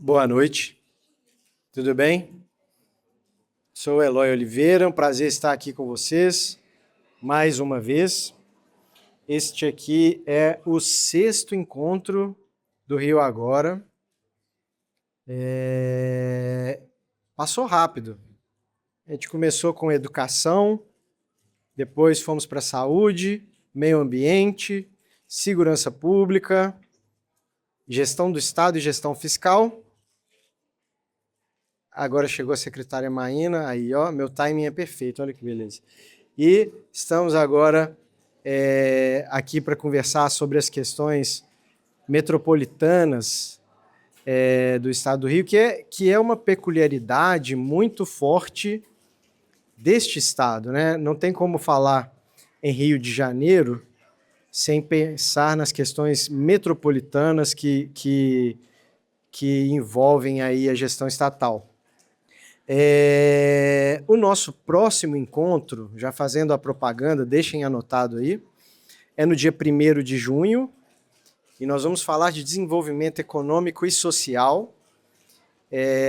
Boa noite, tudo bem? Sou Eloy Oliveira, um prazer estar aqui com vocês mais uma vez. Este aqui é o 6º encontro do Rio Agora. Passou rápido. A gente começou com educação, depois fomos para saúde, meio ambiente, segurança pública, gestão do Estado e gestão fiscal. Agora chegou a secretária Maína, aí ó, meu timing é perfeito, olha que beleza. E estamos agora aqui para conversar sobre as questões metropolitanas do Estado do Rio, que é uma peculiaridade muito forte deste Estado, né? Não tem como falar em Rio de Janeiro sem pensar nas questões metropolitanas que envolvem aí a gestão estatal. O nosso próximo encontro, já fazendo a propaganda, deixem anotado aí, é no dia 1º de junho, e nós vamos falar de desenvolvimento econômico e social,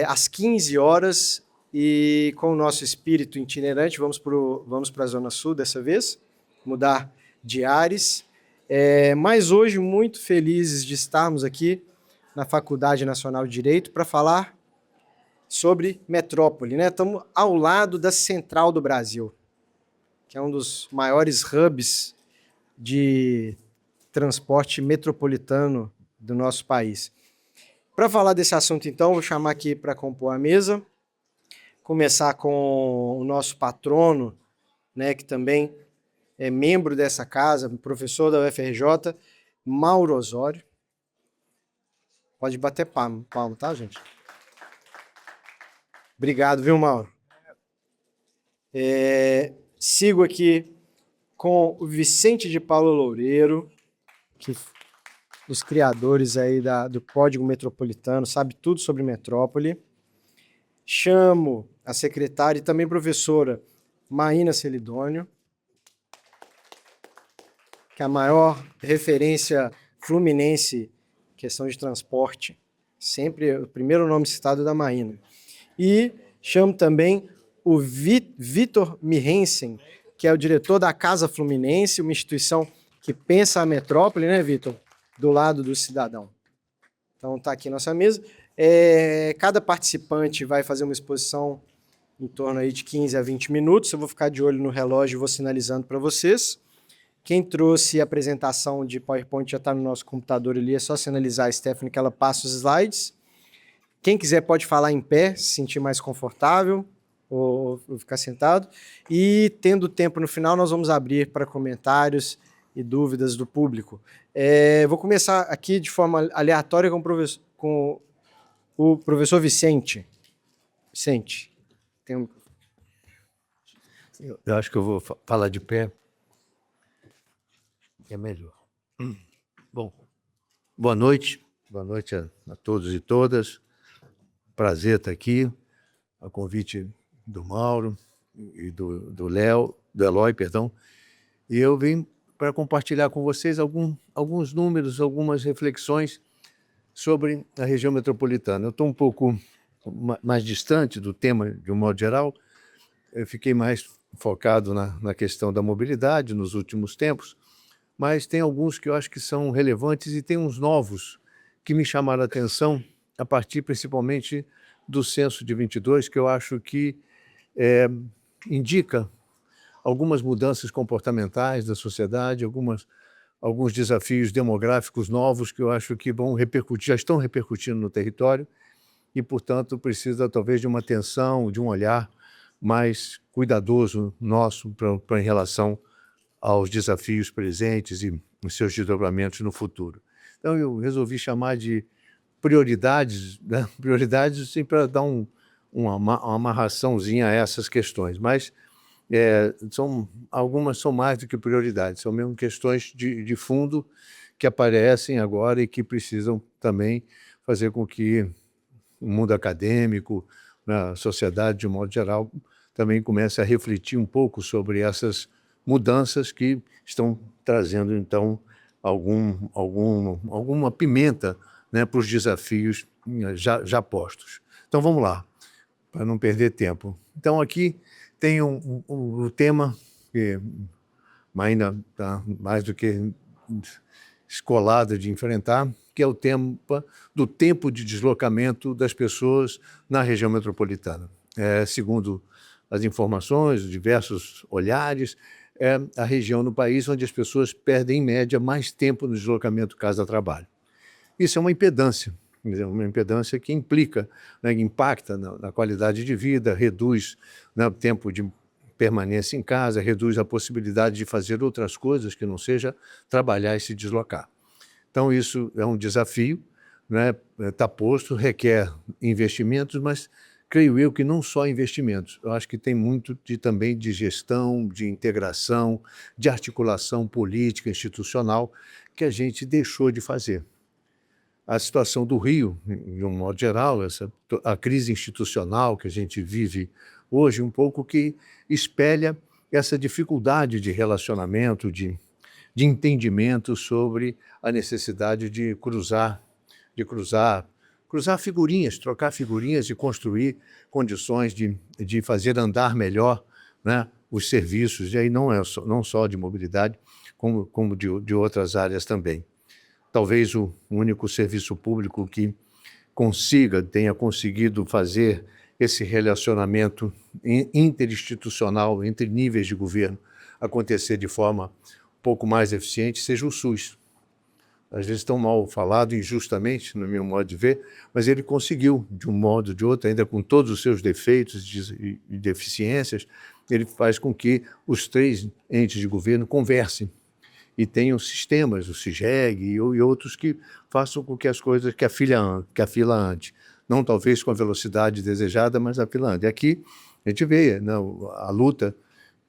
às 15 horas, e com o nosso espírito itinerante, vamos para a Zona Sul dessa vez, mudar de ares, mas hoje muito felizes de estarmos aqui na Faculdade Nacional de Direito para falar sobre metrópole, né? Estamos ao lado da Central do Brasil, que é um dos maiores hubs de transporte metropolitano do nosso país. Para falar desse assunto, então, vou chamar aqui para compor a mesa, começar com o nosso patrono, né, que também é membro dessa casa, professor da UFRJ, Mauro Osório. Pode bater palma, tá, gente? Obrigado, viu, Mauro? Sigo aqui com o Vicente de Paula Loureiro, que dos criadores aí do Código Metropolitano, sabe tudo sobre metrópole. Chamo a secretária e também professora Maína Celidônio, que é a maior referência fluminense em questão de transporte. Sempre o primeiro nome citado da Maína. E chamo também o Vitor Mirensen, que é o diretor da Casa Fluminense, uma instituição que pensa a metrópole, né, Vitor? Do lado do cidadão. Então está aqui nossa mesa. Cada participante vai fazer uma exposição em torno aí de 15 a 20 minutos. Eu vou ficar de olho no relógio e vou sinalizando para vocês. Quem trouxe a apresentação de PowerPoint já está no nosso computador ali, é só sinalizar a Stephanie que ela passa os slides. Quem quiser pode falar em pé, se sentir mais confortável, ou ficar sentado. E, tendo tempo no final, nós vamos abrir para comentários e dúvidas do público. Vou começar aqui de forma aleatória com o professor Vicente. Vicente, Eu acho que eu vou falar de pé, que é melhor. Bom, boa noite a todos e todas. Prazer estar aqui, a convite do Mauro e do Eloy, perdão. E eu vim para compartilhar com vocês alguns números, algumas reflexões sobre a região metropolitana. Eu estou um pouco mais distante do tema de um modo geral, eu fiquei mais focado na questão da mobilidade nos últimos tempos, mas tem alguns que eu acho que são relevantes e tem uns novos que me chamaram a atenção a partir principalmente do censo de 22, que eu acho que indica algumas mudanças comportamentais da sociedade, alguns desafios demográficos novos que eu acho que vão repercutir, já estão repercutindo no território e, portanto, precisa talvez de uma atenção, de um olhar mais cuidadoso nosso em relação aos desafios presentes e os seus desdobramentos no futuro. Então, eu resolvi chamar de prioridades, né? Prioridades assim, para dar uma amarraçãozinha a essas questões, mas algumas são mais do que prioridades, são mesmo questões de fundo que aparecem agora e que precisam também fazer com que o mundo acadêmico, a sociedade de um modo geral, também comece a refletir um pouco sobre essas mudanças que estão trazendo, então, alguma pimenta né, para os desafios já postos. Então, vamos lá, para não perder tempo. Então, aqui tem um tema que ainda está mais do que escolado de enfrentar, que é o tema do tempo de deslocamento das pessoas na região metropolitana. Segundo as informações, diversos olhares, é a região no país onde as pessoas perdem, em média, mais tempo no deslocamento casa-trabalho. Isso é uma impedância que implica, né, impacta na qualidade de vida, reduz, né, o tempo de permanência em casa, reduz a possibilidade de fazer outras coisas que não seja trabalhar e se deslocar. Então, isso é um desafio, né, está posto, requer investimentos, mas creio eu que não só investimentos, eu acho que tem muito também de gestão, de integração, de articulação política, institucional, que a gente deixou de fazer. A situação do Rio, de um modo geral, a crise institucional que a gente vive hoje, um pouco que espelha essa dificuldade de relacionamento, de entendimento sobre a necessidade de cruzar figurinhas, trocar figurinhas e construir condições de fazer andar melhor, né, os serviços, e aí não só de mobilidade, como de outras áreas também. Talvez o único serviço público que tenha conseguido fazer esse relacionamento interinstitucional entre níveis de governo acontecer de forma um pouco mais eficiente seja o SUS. Às vezes tão mal falado, injustamente, no meu modo de ver, mas ele conseguiu, de um modo ou de outro, ainda com todos os seus defeitos e deficiências, ele faz com que os 3 entes de governo conversem e tenham sistemas, o CIGEG e outros que façam com que as coisas, que a fila ande. Não talvez com a velocidade desejada, mas a fila ande. E aqui a gente vê, né, a luta,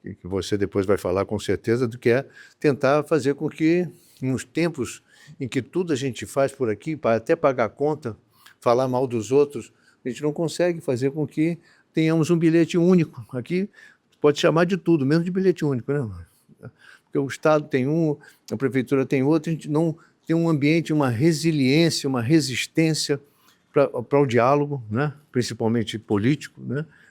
que você depois vai falar com certeza, do que é tentar fazer com que, nos tempos em que tudo a gente faz por aqui, para até pagar a conta, falar mal dos outros, a gente não consegue fazer com que tenhamos um bilhete único. Aqui pode chamar de tudo, menos de bilhete único, né? Porque o Estado tem um, a Prefeitura tem outro, a gente não tem um ambiente, uma resiliência, uma resistência para o diálogo, né? Principalmente político,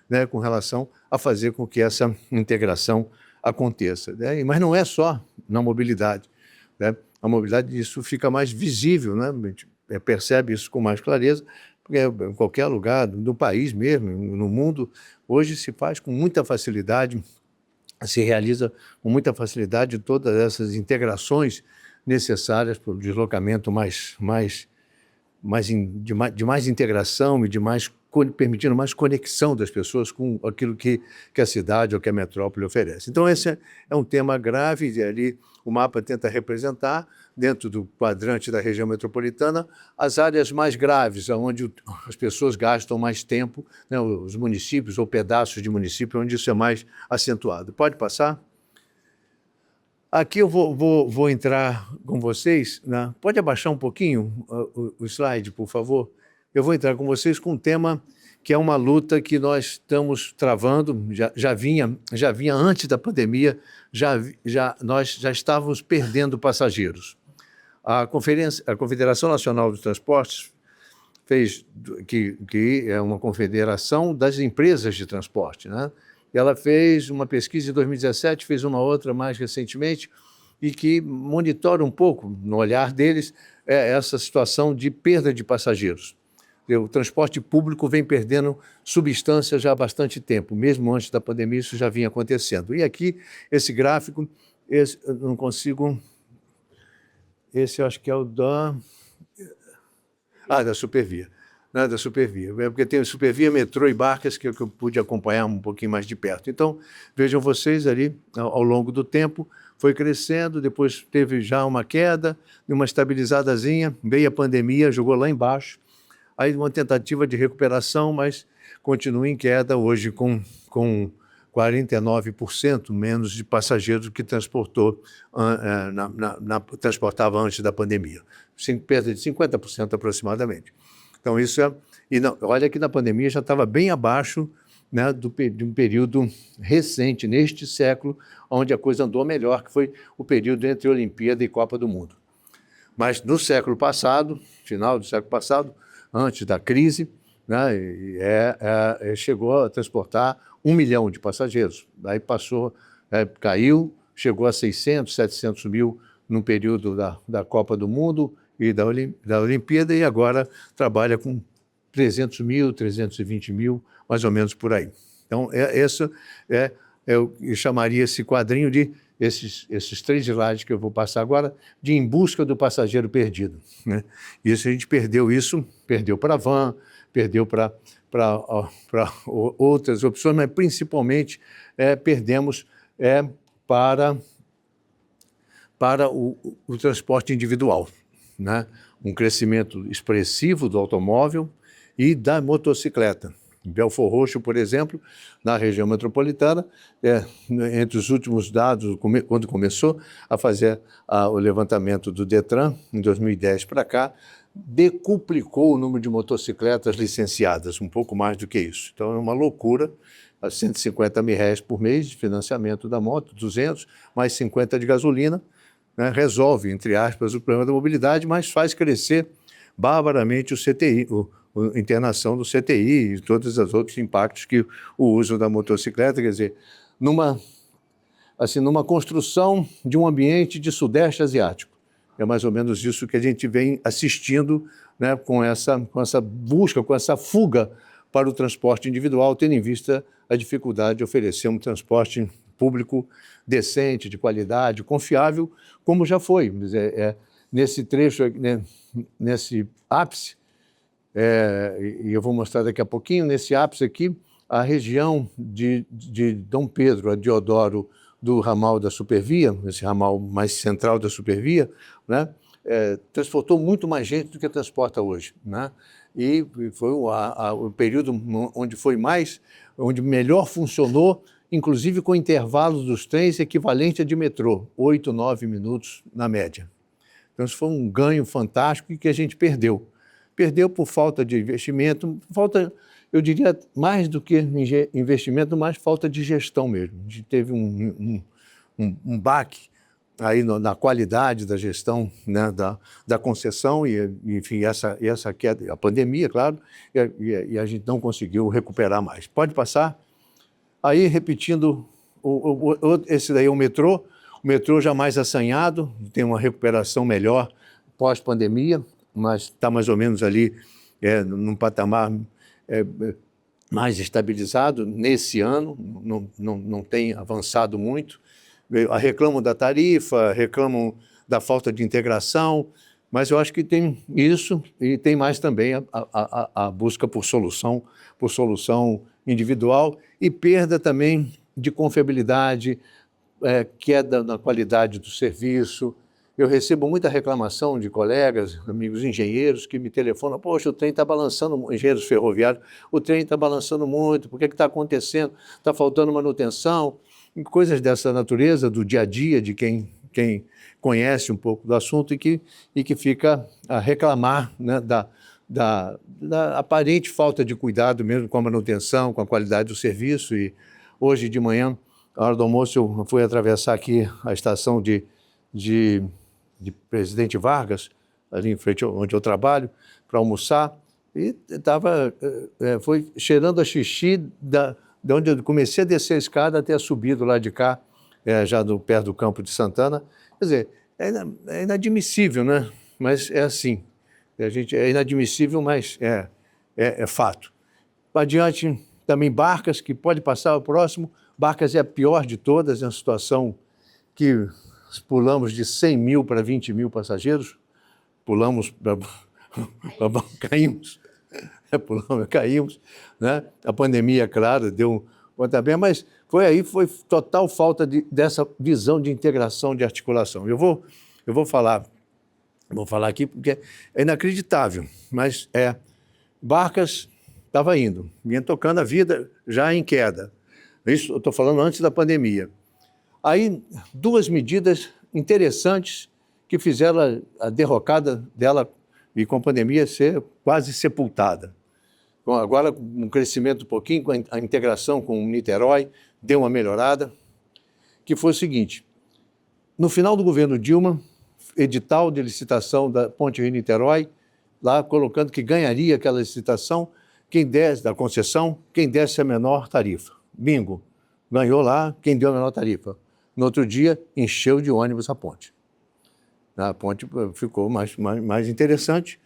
né? Com relação a fazer com que essa integração aconteça, né? Mas não é só na mobilidade, né? A mobilidade, isso fica mais visível, né? A gente percebe isso com mais clareza, porque em qualquer lugar do país mesmo, no mundo, hoje se faz com muita facilidade, se realiza com muita facilidade todas essas integrações necessárias para o deslocamento de mais integração e permitindo mais conexão das pessoas com aquilo que a cidade ou que a metrópole oferece. Então, esse é um tema grave, e ali o mapa tenta representar, dentro do quadrante da região metropolitana, as áreas mais graves, onde as pessoas gastam mais tempo, né, os municípios ou pedaços de município onde isso é mais acentuado. Pode passar? Aqui eu vou entrar com vocês, né? Pode abaixar um pouquinho o slide, por favor? Eu vou entrar com vocês com um tema que é uma luta que nós estamos travando, já vinha antes da pandemia, nós já estávamos perdendo passageiros. A Confederação Nacional dos Transportes que é uma confederação das empresas de transporte, né? Ela fez uma pesquisa em 2017, fez uma outra mais recentemente, e que monitora um pouco, no olhar deles, essa situação de perda de passageiros. O transporte público vem perdendo substância já há bastante tempo, mesmo antes da pandemia isso já vinha acontecendo. E aqui, esse gráfico, eu não consigo... Esse eu acho que é o da Supervia. Né, da Supervia, porque tem Supervia, metrô e barcas que eu pude acompanhar um pouquinho mais de perto. Então, vejam vocês ali, ao longo do tempo, foi crescendo, depois teve já uma queda, uma estabilizadazinha, veio a pandemia, jogou lá embaixo, aí uma tentativa de recuperação, mas continua em queda hoje com 49% menos de passageiros que transportava antes da pandemia, perda de 50% aproximadamente. Então, isso olha que na pandemia já estava bem abaixo, né, de um período recente, neste século, onde a coisa andou melhor, que foi o período entre Olimpíada e Copa do Mundo. Mas no século passado, final do século passado, antes da crise, né, chegou a transportar 1 milhão de passageiros. Daí passou, caiu, chegou a 600, 700 mil no período da Copa do Mundo e da Olimpíada, e agora trabalha com 300 mil, 320 mil, mais ou menos por aí. Então, eu chamaria esse quadrinho de, esses 3 slides que eu vou passar agora, de Em Busca do Passageiro Perdido, né? Isso a gente perdeu para a van, perdeu para outras opções, mas principalmente perdemos para o transporte individual, né? Um crescimento expressivo do automóvel e da motocicleta. Em Belford Roxo, por exemplo, na região metropolitana, entre os últimos dados, quando começou a fazer o levantamento do Detran, em 2010 para cá, decuplicou o número de motocicletas licenciadas, um pouco mais do que isso. Então é uma loucura, R$150 mil por mês de financiamento da moto, 200, mais 50 de gasolina, né, resolve, entre aspas, o problema da mobilidade, mas faz crescer barbaramente o CTI, a internação do CTI e todos os outros impactos que o uso da motocicleta, quer dizer, numa construção de um ambiente de Sudeste Asiático. É mais ou menos isso que a gente vem assistindo, né, com essa busca, com essa fuga para o transporte individual, tendo em vista a dificuldade de oferecer um transporte público decente, de qualidade, confiável, como já foi. Nesse trecho, né, nesse ápice, e eu vou mostrar daqui a pouquinho, nesse ápice aqui, a região de Dom Pedro a Deodoro do ramal da Supervia, esse ramal mais central da Supervia, né, transportou muito mais gente do que transporta hoje, né? E foi o período onde melhor funcionou, inclusive com intervalos dos trens equivalente a de metrô, 8, 9 minutos na média. Então isso foi um ganho fantástico e que a gente perdeu. Perdeu por falta de investimento, eu diria, mais do que investimento, mais falta de gestão mesmo. A gente teve um baque aí na qualidade da gestão, né, da concessão, e enfim, essa queda, a pandemia, claro, e a gente não conseguiu recuperar mais. Pode passar? Aí, repetindo, esse daí é o metrô já mais assanhado, tem uma recuperação melhor pós-pandemia, mas está mais ou menos ali num patamar mais estabilizado nesse ano, não tem avançado muito. Reclamam da tarifa, reclamam da falta de integração, mas eu acho que tem isso e tem mais também a busca por solução individual e perda também de confiabilidade, queda na qualidade do serviço. Eu recebo muita reclamação de colegas, amigos engenheiros que me telefonam: poxa, o trem está balançando, engenheiros ferroviários, o trem está balançando muito, por que está acontecendo? Está faltando manutenção, coisas dessa natureza, do dia a dia de quem conhece um pouco do assunto e que fica a reclamar, né, da aparente falta de cuidado mesmo com a manutenção, com a qualidade do serviço. E hoje de manhã, na hora do almoço, eu fui atravessar aqui a estação de Presidente Vargas, ali em frente onde eu trabalho, para almoçar, e foi cheirando a xixi de onde eu comecei a descer a escada até subir do lado de cá, já perto do Campo de Santana. Quer dizer, é inadmissível, né? Mas é assim. É inadmissível, mas é fato. Adiante, também Barcas, que pode passar ao próximo. Barcas é a pior de todas, é uma situação que pulamos de 100 mil para 20 mil passageiros, caímos, né? A pandemia, claro, deu também, mas foi total falta dessa visão de integração, de articulação. Eu vou falar aqui porque é inacreditável, mas Barcas estava vinha tocando a vida já em queda. Isso eu estou falando antes da pandemia. Aí, 2 medidas interessantes que fizeram a derrocada dela e com a pandemia ser quase sepultada. Bom, agora, um crescimento um pouquinho, com a integração com o Niterói, deu uma melhorada, que foi o seguinte: no final do governo Dilma, edital de licitação da Ponte Rio-Niterói, lá colocando que ganharia aquela licitação quem desse, da concessão, quem desse a menor tarifa. Bingo, ganhou lá quem deu a menor tarifa. No outro dia, encheu de ônibus a ponte. A ponte ficou mais interessante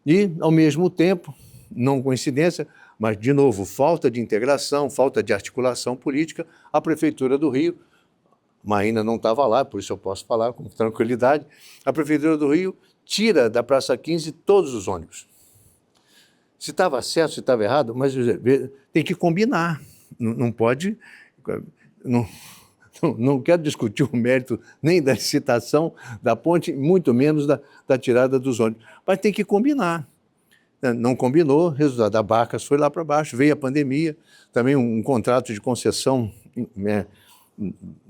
e, ao mesmo tempo, não coincidência, mas, de novo, falta de integração, falta de articulação política, a Prefeitura do Rio, Marina não estava lá, por isso eu posso falar com tranquilidade, a Prefeitura do Rio tira da Praça 15 todos os ônibus. Se estava certo, se estava errado, mas tem que combinar, não pode... Não quero discutir o mérito nem da licitação da ponte, muito menos da tirada dos ônibus, mas tem que combinar. Não combinou, resultado da Barcas foi lá para baixo, veio a pandemia, também um contrato de concessão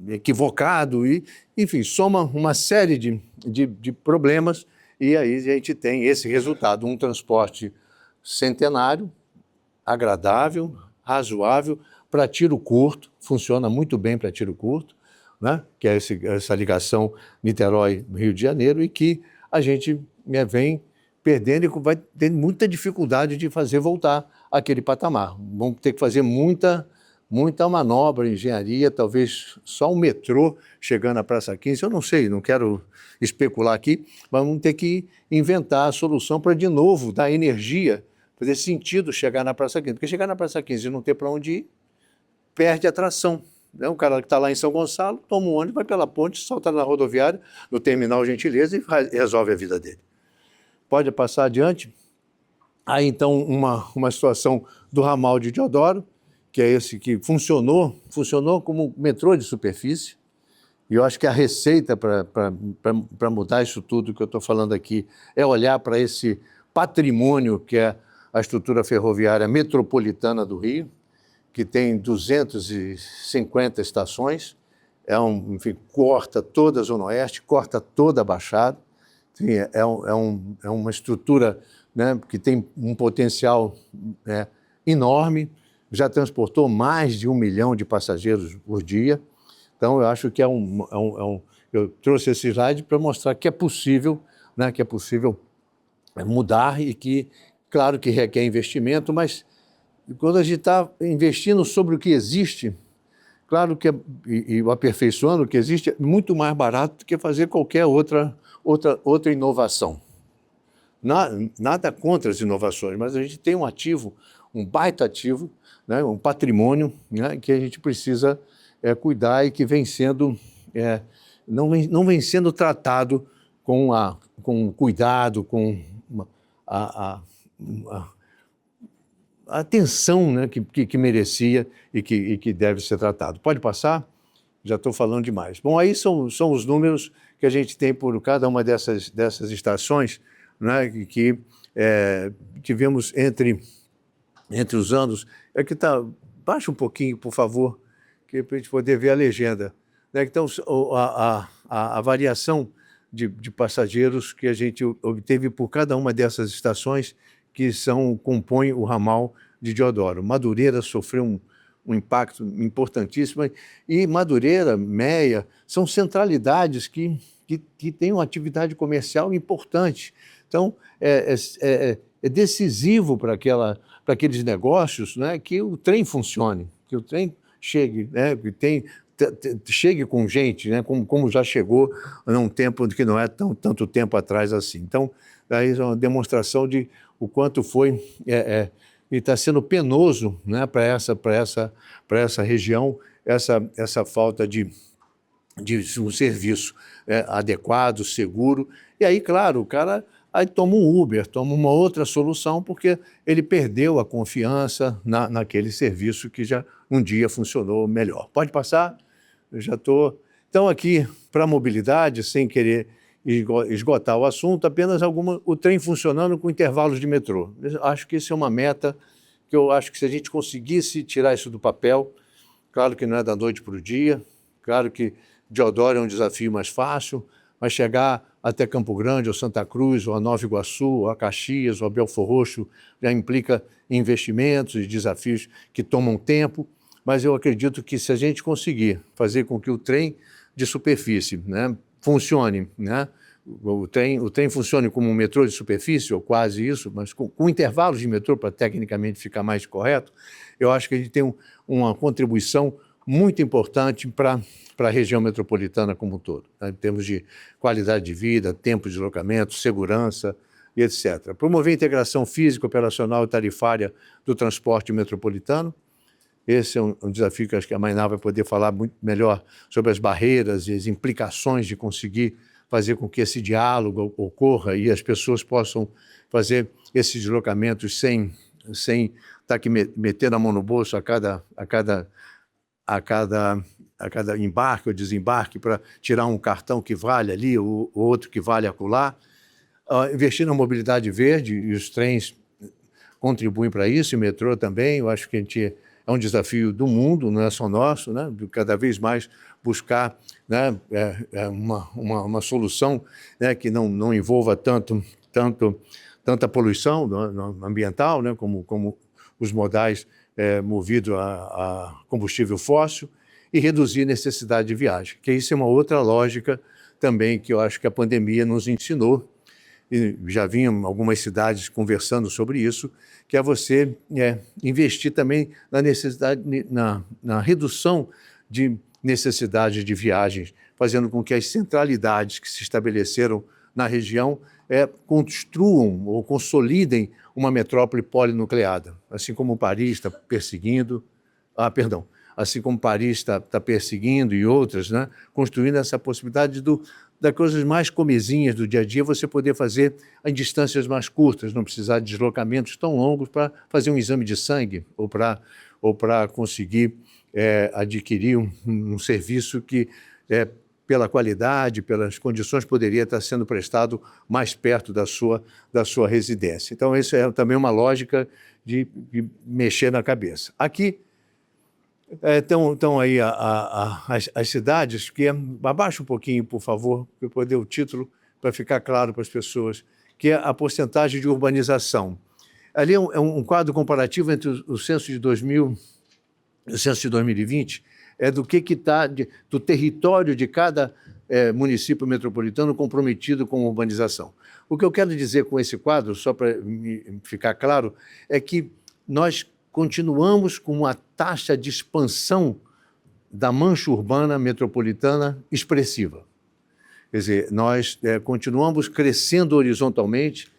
equivocado, e, enfim, soma uma série de problemas, e aí a gente tem esse resultado, um transporte centenário, agradável, razoável, para tiro curto, funciona muito bem para tiro curto, né? Que é essa ligação Niterói-Rio de Janeiro, e que a gente vem perdendo e vai ter muita dificuldade de fazer voltar aquele patamar. Vamos ter que fazer muita manobra, engenharia, talvez só um metrô chegando à Praça 15, eu não sei, não quero especular aqui, mas vamos ter que inventar a solução para, de novo, dar energia, fazer sentido chegar na Praça 15, porque chegar na Praça 15 e não ter para onde ir, perde atração. O cara que está lá em São Gonçalo, toma um ônibus, vai pela ponte, salta na rodoviária, no terminal Gentileza, e resolve a vida dele. Pode passar adiante. Aí, então, uma situação do ramal de Deodoro, que é esse que funcionou como metrô de superfície, e eu acho que a receita para mudar isso tudo que eu estou falando aqui é olhar para esse patrimônio que é a estrutura ferroviária metropolitana do Rio, que tem 250 estações, enfim, corta toda a Zona Oeste, corta toda a Baixada, enfim, é uma estrutura, né, que tem um potencial enorme, já transportou mais de 1 milhão de passageiros por dia, então eu acho que eu trouxe esse slide para mostrar que é possível, né, mudar, e que, claro que requer investimento, mas quando a gente está investindo sobre o que existe, claro que e aperfeiçoando o que existe, é muito mais barato do que fazer qualquer outra inovação. Nada contra as inovações, mas a gente tem um ativo, um baita ativo, né, um patrimônio, né, que a gente precisa cuidar e que vem sendo, não vem sendo tratado com cuidado, com a atenção, né, que merecia e que deve ser tratado. Pode passar? Já estou falando demais. Bom, aí são os números que a gente tem por cada uma dessas estações, né, que tivemos entre os anos. Baixa um pouquinho, por favor, para a gente poder ver a legenda. Né? Então, a variação de passageiros que a gente obteve por cada uma dessas estações que compõem o ramal de Deodoro. Madureira sofreu um impacto importantíssimo, e Madureira, Meia, são centralidades que têm uma atividade comercial importante. Então, é decisivo para aqueles negócios, né, que o trem funcione, que o trem chegue, né, chegue com gente, né, como já chegou num tempo que não é tanto tempo atrás assim. Então, aí é uma demonstração de o quanto foi e está sendo penoso, né, para essa região, essa falta de um serviço adequado, seguro. E aí, claro, o cara aí toma um Uber, toma uma outra solução, porque ele perdeu a confiança naquele serviço que já um dia funcionou melhor. Pode passar? Eu já estou... Então, aqui, para a mobilidade, sem querer esgotar o assunto, apenas o trem funcionando com intervalos de metrô. Eu acho que isso é uma meta que eu acho que, se a gente conseguisse tirar isso do papel, claro que não é da noite para o dia, claro que Deodoro é um desafio mais fácil, mas chegar até Campo Grande, ou Santa Cruz, ou a Nova Iguaçu, ou a Caxias, ou a Belfor Roxo, já implica investimentos e desafios que tomam tempo, mas eu acredito que, se a gente conseguir fazer com que o trem de superfície, né, funcione, né, o trem funcione como um metrô de superfície, ou quase isso, mas com intervalos de metrô para tecnicamente ficar mais correto, eu acho que a gente tem uma contribuição muito importante para a região metropolitana como um todo, né, em termos de qualidade de vida, tempo de deslocamento, segurança e etc. Promover a integração física, operacional e tarifária do transporte metropolitano. Esse é um desafio que acho que a Mainá vai poder falar muito melhor sobre as barreiras e as implicações de conseguir fazer com que esse diálogo ocorra e as pessoas possam fazer esses deslocamentos sem estar que metendo a mão no bolso a cada embarque ou desembarque para tirar um cartão que vale ali, o outro que vale acolá. Investir na mobilidade verde, e os trens contribuem para isso, e o metrô também. Eu acho que é um desafio do mundo, não é só nosso, né? Cada vez mais buscar, né, uma solução, né, que não envolva tanta poluição ambiental, né, como os modais movidos a combustível fóssil, e reduzir a necessidade de viagem, que isso é uma outra lógica também que eu acho que a pandemia nos ensinou, e já vinham algumas cidades conversando sobre isso, que é você investir também na necessidade, na redução de necessidade de viagens, fazendo com que as centralidades que se estabeleceram na região construam ou consolidem uma metrópole polinucleada, assim como Paris está perseguindo, assim como Paris está perseguindo e outras, né, construindo essa possibilidade das coisas mais comezinhas do dia a dia, você poder fazer em distâncias mais curtas, não precisar de deslocamentos tão longos para fazer um exame de sangue ou para conseguir adquirir um serviço que, pela qualidade, pelas condições, poderia estar sendo prestado mais perto da sua residência. Então, isso é também uma lógica de mexer na cabeça. Aqui estão aí as cidades, que abaixa um pouquinho, por favor, para eu poder o título, para ficar claro para as pessoas, que é a porcentagem de urbanização. Ali é um quadro comparativo entre o censo de 2000 e o censo de 2020, do que está do território de cada município metropolitano comprometido com a urbanização. O que eu quero dizer com esse quadro, só para ficar claro, é que nós continuamos com uma taxa de expansão da mancha urbana metropolitana expressiva. Quer dizer, nós continuamos crescendo horizontalmente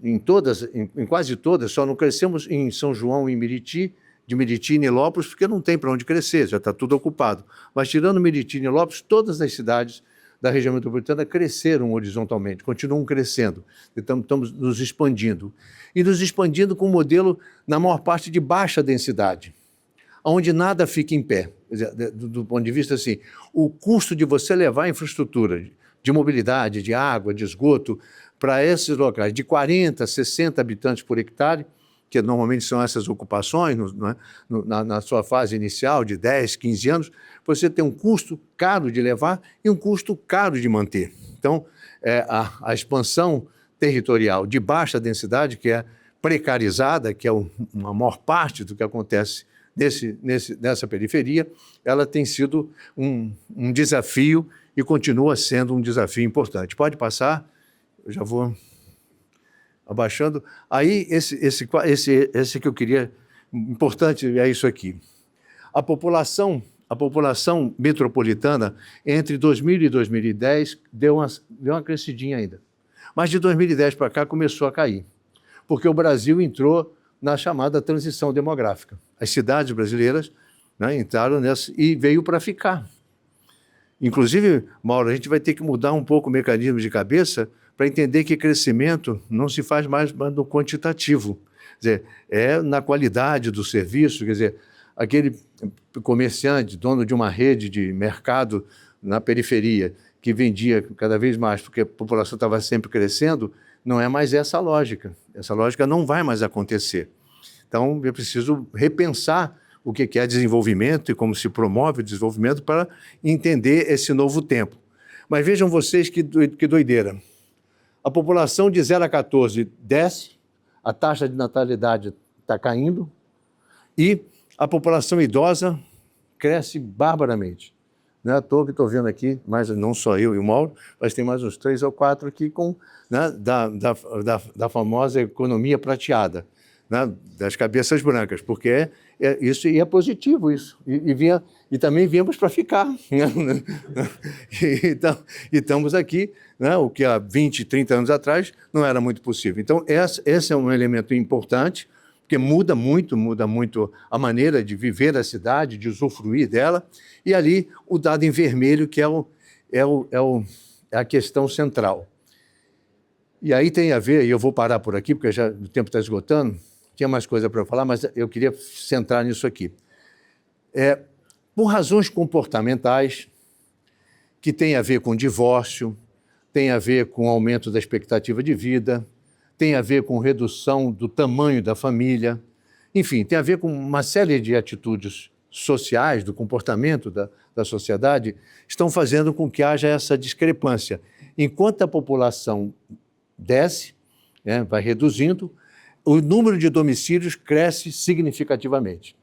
em quase todas, só não crescemos em São João e Meriti, de Meriti e Nilópolis, porque não tem para onde crescer, já está tudo ocupado. Mas tirando Meriti e Nilópolis, todas as cidades da região metropolitana cresceram horizontalmente, continuam crescendo. Então, estamos nos expandindo. E nos expandindo com um modelo, na maior parte, de baixa densidade, onde nada fica em pé. Quer dizer, do ponto de vista assim, o custo de você levar a infraestrutura de mobilidade, de água, de esgoto, para esses locais de 40, 60 habitantes por hectare, que normalmente são essas ocupações, na sua fase inicial de 10, 15 anos, você tem um custo caro de levar e um custo caro de manter. Então, a expansão territorial de baixa densidade, que é precarizada, que é uma maior parte do que acontece nessa periferia, ela tem sido um desafio e continua sendo um desafio importante. Pode passar, eu já vou abaixando. Aí, esse que eu queria, importante é isso aqui. A população metropolitana, entre 2000 e 2010, deu uma crescidinha ainda. Mas de 2010 para cá começou a cair, porque o Brasil entrou na chamada transição demográfica. As cidades brasileiras, né, entraram nessa e veio para ficar. Inclusive, Mauro, a gente vai ter que mudar um pouco o mecanismo de cabeça para entender que crescimento não se faz mais no quantitativo. Quer dizer, é na qualidade do serviço. Quer dizer, aquele comerciante, dono de uma rede de mercado na periferia, que vendia cada vez mais porque a população estava sempre crescendo, não é mais essa a lógica. Essa lógica não vai mais acontecer. Então, eu preciso repensar o que é desenvolvimento e como se promove o desenvolvimento para entender esse novo tempo. Mas vejam vocês que doideira. A população de 0 a 14 desce, a taxa de natalidade está caindo e a população idosa cresce barbaramente. Não é à toa que estou vendo aqui, mas não só eu e o Mauro, mas tem mais uns 3 ou 4 aqui com, né, da famosa economia prateada, né, das cabeças brancas, porque isso e é positivo isso. E também viemos para ficar. Né? Então, e estamos aqui, né, o que há 20, 30 anos atrás não era muito possível. Então, esse é um elemento importante, porque muda muito a maneira de viver a cidade, de usufruir dela. E ali o dado em vermelho, que é a questão central. E aí tem a ver, e eu vou parar por aqui, porque já o tempo está esgotando, tinha mais coisa para eu falar, mas eu queria centrar nisso aqui. Por razões comportamentais, que tem a ver com divórcio, tem a ver com aumento da expectativa de vida, tem a ver com redução do tamanho da família, enfim, tem a ver com uma série de atitudes sociais, do comportamento da sociedade, estão fazendo com que haja essa discrepância. Enquanto a população desce, né, vai reduzindo, o número de domicílios cresce significativamente.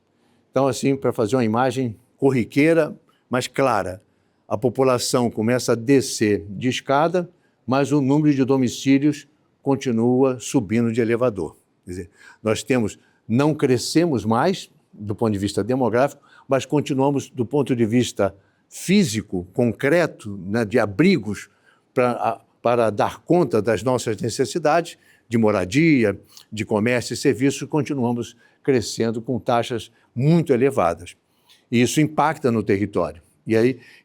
Então, assim, para fazer uma imagem corriqueira, mas clara, a população começa a descer de escada, mas o número de domicílios continua subindo de elevador. Quer dizer, nós não crescemos mais do ponto de vista demográfico, mas continuamos do ponto de vista físico, concreto, né, de abrigos para dar conta das nossas necessidades de moradia, de comércio e serviços, continuamos crescendo com taxas muito elevadas. E isso impacta no território.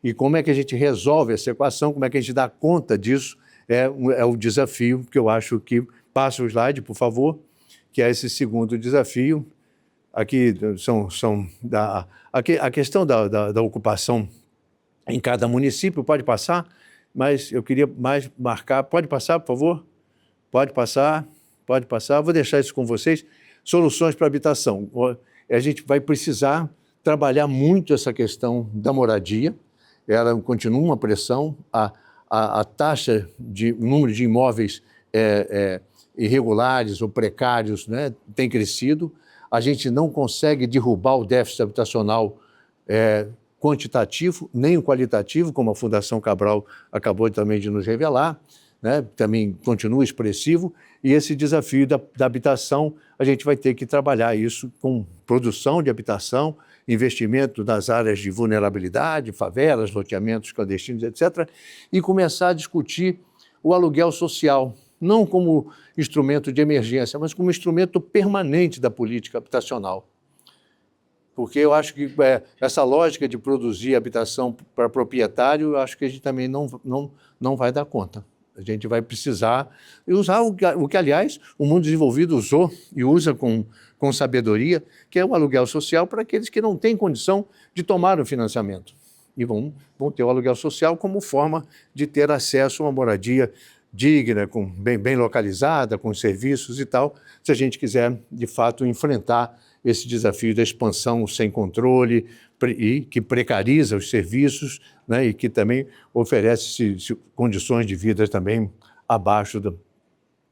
E como é que a gente resolve essa equação, como é que a gente dá conta disso, é o desafio que eu acho que... Passa o slide, por favor, que é esse segundo desafio. Aqui a questão da ocupação em cada município, pode passar, mas eu queria mais marcar... Pode passar, por favor? Pode passar. Vou deixar isso com vocês. Soluções para habitação. A gente vai precisar trabalhar muito essa questão da moradia. Ela continua uma pressão. A taxa o número de imóveis irregulares ou precários, né, tem crescido. A gente não consegue derrubar o déficit habitacional quantitativo, nem o qualitativo, como a Fundação Cabral acabou também de nos revelar, né, também continua expressivo, e esse desafio da habitação, a gente vai ter que trabalhar isso com produção de habitação, investimento nas áreas de vulnerabilidade, favelas, loteamentos clandestinos, etc., e começar a discutir o aluguel social, não como instrumento de emergência, mas como instrumento permanente da política habitacional. Porque eu acho que essa lógica de produzir habitação para proprietário, eu acho que a gente também não vai dar conta. A gente vai precisar usar o que, aliás, o mundo desenvolvido usou e usa com sabedoria, que é o aluguel social para aqueles que não têm condição de tomar o financiamento. E vão ter o aluguel social como forma de ter acesso a uma moradia digna, bem localizada, com serviços e tal, se a gente quiser, de fato, enfrentar esse desafio da expansão sem controle e que precariza os serviços, né, e que também oferece condições de vida também abaixo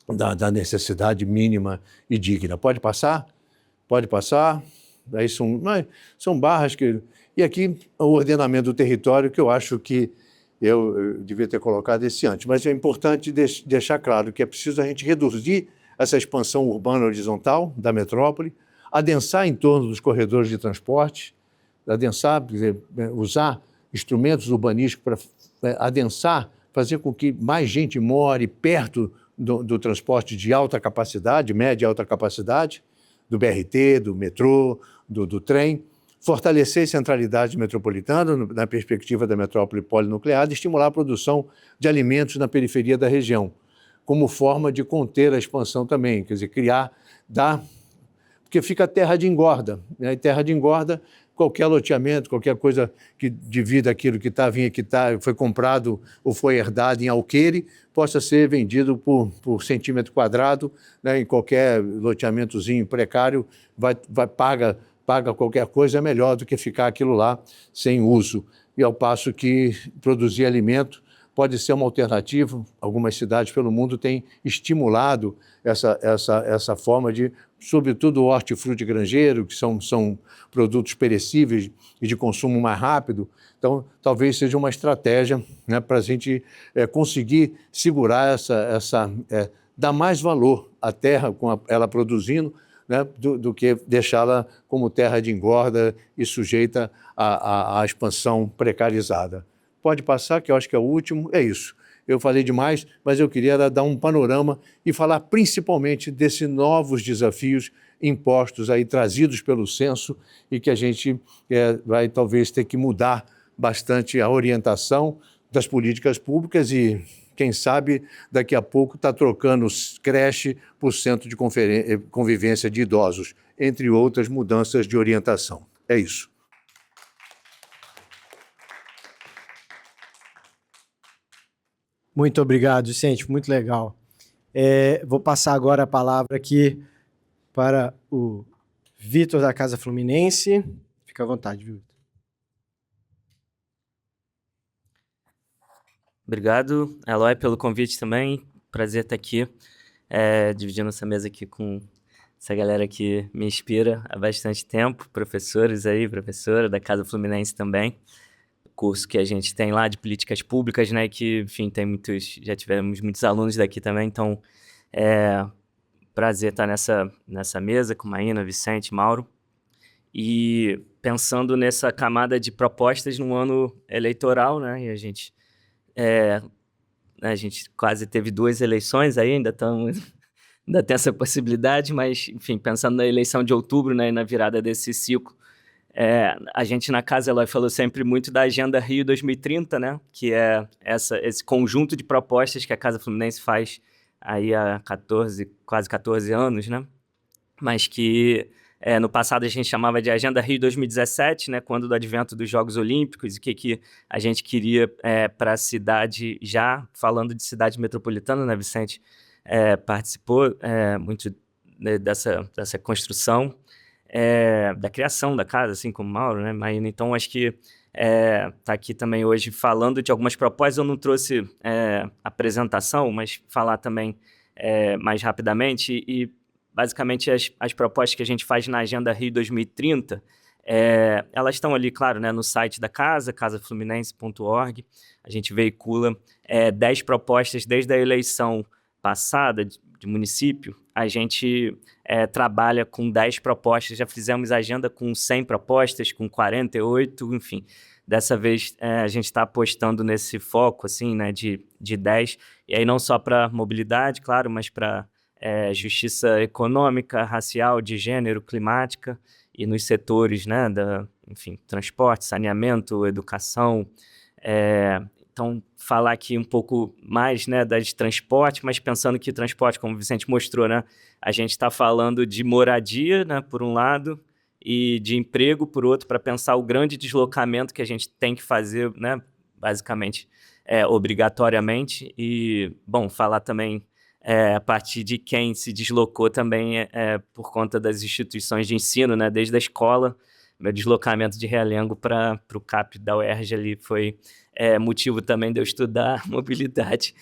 da necessidade mínima e digna. Pode passar? Pode passar. Aí são barras que... E aqui o ordenamento do território, que eu acho que eu devia ter colocado esse antes, mas é importante deixar claro que é preciso a gente reduzir essa expansão urbana horizontal da metrópole, adensar em torno dos corredores de transporte, adensar, quer dizer, usar instrumentos urbanísticos para adensar, fazer com que mais gente more perto do transporte de alta capacidade, média e alta capacidade, do BRT, do metrô, do trem, fortalecer a centralidade metropolitana na perspectiva da metrópole polinucleada e estimular a produção de alimentos na periferia da região, como forma de conter a expansão também, quer dizer, porque fica terra de engorda, né? E terra de engorda, qualquer loteamento, qualquer coisa que divida aquilo que foi comprado ou foi herdado em alqueire, possa ser vendido por centímetro quadrado, né? Em qualquer loteamentozinho precário, paga qualquer coisa, é melhor do que ficar aquilo lá sem uso. E ao passo que produzir alimento pode ser uma alternativa. Algumas cidades pelo mundo têm estimulado essa forma de, sobretudo, hortifruti granjeiro, que são produtos perecíveis e de consumo mais rápido. Então, talvez seja uma estratégia, né, para a gente conseguir segurar dar mais valor à terra com ela produzindo, né, do que deixá-la como terra de engorda e sujeita à expansão precarizada. Pode passar, que eu acho que é o último. É isso. Eu falei demais, mas eu queria dar um panorama e falar principalmente desses novos desafios impostos aí, trazidos pelo censo, e que a gente vai talvez ter que mudar bastante a orientação das políticas públicas e, quem sabe, daqui a pouco está trocando creche por centro de convivência de idosos, entre outras mudanças de orientação. É isso. Muito obrigado, Vicente, muito legal. Vou passar agora a palavra aqui para o Vitor da Casa Fluminense. Fica à vontade, Vitor. Obrigado, Eloy, pelo convite também. Prazer estar aqui, dividindo essa mesa aqui com essa galera que me inspira há bastante tempo, professores aí, professora da Casa Fluminense também. Curso que a gente tem lá de políticas públicas, né, que, enfim, já tivemos muitos alunos daqui também, então prazer estar nessa mesa com Maína, Vicente, Mauro, e pensando nessa camada de propostas no ano eleitoral, né, e a gente quase teve 2 eleições aí, ainda tem essa possibilidade, mas, enfim, pensando na eleição de outubro, né, e na virada desse ciclo, a gente na casa, ela falou sempre muito da Agenda Rio 2030, né? Que é esse conjunto de propostas que a Casa Fluminense faz aí há quase 14 anos, né? Mas que no passado a gente chamava de Agenda Rio 2017, né? Quando do advento dos Jogos Olímpicos, e que a gente queria para a cidade, já falando de cidade metropolitana, né, Vicente? Participou muito dessa construção, da criação da casa, assim como o Mauro, né, Maína? Então, acho que tá aqui também hoje falando de algumas propostas. Eu não trouxe apresentação, mas falar também mais rapidamente. E, basicamente, as propostas que a gente faz na Agenda Rio 2030, elas estão ali, claro, né, no site da casa, casafluminense.org. A gente veicula 10 propostas desde a eleição passada de município. A gente trabalha com 10 propostas, já fizemos agenda com 100 propostas, com 48, enfim. Dessa vez a gente está apostando nesse foco, assim, né, de 10, e aí não só para mobilidade, claro, mas para justiça econômica, racial, de gênero, climática, e nos setores, né, enfim, transporte, saneamento, educação. Então, falar aqui um pouco mais, né, de transporte, mas pensando que transporte, como o Vicente mostrou, né, a gente está falando de moradia, né, por um lado, e de emprego, por outro, para pensar o grande deslocamento que a gente tem que fazer, né, basicamente, obrigatoriamente. E, bom, falar também a partir de quem se deslocou também por conta das instituições de ensino, né, desde a escola. Meu deslocamento de Realengo para o CAP da UERJ ali foi motivo também de eu estudar mobilidade,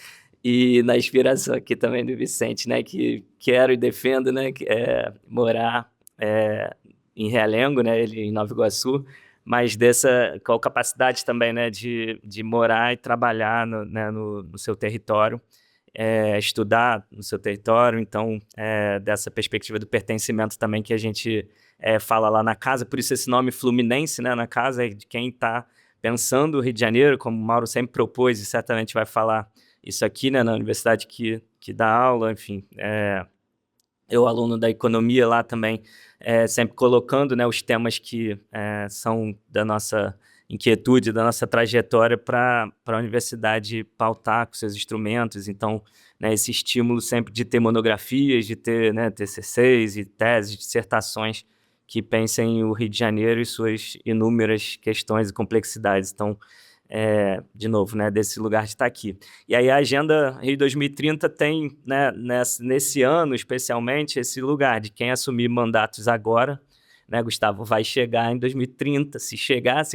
e na inspiração aqui também do Vicente, né, que quero e defendo, né, morar em Realengo, né, ele em Nova Iguaçu, mas com a capacidade também, né, de morar e trabalhar no seu território, estudar no seu território. Então, dessa perspectiva do pertencimento também que a gente fala lá na casa, por isso esse nome Fluminense, né, na casa, é de quem está pensando o Rio de Janeiro, como o Mauro sempre propôs, e certamente vai falar isso aqui, né, na universidade que dá aula, enfim. Eu, aluno da economia lá também, sempre colocando, né, os temas que são da nossa inquietude, da nossa trajetória para a universidade pautar com seus instrumentos. Então, né, esse estímulo sempre de ter monografias, de ter, né, TCCs e teses, dissertações que pensem o Rio de Janeiro e suas inúmeras questões e complexidades. Então, de novo, né, desse lugar de estar aqui. E aí a Agenda Rio 2030 tem, né, nesse ano, especialmente, esse lugar de quem assumir mandatos agora, né, Gustavo, vai chegar em 2030, se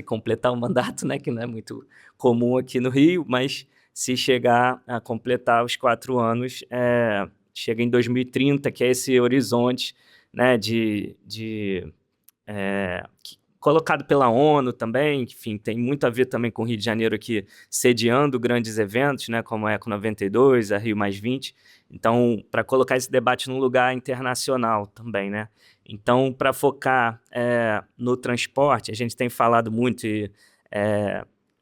completar o mandato, né, que não é muito comum aqui no Rio, mas se chegar a completar os 4 anos, chega em 2030, que é esse horizonte, né, colocado pela ONU também, enfim, tem muito a ver também com o Rio de Janeiro aqui, sediando grandes eventos, né, como a Eco 92, a Rio+20, então, para colocar esse debate num lugar internacional também, né. Então, para focar no transporte, a gente tem falado muito e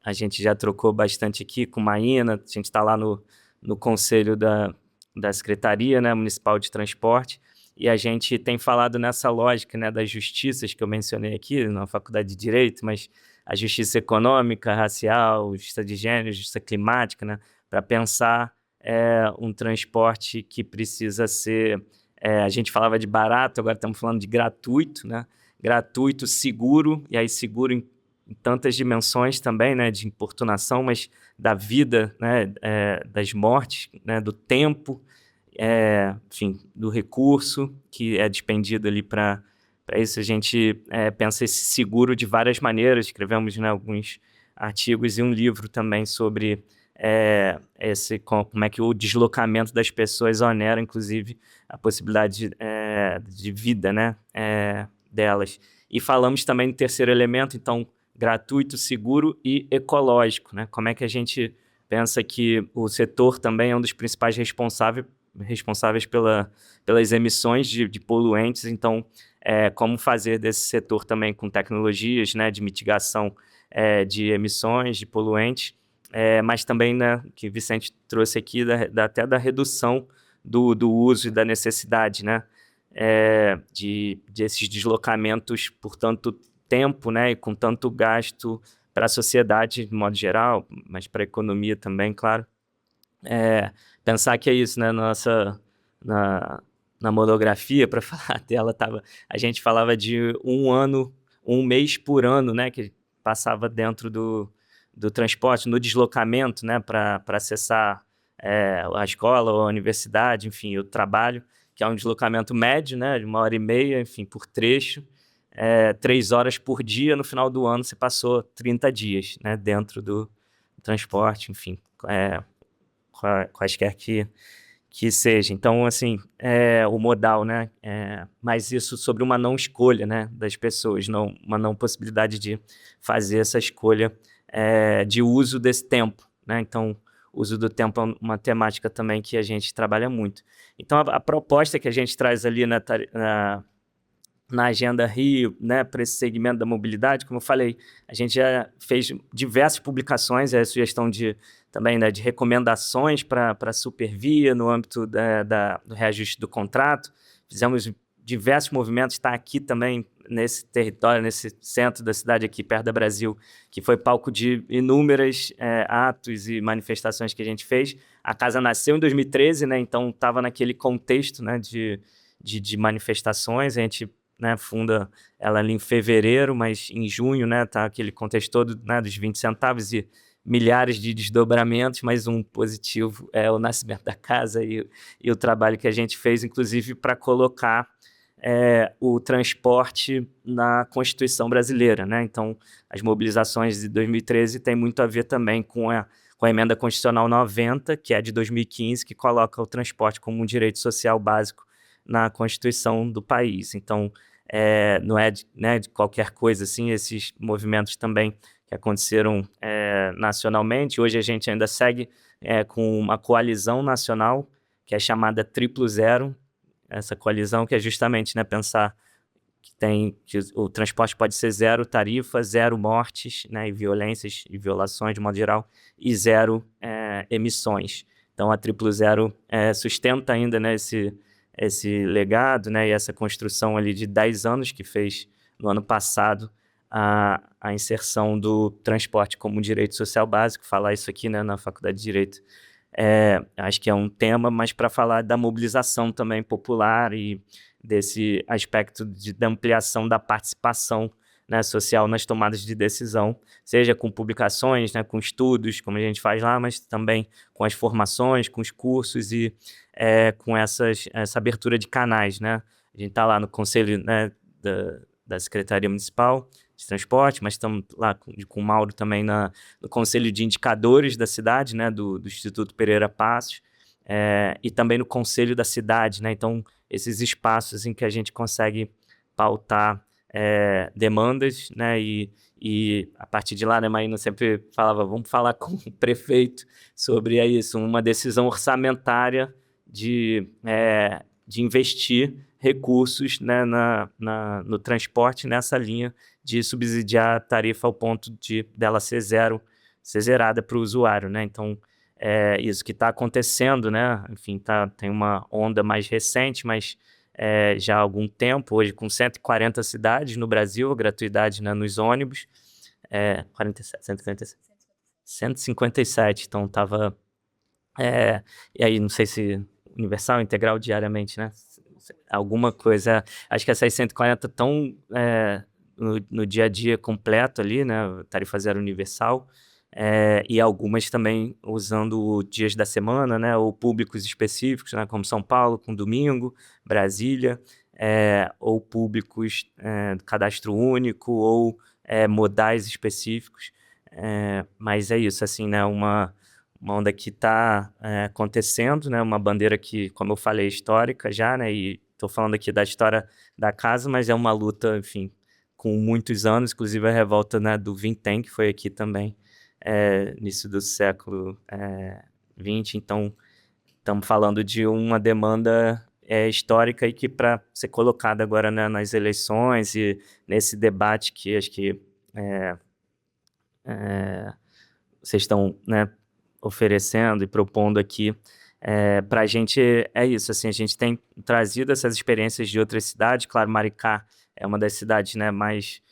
a gente já trocou bastante aqui com Maína, a gente está lá no conselho da Secretaria, né, Municipal de Transporte, e a gente tem falado nessa lógica, né, das justiças que eu mencionei aqui na Faculdade de Direito, mas a justiça econômica, racial, justiça de gênero, justiça climática, né, para pensar um transporte que precisa ser, a gente falava de barato, agora estamos falando de gratuito, né, gratuito, seguro, e aí seguro em tantas dimensões também, né, de importunação, mas da vida, né, das mortes, né, do tempo, enfim, do recurso que é despendido ali para isso. A gente pensa esse seguro de várias maneiras, escrevemos, né, alguns artigos e um livro também sobre como é que o deslocamento das pessoas onera, inclusive, a possibilidade de vida, né, delas. E falamos também do terceiro elemento, então, gratuito, seguro e ecológico, né? Como é que a gente pensa que o setor também é um dos principais responsáveis pelas emissões de poluentes, então, como fazer desse setor também com tecnologias, né, de mitigação de emissões de poluentes, mas também, né, que Vicente trouxe aqui, até da redução do uso e da necessidade, né, desses deslocamentos por tanto tempo, né, e com tanto gasto para a sociedade de modo geral, mas para a economia também, claro. Pensar que é isso, né, na monografia, para falar dela, a gente falava de um mês por ano, né, que passava dentro do transporte, no deslocamento, né, para acessar a escola ou a universidade, enfim, o trabalho, que é um deslocamento médio, né, de 1h30, enfim, por trecho, 3 horas por dia. No final do ano você passou 30 dias, né, dentro do transporte, enfim, quaisquer que seja. Então, assim, o modal, né, mas isso sobre uma não escolha, né, das pessoas, uma não possibilidade de fazer essa escolha de uso desse tempo, né. Então, o uso do tempo é uma temática também que a gente trabalha muito. Então, a proposta que a gente traz ali na Agenda Rio, né, para esse segmento da mobilidade, como eu falei, a gente já fez diversas publicações, a sugestão também, né, de recomendações para a Supervia no âmbito do reajuste do contrato. Fizemos diversos movimentos, está aqui também nesse território, nesse centro da cidade aqui, perto da Brasil, que foi palco de inúmeros atos e manifestações que a gente fez. A casa nasceu em 2013, né, então estava naquele contexto, né, de manifestações. A gente, né, funda ela ali em fevereiro, mas em junho, né, tá aquele contexto todo, né, dos 20 centavos e milhares de desdobramentos, mas um positivo é o nascimento da casa e o trabalho que a gente fez, inclusive, para colocar o transporte na Constituição brasileira, né? Então, as mobilizações de 2013 têm muito a ver também com a Emenda Constitucional 90, que é de 2015, que coloca o transporte como um direito social básico na Constituição do país. Então, não é de qualquer coisa, assim, esses movimentos também que aconteceram nacionalmente. Hoje a gente ainda segue com uma coalizão nacional, que é chamada Triplo Zero, essa coalizão que é justamente, né, pensar que o transporte pode ser zero tarifa, zero mortes, né, e violências e violações de modo geral, e zero emissões. Então, a Triplo Zero sustenta ainda, né, esse legado, né, e essa construção ali de 10 anos que fez no ano passado a inserção do transporte como direito social básico. Falar isso aqui, né, na Faculdade de Direito, acho que é um tema, mas para falar da mobilização também popular e desse aspecto da ampliação da participação, né, social nas tomadas de decisão, seja com publicações, né, com estudos, como a gente faz lá, mas também com as formações, com os cursos e com essa abertura de canais, né? A gente está lá no conselho, né, da Secretaria Municipal, de transporte, mas estamos lá com o Mauro também no Conselho de Indicadores da cidade, né, do Instituto Pereira Passos, e também no Conselho da Cidade, né? Então, esses espaços em que a gente consegue pautar demandas, né? E a partir de lá, né, Maína sempre falava, vamos falar com o prefeito sobre isso, uma decisão orçamentária de investir recursos, né, no transporte nessa linha de subsidiar a tarifa ao ponto dela ser zerada para o usuário, né? Então, isso que está acontecendo, né? Enfim, tem uma onda mais recente, mas já há algum tempo, hoje com 140 cidades no Brasil, a gratuidade, né, nos ônibus, 47, 147. 157, então estava... e aí, não sei se universal, integral, diariamente, né? Alguma coisa... Acho que essas 140 estão no dia a dia completo ali, né? Tarifa zero universal, e algumas também usando dias da semana, né? Ou públicos específicos, né? Como São Paulo, com domingo, Brasília, ou públicos do cadastro único, ou modais específicos. Mas é isso, assim, né? Uma onda que está acontecendo, né? Uma bandeira que, como eu falei, é histórica já, né? E estou falando aqui da história da casa, mas é uma luta, enfim, com muitos anos, inclusive a revolta, né, do Vintém, que foi aqui também, início do século XX. Então, estamos falando de uma demanda histórica e que, para ser colocada agora, né, nas eleições e nesse debate que acho que vocês estão, né, oferecendo e propondo aqui, para a gente é isso, assim, a gente tem trazido essas experiências de outras cidades. Claro, Maricá é uma das cidades, né, mais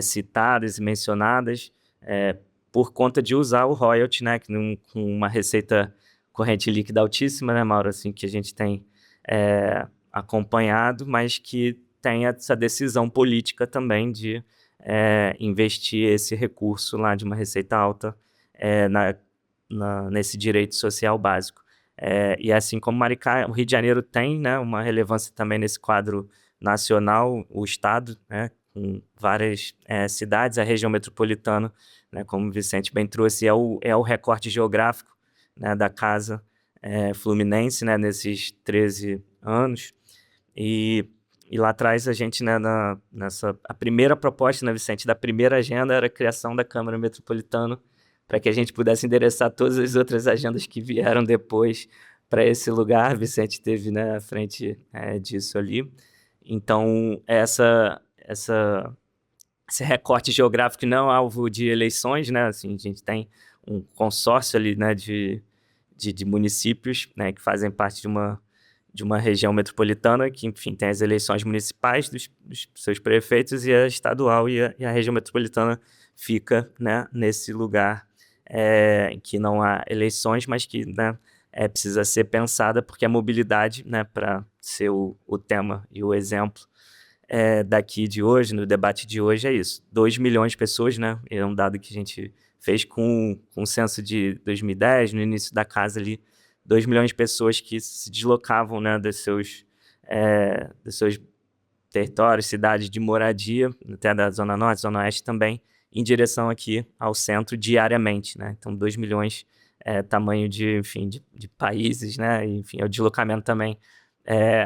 citadas e mencionadas, por conta de usar o royalty, né, com uma receita corrente líquida altíssima, né, Mauro, assim, que a gente tem acompanhado, mas que tem essa decisão política também de investir esse recurso lá de uma receita alta nesse direito social básico. E assim como Maricá, o Rio de Janeiro tem, né, uma relevância também nesse quadro nacional, o Estado, né, com várias cidades, a região metropolitana, né, como o Vicente bem trouxe, é o recorte geográfico, né, da Casa Fluminense, né, nesses 13 anos. E lá atrás a gente, né, a primeira proposta, né, Vicente, da primeira agenda era a criação da Câmara Metropolitana, para que a gente pudesse endereçar todas as outras agendas que vieram depois para esse lugar. Vicente esteve, né, à frente disso ali. Então, esse recorte geográfico não é alvo de eleições, né? Assim, a gente tem um consórcio ali, né, de municípios, né, que fazem parte de uma região metropolitana, que, enfim, tem as eleições municipais dos seus prefeitos, e a estadual e a região metropolitana fica, né, nesse lugar em que não há eleições, mas que, né, precisa ser pensada, porque a mobilidade, né, para ser o tema e o exemplo daqui de hoje, no debate de hoje, é isso. 2 milhões de pessoas, né, é um dado que a gente fez com o censo de 2010, no início da casa ali, 2 milhões de pessoas que se deslocavam, né, dos seus territórios, cidades de moradia, até da Zona Norte, Zona Oeste também, em direção aqui ao centro diariamente, né? Então, 2 milhões tamanho de países, né? Enfim, é o deslocamento também.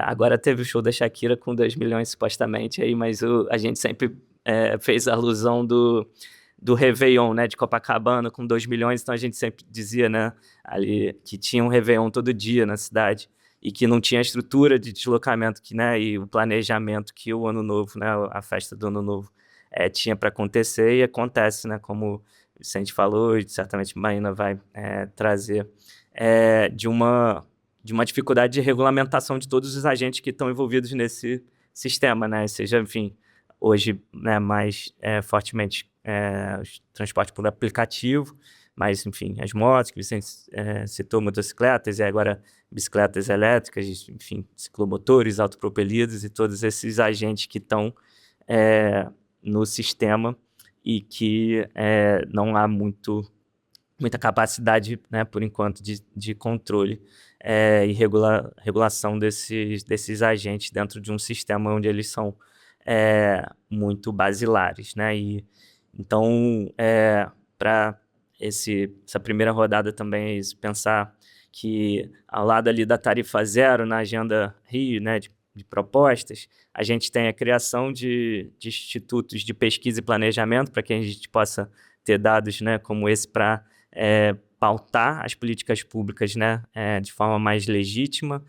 Agora teve o show da Shakira com 2 milhões, supostamente, aí, mas a gente sempre fez a alusão do Réveillon, né, de Copacabana, com 2 milhões, então a gente sempre dizia, né, ali, que tinha um Réveillon todo dia na cidade, e que não tinha a estrutura de deslocamento e o planejamento que o Ano Novo, né, a festa do Ano Novo, tinha para acontecer, e acontece, né, como o Vicente falou, e certamente Maína vai trazer, de uma dificuldade de regulamentação de todos os agentes que estão envolvidos nesse sistema, né, seja, enfim, hoje, né, mais fortemente o transporte por aplicativo, mas, enfim, as motos, que o Vicente citou, motocicletas, e agora bicicletas elétricas, enfim, ciclomotores, autopropelidos e todos esses agentes que estão no sistema e que não há muita capacidade, né, por enquanto, de controle e regulação desses agentes dentro de um sistema onde eles são muito basilares, né? E, então, para essa primeira rodada também é isso, pensar que ao lado ali da tarifa zero na agenda Rio, né, de propostas, a gente tem a criação de institutos de pesquisa e planejamento para que a gente possa ter dados, né, como esse para pautar as políticas públicas, né, de forma mais legítima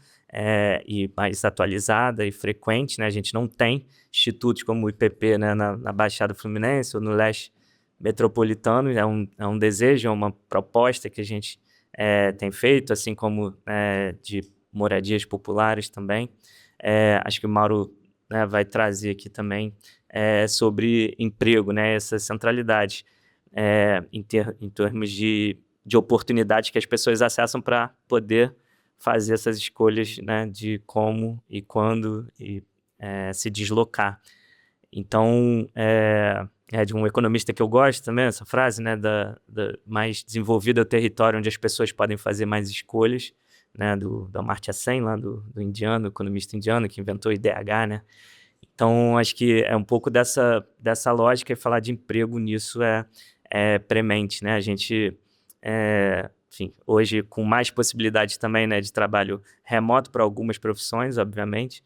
e mais atualizada e frequente, né? A gente não tem institutos como o IPP, né, na Baixada Fluminense ou no leste metropolitano, é um desejo, é uma proposta que a gente tem feito, assim como de moradias populares também. Acho que o Mauro, né, vai trazer aqui também sobre emprego, né, essa centralidade em termos de oportunidades que as pessoas acessam para poder fazer essas escolhas, né, de como e quando e se deslocar. Então, é de um economista que eu gosto também, essa frase, né, da mais desenvolvido é o território onde as pessoas podem fazer mais escolhas, né, do Amartya Sen, lá do indiano, economista indiano, que inventou o IDH, né. Então, acho que é um pouco dessa lógica, e falar de emprego nisso é premente, né. A gente, enfim, hoje com mais possibilidades também, né, de trabalho remoto para algumas profissões, obviamente,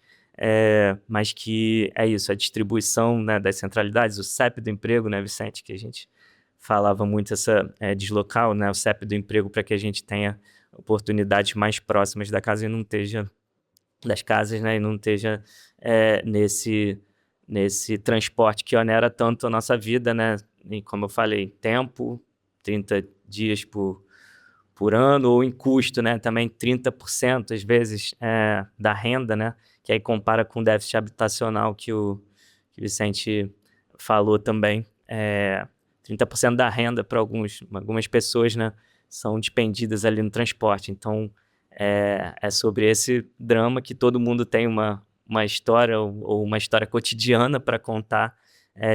mas que é isso, a distribuição, né, das centralidades, o CEP do emprego, né, Vicente, que a gente falava muito, essa deslocar, né, o CEP do emprego para que a gente tenha oportunidades mais próximas da casa e não esteja das casas, né, e não esteja nesse transporte que onera tanto a nossa vida, né, e como eu falei, tempo, 30 dias por ano, ou em custo, né, também 30% às vezes da renda, né, que aí compara com o déficit habitacional que o Vicente falou também, 30% da renda para algumas pessoas, né, são despendidas ali no transporte. Então, é sobre esse drama que todo mundo tem uma história ou uma história cotidiana para contar,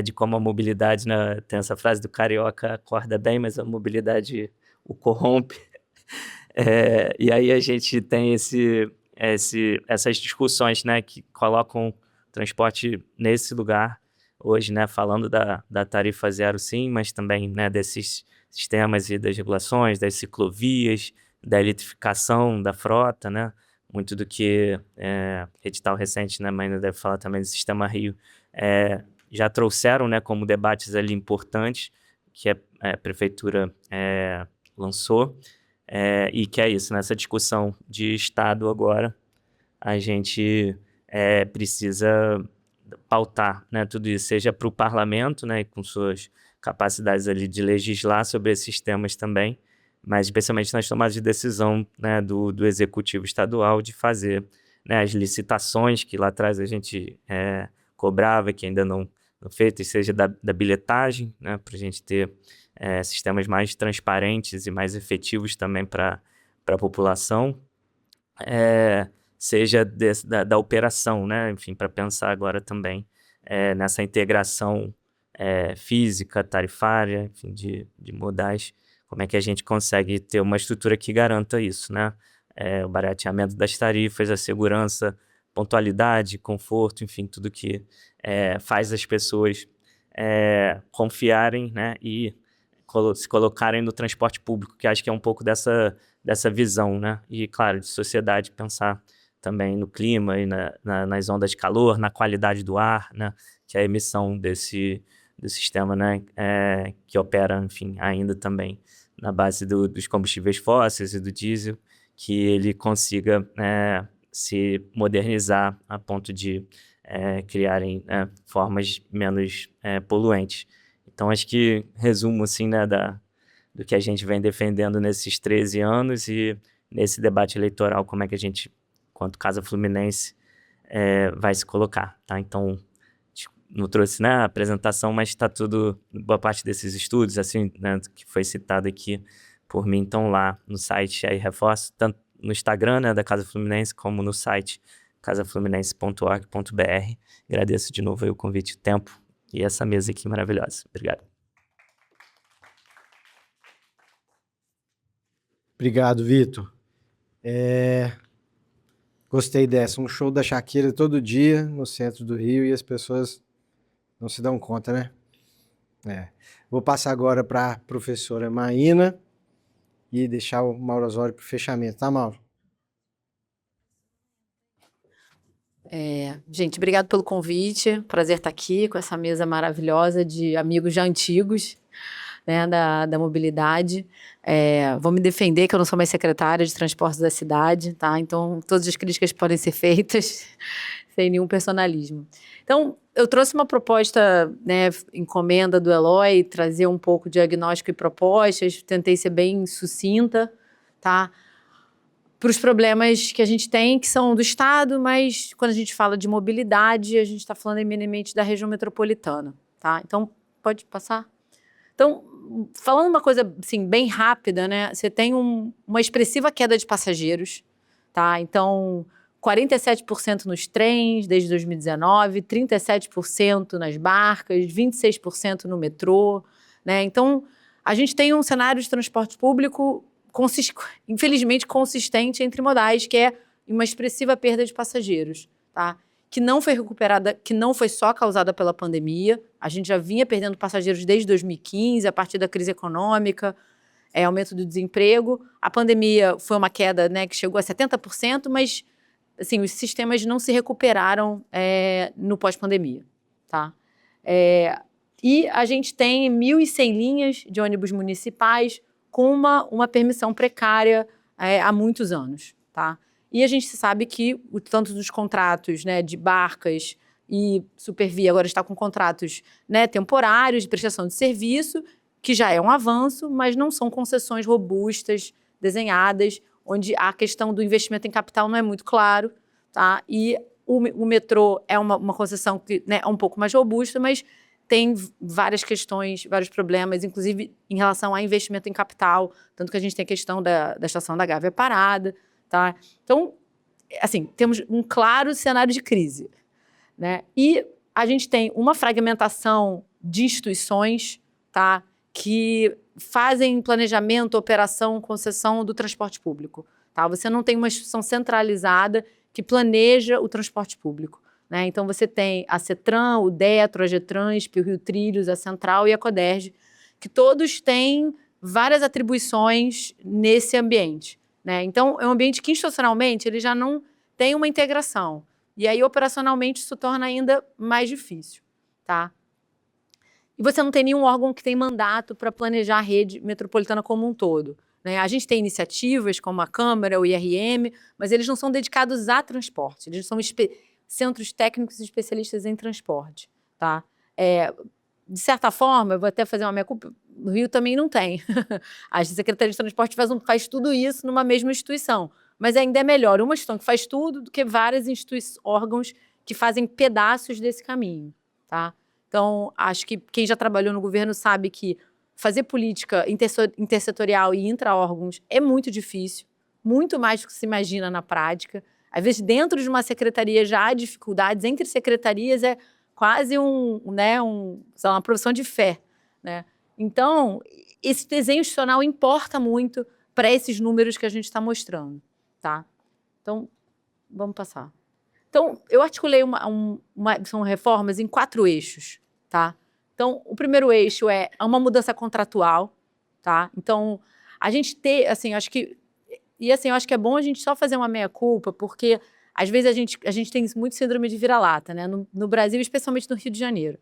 de como a mobilidade, né, tem essa frase do carioca, acorda bem, mas a mobilidade o corrompe. E aí a gente tem essas discussões, né, que colocam o transporte nesse lugar hoje, né, falando da tarifa zero, sim, mas também, né, desses sistemas e das regulações, das ciclovias, da eletrificação da frota, né, muito do que edital recente, né, mas ainda deve falar também do Sistema Rio, já trouxeram, né, como debates ali importantes que a prefeitura lançou. E que é isso, nessa discussão de Estado agora, a gente precisa pautar, né, tudo isso, seja para o parlamento, né, com suas capacidades ali de legislar sobre esses temas também, mas especialmente nas tomadas de decisão, né, do executivo estadual de fazer, né, as licitações que lá atrás a gente cobrava, que ainda não feitas, seja da bilhetagem, né, para a gente ter sistemas mais transparentes e mais efetivos também para a população, seja da operação, né? Enfim, para pensar agora também nessa integração física, tarifária, enfim, de modais, como é que a gente consegue ter uma estrutura que garanta isso, né? O barateamento das tarifas, a segurança, pontualidade, conforto, enfim, tudo que faz as pessoas confiarem, né, e se colocarem no transporte público, que acho que é um pouco dessa visão, né? E, claro, de sociedade, pensar também no clima e nas ondas de calor, na qualidade do ar, né? Que é a emissão do sistema, né? Que opera, enfim, ainda também na base dos combustíveis fósseis e do diesel, que ele consiga se modernizar a ponto de criarem formas menos poluentes. Então, acho que resumo, assim, né, do que a gente vem defendendo nesses 13 anos e nesse debate eleitoral, como é que a gente, quanto Casa Fluminense, vai se colocar, tá? Então, não trouxe, né, a apresentação, mas está tudo, boa parte desses estudos, assim, né, que foi citado aqui por mim, estão lá no site, aí reforço, tanto no Instagram, né, da Casa Fluminense, como no site casafluminense.org.br. Agradeço de novo aí o convite, o tempo e essa mesa aqui maravilhosa. Obrigado. Obrigado, Vitor. Gostei dessa. Um show da Shakira todo dia no centro do Rio e as pessoas não se dão conta, né? Vou passar agora para a professora Maína e deixar o Mauro Osório para o fechamento, tá, Mauro? Gente, obrigado pelo convite. Prazer estar aqui com essa mesa maravilhosa de amigos já antigos, né, da mobilidade. Vou me defender que eu não sou mais secretária de transportes da cidade, tá? Então, todas as críticas podem ser feitas sem nenhum personalismo. Então, eu trouxe uma proposta, né, encomenda do Eloy, trazer um pouco de diagnóstico e propostas, tentei ser bem sucinta, tá? Para os problemas que a gente tem, que são do Estado, mas quando a gente fala de mobilidade, a gente está falando eminentemente da região metropolitana, tá? Então, pode passar? Então, falando uma coisa assim, bem rápida, né? Você tem uma expressiva queda de passageiros, tá? Então, 47% nos trens desde 2019, 37% nas barcas, 26% no metrô, né? Então, a gente tem um cenário de transporte público infelizmente consistente entre modais, que é uma expressiva perda de passageiros, tá? Que não foi recuperada, que não foi só causada pela pandemia. A gente já vinha perdendo passageiros desde 2015, a partir da crise econômica, aumento do desemprego. A pandemia foi uma queda, né, que chegou a 70%, mas assim, os sistemas não se recuperaram no pós-pandemia, tá? E a gente tem 1.100 linhas de ônibus municipais com uma permissão precária há muitos anos, tá? E a gente sabe que tanto dos contratos, né, de barcas e Supervia agora está com contratos, né, temporários de prestação de serviço, que já é um avanço, mas não são concessões robustas, desenhadas, onde a questão do investimento em capital não é muito claro, tá? E o metrô é uma concessão que, né, é um pouco mais robusta, mas tem várias questões, vários problemas, inclusive em relação a investimento em capital, tanto que a gente tem a questão da estação da Gávea parada, tá? Então, assim, temos um claro cenário de crise, né? E a gente tem uma fragmentação de instituições, tá, que fazem planejamento, operação, concessão do transporte público, tá? Você não tem uma instituição centralizada que planeja o transporte público, né? Então, você tem a CETRAN, o DETRO, a GETRANSP, o Rio Trilhos, a Central e a CODERJ, que todos têm várias atribuições nesse ambiente, né? Então, é um ambiente que, institucionalmente, ele já não tem uma integração. E aí, operacionalmente, isso torna ainda mais difícil, tá? E você não tem nenhum órgão que tem mandato para planejar a rede metropolitana como um todo, né? A gente tem iniciativas como a Câmara, o IRM, mas eles não são dedicados a transporte, eles são centros técnicos e especialistas em transporte, tá? De certa forma, eu vou até fazer uma meia-culpa, no Rio também não tem. A Secretaria de Transporte faz tudo isso numa mesma instituição, mas ainda é melhor uma instituição que faz tudo do que vários órgãos que fazem pedaços desse caminho, tá? Então, acho que quem já trabalhou no governo sabe que fazer política intersetorial e intra-órgãos é muito difícil, muito mais do que se imagina na prática. Às vezes, dentro de uma secretaria já há dificuldades, entre secretarias é quase uma profissão de fé, né? Então, esse desenho institucional importa muito para esses números que a gente está mostrando, tá? Então, vamos passar. Então, eu articulei são reformas em 4 eixos, tá? Então, o primeiro eixo é uma mudança contratual, tá? Então, a gente assim, acho que eu acho que é bom a gente só fazer uma meia-culpa, porque, às vezes, a gente tem muito síndrome de vira-lata, né? No Brasil, especialmente no Rio de Janeiro.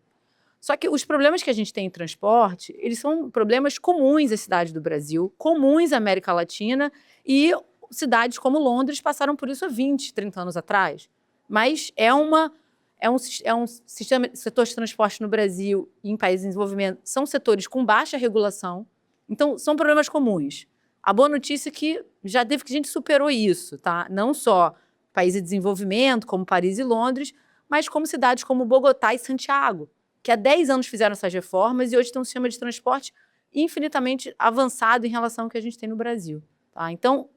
Só que os problemas que a gente tem em transporte, eles são problemas comuns às cidades do Brasil, comuns à América Latina, e cidades como Londres passaram por isso há 20, 30 anos atrás. Mas é um sistema, setor de transporte no Brasil e em países em desenvolvimento, são setores com baixa regulação, então são problemas comuns. A boa notícia é que já teve que a gente superou isso, tá? Não só países de desenvolvimento, como Paris e Londres, mas como cidades como Bogotá e Santiago, que há 10 anos fizeram essas reformas e hoje tem um sistema de transporte infinitamente avançado em relação ao que a gente tem no Brasil, tá? Então,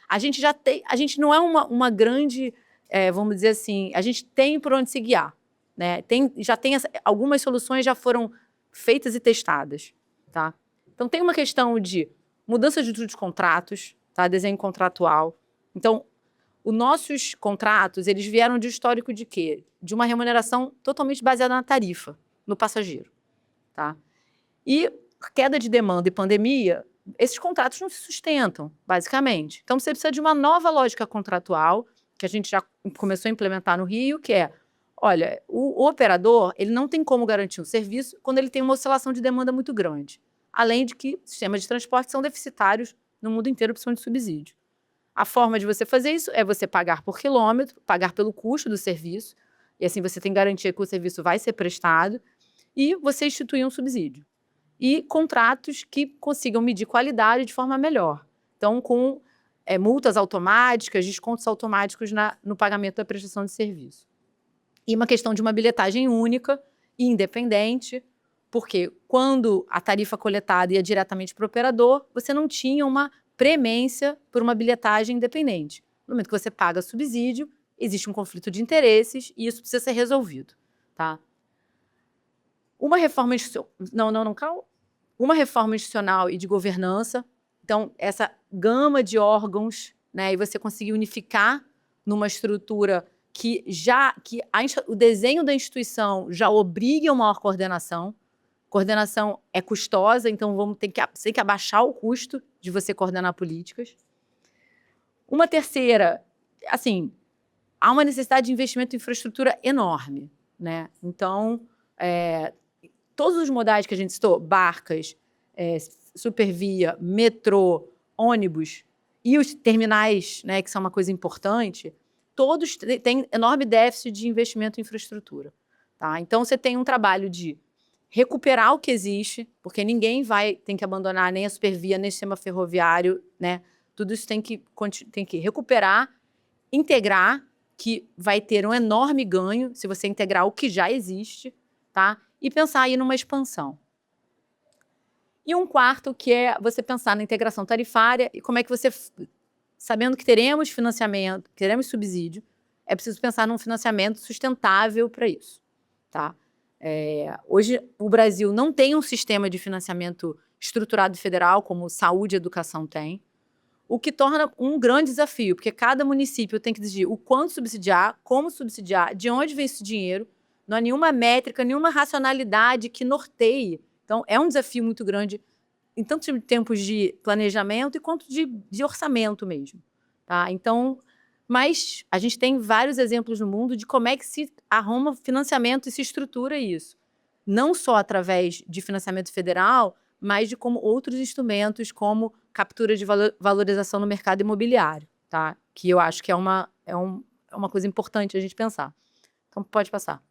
a gente não é uma grande, vamos dizer assim, a gente tem por onde se guiar, né? Algumas soluções já foram feitas e testadas, tá? Então, tem uma questão de mudança de contratos, tá? Desenho contratual. Então, os nossos contratos, eles vieram de um histórico de quê? De uma remuneração totalmente baseada na tarifa, no passageiro, tá? E queda de demanda e pandemia, esses contratos não se sustentam, basicamente. Então, você precisa de uma nova lógica contratual, que a gente já começou a implementar no Rio, que é, olha, o operador, ele não tem como garantir um serviço quando ele tem uma oscilação de demanda muito grande. Além de que sistemas de transporte são deficitários no mundo inteiro, principalmente de subsídio. A forma de você fazer isso é você pagar por quilômetro, pagar pelo custo do serviço, e assim você tem garantia que o serviço vai ser prestado, e você instituir um subsídio. E contratos que consigam medir qualidade de forma melhor. Então, com multas automáticas, descontos automáticos no pagamento da prestação de serviço. E uma questão de uma bilhetagem única e independente, porque quando a tarifa coletada ia diretamente para o operador, você não tinha uma premência por uma bilhetagem independente. No momento que você paga subsídio, existe um conflito de interesses e isso precisa ser resolvido, tá? Uma reforma institucional e de governança. Então, essa gama de órgãos, né, e você conseguir unificar numa estrutura que o desenho da instituição já obrigue a uma maior coordenação. Coordenação é custosa, então você tem que abaixar o custo de você coordenar políticas. Uma terceira, assim, há uma necessidade de investimento em infraestrutura enorme, né? Então, todos os modais que a gente citou, barcas, supervia, metrô, ônibus e os terminais, né, que são uma coisa importante, todos têm enorme déficit de investimento em infraestrutura, tá? Então, você tem um trabalho de recuperar o que existe, porque ninguém tem que abandonar nem a supervia, nem o sistema ferroviário, né? Tudo isso tem que recuperar, integrar, que vai ter um enorme ganho se você integrar o que já existe, tá? E pensar aí numa expansão. E um quarto, que é você pensar na integração tarifária e como é que você, sabendo que teremos financiamento, teremos subsídio, é preciso pensar num financiamento sustentável para isso, tá? Hoje, o Brasil não tem um sistema de financiamento estruturado federal, como saúde e educação tem, o que torna um grande desafio, porque cada município tem que decidir o quanto subsidiar, como subsidiar, de onde vem esse dinheiro, não há nenhuma métrica, nenhuma racionalidade que norteie. Então, é um desafio muito grande, em tanto em tempos de planejamento quanto de orçamento mesmo, tá? Então, mas a gente tem vários exemplos no mundo de como é que se arruma financiamento e se estrutura isso. Não só através de financiamento federal, mas de como outros instrumentos, como captura de valorização no mercado imobiliário, tá? Que eu acho que é uma coisa importante a gente pensar. Então, pode passar.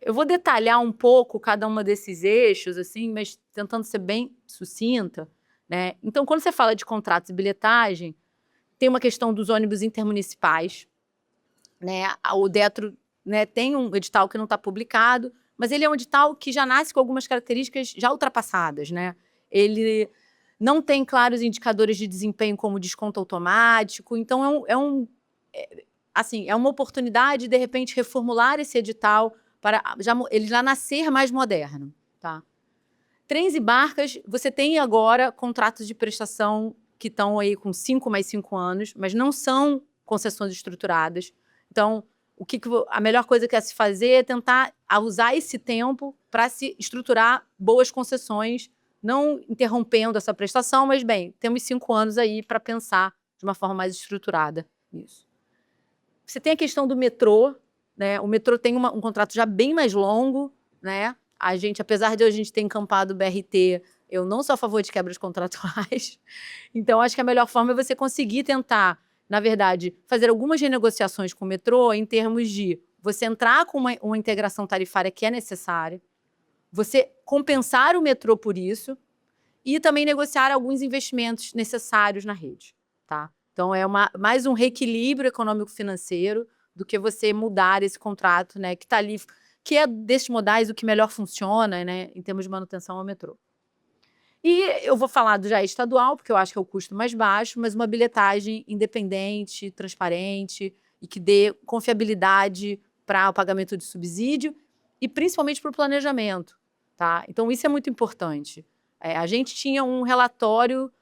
Eu vou detalhar um pouco cada uma desses eixos, assim, mas tentando ser bem sucinta, né? Então, quando você fala de contratos e bilhetagem, tem uma questão dos ônibus intermunicipais, né? O Detro, né, tem um edital que não está publicado, mas ele é um edital que já nasce com algumas características já ultrapassadas, né? Ele não tem claros indicadores de desempenho como desconto automático, então é uma oportunidade de repente reformular esse edital para ele já nascer mais moderno, tá? Trens e barcas, você tem agora contratos de prestação que estão aí com 5 mais 5 anos, mas não são concessões estruturadas. Então, a melhor coisa que é se fazer é tentar usar esse tempo para se estruturar boas concessões, não interrompendo essa prestação, mas, bem, temos 5 anos aí para pensar de uma forma mais estruturada nisso. Você tem a questão do metrô, né? O metrô tem um contrato já bem mais longo, né? Apesar de a gente ter encampado o BRT, eu não sou a favor de quebras contratuais. Então, acho que a melhor forma é você conseguir tentar, na verdade, fazer algumas renegociações com o metrô em termos de você entrar com uma integração tarifária que é necessária, você compensar o metrô por isso e também negociar alguns investimentos necessários na rede, tá? Então, é mais um reequilíbrio econômico-financeiro do que você mudar esse contrato, né, que está ali, que é desses modais o que melhor funciona, né, em termos de manutenção ao metrô. E eu vou falar do já estadual, porque eu acho que é o custo mais baixo, mas uma bilhetagem independente, transparente e que dê confiabilidade para o pagamento de subsídio e principalmente para o planejamento, tá? Então, isso é muito importante. A gente tinha um relatório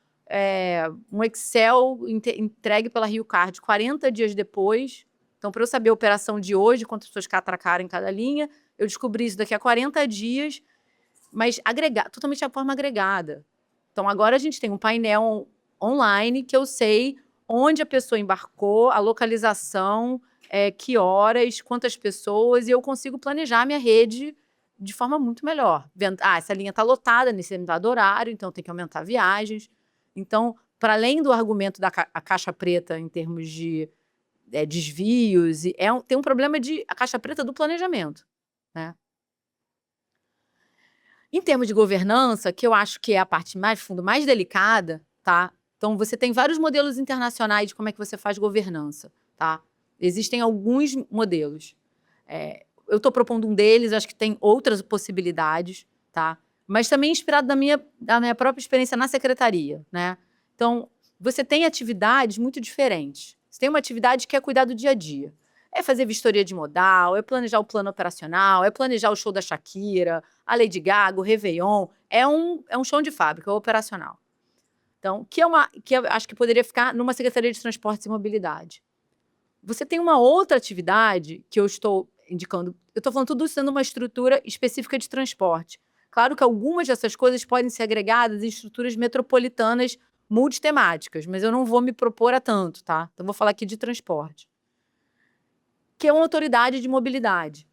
um Excel entregue pela Rio Card 40 dias depois. Então, para eu saber a operação de hoje, quantas pessoas atracaram em cada linha, eu descobri isso daqui a 40 dias, mas totalmente de forma agregada. Então, agora a gente tem um painel online que eu sei onde a pessoa embarcou, a localização, que horas, quantas pessoas, e eu consigo planejar a minha rede de forma muito melhor. Vendo, essa linha está lotada nesse determinado horário, então tem que aumentar viagens. Então, para além do argumento da caixa preta em termos de desvios, tem um problema a caixa preta do planejamento, né? Em termos de governança, que eu acho que é a parte mais delicada, tá? Então, você tem vários modelos internacionais de como é que você faz governança, tá? Existem alguns modelos. Eu estou propondo um deles, acho que tem outras possibilidades, tá? Mas também inspirado da minha própria experiência na secretaria, né? Então, você tem atividades muito diferentes. Você tem uma atividade que é cuidar do dia a dia. É fazer vistoria de modal, é planejar o plano operacional, é planejar o show da Shakira, a Lady Gaga, o Réveillon. É um chão de fábrica, é operacional. Então, que eu acho que poderia ficar numa Secretaria de Transportes e Mobilidade. Você tem uma outra atividade que eu estou indicando. Eu estou falando tudo isso sendo uma estrutura específica de transporte. Claro que algumas dessas coisas podem ser agregadas em estruturas metropolitanas multitemáticas, mas eu não vou me propor a tanto, tá? Então, vou falar aqui de transporte. Que é uma autoridade de mobilidade.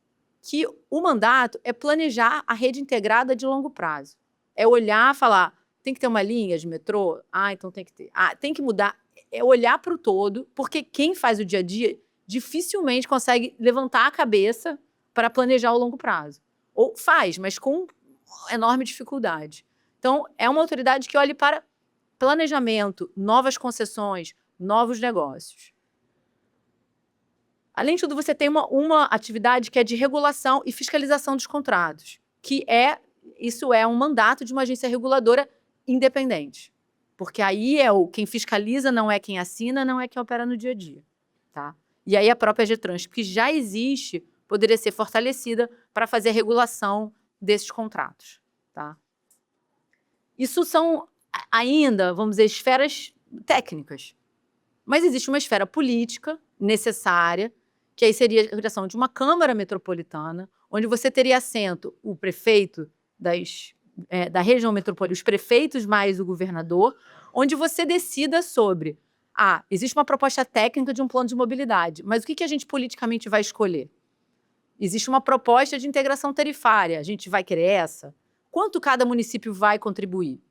Que o mandato é planejar a rede integrada de longo prazo. É olhar e falar, tem que ter uma linha de metrô? Então tem que ter. Tem que mudar. É olhar para o todo, porque quem faz o dia a dia dificilmente consegue levantar a cabeça para planejar o longo prazo. Ou faz, mas com enorme dificuldade. Então, é uma autoridade que olhe para planejamento, novas concessões, novos negócios. Além de tudo, você tem uma atividade que é de regulação e fiscalização dos contratos, isso é um mandato de uma agência reguladora independente. Porque aí quem fiscaliza não é quem assina, não é quem opera no dia a dia. Tá? E aí a própria Getrans, que já existe, poderia ser fortalecida para fazer a regulação desses contratos. Tá? Isso são ainda, vamos dizer, esferas técnicas. Mas existe uma esfera política necessária, que aí seria a criação de uma Câmara Metropolitana, onde você teria assento o prefeito da região metropolitana, os prefeitos mais o governador, onde você decida sobre, existe uma proposta técnica de um plano de mobilidade, mas o que a gente politicamente vai escolher? Existe uma proposta de integração tarifária, a gente vai querer essa? Quanto cada município vai contribuir?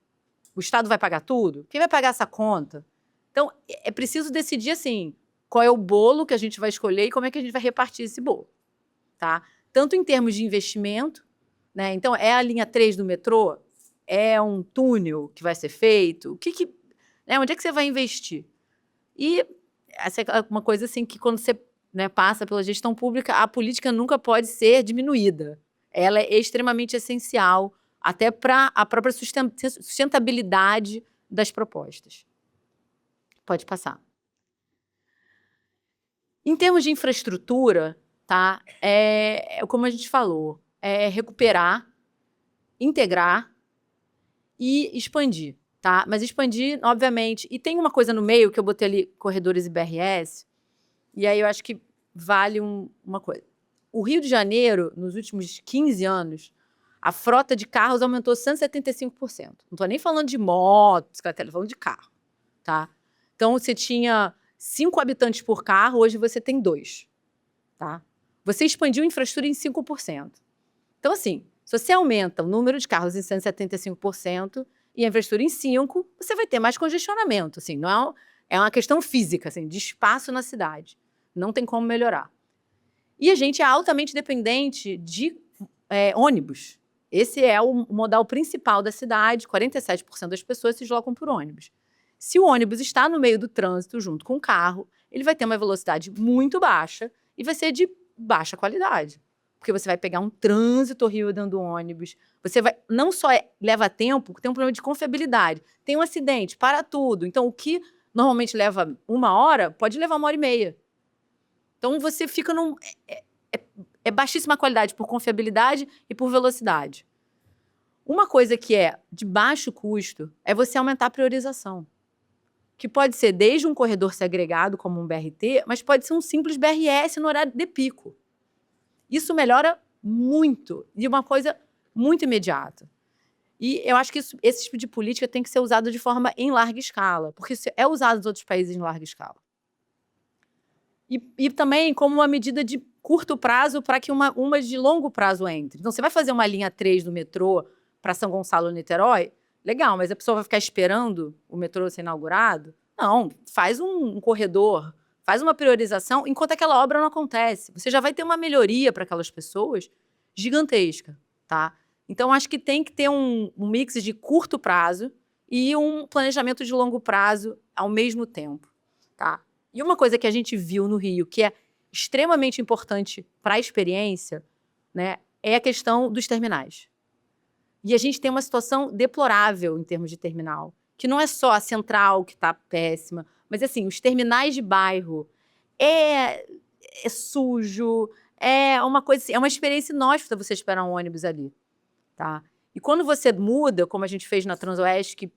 O Estado vai pagar tudo? Quem vai pagar essa conta? Então, é preciso decidir, assim, qual é o bolo que a gente vai escolher e como é que a gente vai repartir esse bolo. Tá? Tanto em termos de investimento, né? Então, é a linha 3 do metrô? É um túnel que vai ser feito? Onde é que você vai investir? E essa é uma coisa assim que quando você passa pela gestão pública, a política nunca pode ser diminuída. Ela é extremamente essencial, até para a própria sustentabilidade das propostas. Pode passar. Em termos de infraestrutura, tá? Como a gente falou, recuperar, integrar e expandir, tá? Mas expandir, obviamente, e tem uma coisa no meio que eu botei ali, corredores e BRS, e aí eu acho que vale uma coisa. O Rio de Janeiro, nos últimos 15 anos, a frota de carros aumentou 175%. Não estou nem falando de moto, bicicleta, estou falando de carro, tá? Então, você tinha 5 habitantes por carro, hoje você tem 2, tá? Você expandiu a infraestrutura em 5%. Então, assim, se você aumenta o número de carros em 175% e a infraestrutura em 5%, você vai ter mais congestionamento, assim, não é uma questão física, assim, de espaço na cidade. Não tem como melhorar. E a gente é altamente dependente de ônibus. Esse é o modal principal da cidade, 47% das pessoas se deslocam por ônibus. Se o ônibus está no meio do trânsito junto com o carro, ele vai ter uma velocidade muito baixa e vai ser de baixa qualidade. Porque você vai pegar um trânsito horrível dentro do ônibus, você vai, não só leva tempo, tem um problema de confiabilidade, tem um acidente, para tudo. Então, o que normalmente leva 1 hora, pode levar 1h30. Então, você fica baixíssima qualidade por confiabilidade e por velocidade. Uma coisa que é de baixo custo é você aumentar a priorização, que pode ser desde um corredor segregado, como um BRT, mas pode ser um simples BRS no horário de pico. Isso melhora muito, de uma coisa muito imediata. E eu acho que esse tipo de política tem que ser usado de forma em larga escala, porque isso é usado nos outros países em larga escala. E também como uma medida de curto prazo para que uma de longo prazo entre. Então, você vai fazer uma linha 3 do metrô para São Gonçalo, Niterói, legal, mas a pessoa vai ficar esperando o metrô ser inaugurado? Não, faz um corredor, faz uma priorização enquanto aquela obra não acontece. Você já vai ter uma melhoria para aquelas pessoas gigantesca, tá? Então, acho que tem que ter um mix de curto prazo e um planejamento de longo prazo ao mesmo tempo, tá? E uma coisa que a gente viu no Rio, que é extremamente importante para a experiência, né, é a questão dos terminais. E a gente tem uma situação deplorável em termos de terminal, que não é só a central que está péssima, mas assim, os terminais de bairro é sujo, é uma coisa assim, é uma experiência inóspita você esperar um ônibus ali, tá? E quando você muda, como a gente fez na Transoeste, que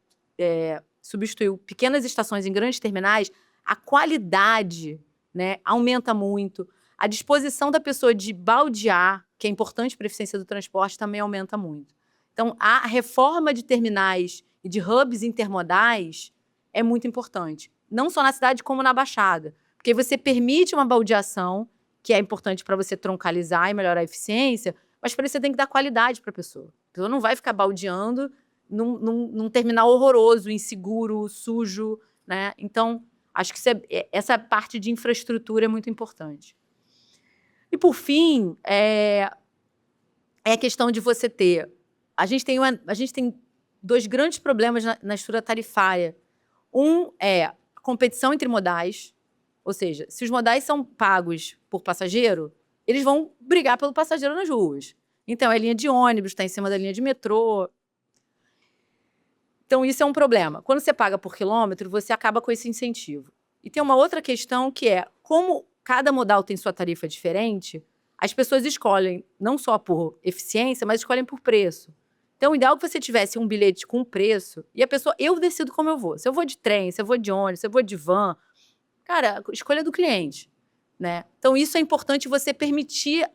substituiu pequenas estações em grandes terminais, a qualidade, né, aumenta muito. A disposição da pessoa de baldear, que é importante para a eficiência do transporte, também aumenta muito. Então, a reforma de terminais e de hubs intermodais é muito importante. Não só na cidade, como na Baixada. Porque você permite uma baldeação, que é importante para você troncalizar e melhorar a eficiência, mas para isso você tem que dar qualidade para a pessoa. A pessoa não vai ficar baldeando num terminal horroroso, inseguro, sujo, né? Então, acho que essa parte de infraestrutura é muito importante. E, por fim, é a questão de você ter... A gente tem dois grandes problemas na estrutura tarifária. Um é a competição entre modais, ou seja, se os modais são pagos por passageiro, eles vão brigar pelo passageiro nas ruas. Então, a linha de ônibus está em cima da linha de metrô. Então, isso é um problema. Quando você paga por quilômetro, você acaba com esse incentivo. E tem uma outra questão que é, como cada modal tem sua tarifa diferente, as pessoas escolhem não só por eficiência, mas escolhem por preço. Então, o ideal é que você tivesse um bilhete com preço e a pessoa, eu decido como eu vou. Se eu vou de trem, se eu vou de ônibus, se eu vou de van. Cara, a escolha é do cliente, né? Então, isso é importante você permitir...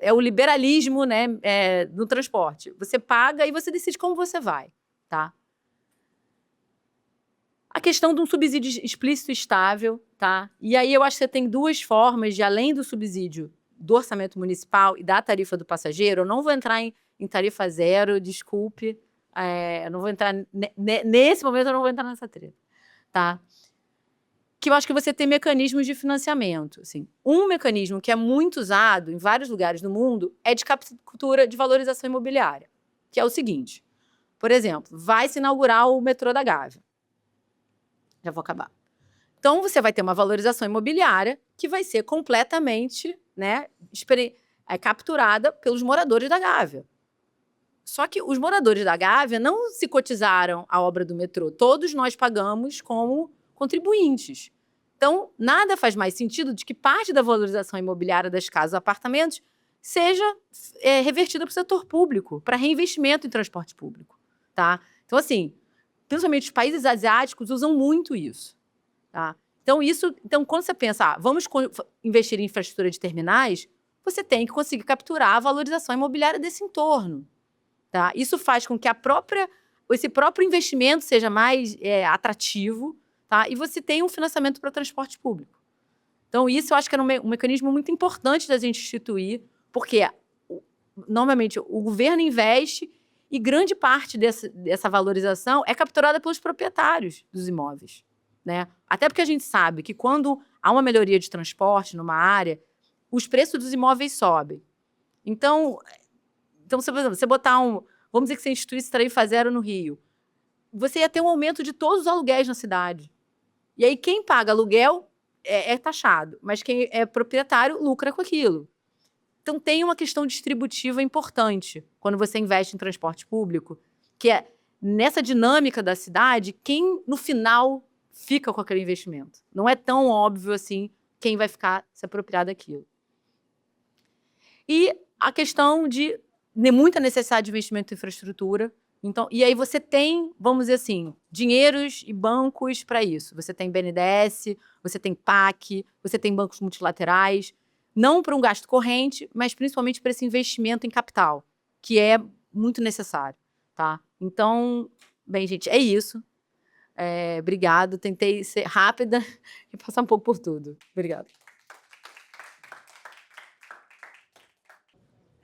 é o liberalismo, né, no transporte. Você paga e você decide como você vai, tá? A questão de um subsídio explícito e estável, tá? E aí eu acho que você tem duas formas de, além do subsídio do orçamento municipal e da tarifa do passageiro, eu não vou entrar em tarifa zero, desculpe, eu não vou entrar... Nesse momento eu não vou entrar nessa treta, tá? Que eu acho que você tem mecanismos de financiamento. Assim. Um mecanismo que é muito usado em vários lugares do mundo é de captura de valorização imobiliária, que é o seguinte, por exemplo, vai se inaugurar o metrô da Gávea. Já vou acabar. Então, você vai ter uma valorização imobiliária que vai ser completamente, né, capturada pelos moradores da Gávea. Só que os moradores da Gávea não se cotizaram a obra do metrô. Todos nós pagamos como contribuintes. Então, nada faz mais sentido de que parte da valorização imobiliária das casas e apartamentos seja revertida para o setor público, para reinvestimento em transporte público. Tá? Então, assim, principalmente os países asiáticos usam muito isso. Tá? Então, quando você pensa, vamos investir em infraestrutura de terminais, você tem que conseguir capturar a valorização imobiliária desse entorno. Tá? Isso faz com que esse próprio investimento seja mais atrativo, tá? E você tenha um financiamento para o transporte público. Então, isso eu acho que é um mecanismo muito importante da gente instituir, porque, normalmente, o governo investe e grande parte dessa valorização é capturada pelos proprietários dos imóveis. Né? Até porque a gente sabe que quando há uma melhoria de transporte numa área, os preços dos imóveis sobem. Então se você botar vamos dizer que você instituísse tarifa zero no Rio, você ia ter um aumento de todos os aluguéis na cidade. E aí quem paga aluguel é taxado, mas quem é proprietário lucra com aquilo. Então tem uma questão distributiva importante quando você investe em transporte público, que é nessa dinâmica da cidade, quem no final fica com aquele investimento. Não é tão óbvio assim quem vai ficar se apropriar daquilo. E a questão de muita necessidade de investimento em infraestrutura. Então, e aí você tem, vamos dizer assim, dinheiros e bancos para isso. Você tem BNDES, você tem PAC, você tem bancos multilaterais, não para um gasto corrente, mas principalmente para esse investimento em capital, que é muito necessário, tá? Então, bem, gente, é isso. Obrigado. Tentei ser rápida e passar um pouco por tudo. Obrigada.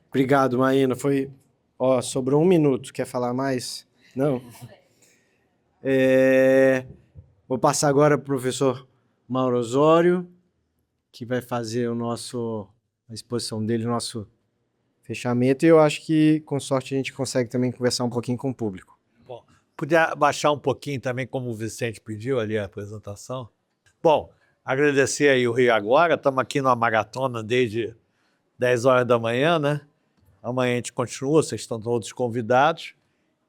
Obrigado, Maína. Sobrou 1 minuto. Quer falar mais? Não? Vou passar agora para o professor Mauro Osório, que vai fazer a exposição dele, o nosso fechamento. E eu acho que, com sorte, a gente consegue também conversar um pouquinho com o público. Bom, podia baixar um pouquinho também, como o Vicente pediu ali a apresentação. Bom, agradecer aí o Rio Agora. Estamos aqui numa maratona desde 10 horas da manhã, né? Amanhã a gente continua, vocês estão todos convidados.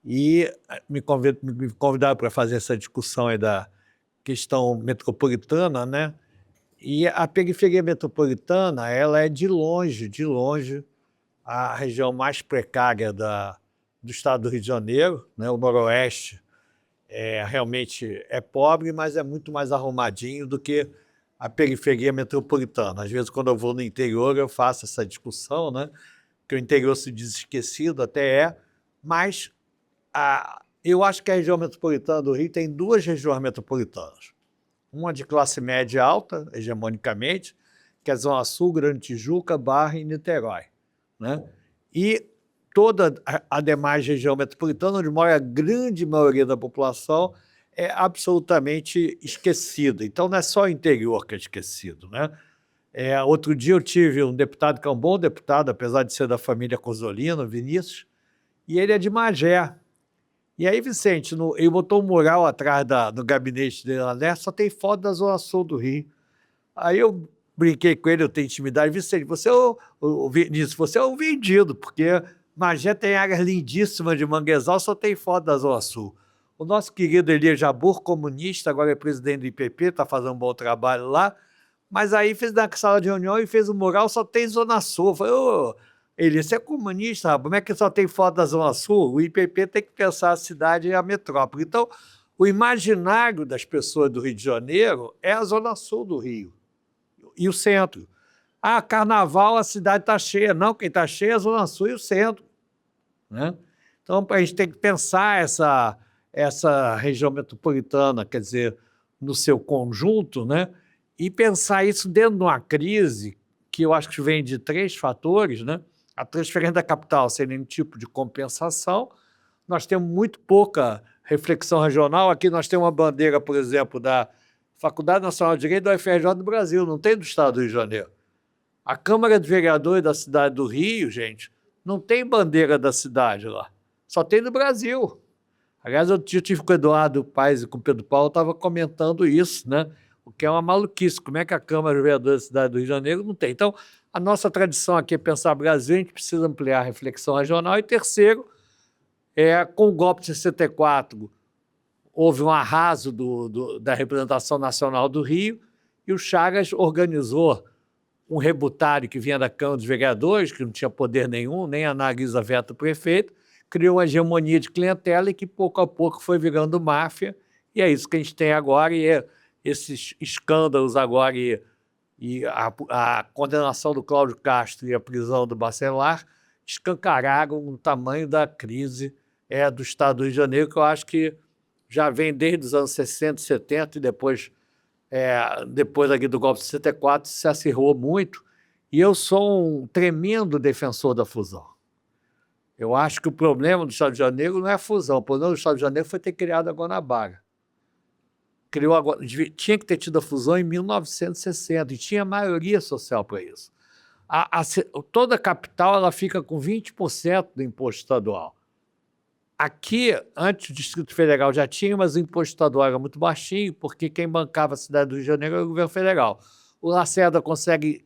E me convidaram para fazer essa discussão aí da questão metropolitana, né? E a periferia metropolitana, ela é de longe, a região mais precária do estado do Rio de Janeiro, né? O Noroeste realmente é pobre, mas é muito mais arrumadinho do que a periferia metropolitana. Às vezes, quando eu vou no interior, eu faço essa discussão, né? Que o interior se diz esquecido, até mas eu acho que a região metropolitana do Rio tem 2 regiões metropolitanas. Uma de classe média alta, hegemonicamente, que é a Zona Sul, Grande Tijuca, Barra e Niterói, né? E toda a demais região metropolitana, onde mora a grande maioria da população, é absolutamente esquecida. Então, não é só o interior que é esquecido, né? Outro dia eu tive um deputado que é um bom deputado, apesar de ser da família Cozzolino, Vinícius, e ele é de Magé. E aí, Vicente, ele botou um mural atrás no gabinete dele lá, né? Só tem foto da Zona Sul do Rio. Aí eu brinquei com ele, eu tenho intimidade. Vicente, você é um vendido, porque Magé tem áreas lindíssimas de manguezal, só tem foto da Zona Sul. O nosso querido Elias Jabbour, comunista, agora é presidente do IPP, está fazendo um bom trabalho lá, mas aí fez na sala de reunião e fez o mural, só tem Zona Sul. Eu falei, Elias, você é comunista, rapaz, como é que só tem foto da Zona Sul? O IPP tem que pensar a cidade e a metrópole. Então, o imaginário das pessoas do Rio de Janeiro é a Zona Sul do Rio e o centro. Carnaval, a cidade está cheia. Não, quem está cheia é a Zona Sul e o centro, né? Então, a gente tem que pensar essa região metropolitana, quer dizer, no seu conjunto, né? E pensar isso dentro de uma crise que eu acho que vem de 3 fatores, né? A transferência da capital sem nenhum tipo de compensação. Nós temos muito pouca reflexão regional. Aqui nós temos uma bandeira, por exemplo, da Faculdade Nacional de Direito da UFRJ do Brasil, não tem do estado do Rio de Janeiro. A Câmara de Vereadores da cidade do Rio, gente, não tem bandeira da cidade lá, só tem do Brasil. Aliás, eu tive com o Eduardo Paes e com o Pedro Paulo, estava comentando isso, né? O que é uma maluquice. Como é que a Câmara de Vereadores da cidade do Rio de Janeiro não tem? Então, a nossa tradição aqui é pensar Brasil, a gente precisa ampliar a reflexão regional. E terceiro, com o golpe de 64, houve um arraso da representação nacional do Rio e o Chagas organizou um rebutário que vinha da Câmara dos Vereadores, que não tinha poder nenhum, nem analisa veto do prefeito, criou uma hegemonia de clientela e que pouco a pouco foi virando máfia, e é isso que a gente tem agora, e esses escândalos agora e a condenação do Cláudio Castro e a prisão do Bacelar escancararam o tamanho da crise do estado do Rio de Janeiro, que eu acho que já vem desde os anos 60, 70 e depois aqui do golpe de 64 se acirrou muito, e eu sou um tremendo defensor da fusão. Eu acho que o problema do Estado de Janeiro não é a fusão, o problema do Estado de Janeiro foi ter criado a Guanabara. Tinha que ter tido a fusão em 1960 e tinha maioria social para isso. Toda a capital ela fica com 20% do imposto estadual. Aqui, antes o Distrito Federal já tinha, mas o imposto estadual era muito baixinho, porque quem bancava a cidade do Rio de Janeiro era o governo federal. O Lacerda consegue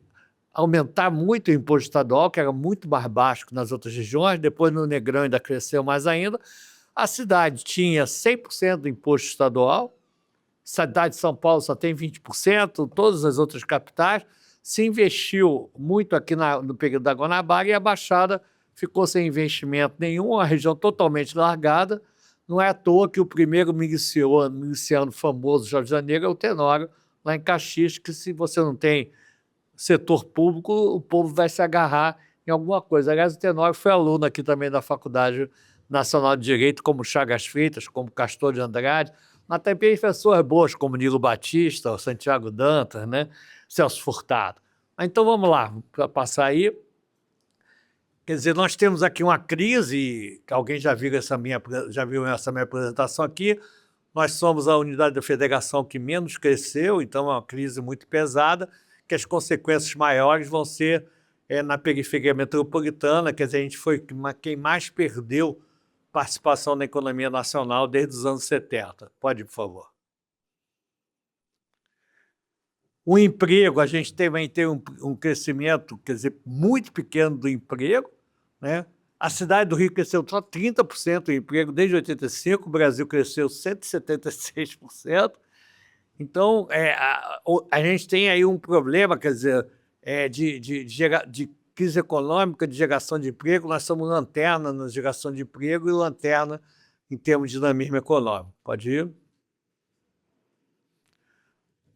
aumentar muito o imposto estadual, que era muito mais baixo que nas outras regiões, depois no Negrão ainda cresceu mais ainda. A cidade tinha 100% do imposto estadual, a cidade de São Paulo só tem 20%, todas as outras capitais. Se investiu muito aqui no período da Guanabara e a Baixada ficou sem investimento nenhum, uma região totalmente largada. Não é à toa que o primeiro miliciano famoso do Rio de Janeiro é o Tenório, lá em Caxias, que se você não tem setor público, o povo vai se agarrar em alguma coisa. Aliás, o Tenório foi aluno aqui também da Faculdade Nacional de Direito, como Chagas Freitas, como Castor de Andrade, mas também pessoas boas, como Nilo Batista, Santiago Dantas, né? Celso Furtado. Então, vamos lá, para passar aí. Quer dizer, nós temos aqui uma crise, que alguém já viu essa minha apresentação aqui. Nós somos a unidade da federação que menos cresceu, então é uma crise muito pesada, que as consequências maiores vão ser na periferia metropolitana, quer dizer, a gente foi quem mais perdeu participação na economia nacional desde os anos 70. Pode ir, por favor. O emprego, a gente vai ter um crescimento, quer dizer, muito pequeno do emprego, né? A cidade do Rio cresceu só 30% do emprego desde 85, o Brasil cresceu 176%. Então, a gente tem aí um problema, quer dizer, de crise econômica, de geração de emprego. Nós somos lanterna na geração de emprego e lanterna em termos de dinamismo econômico. Pode ir?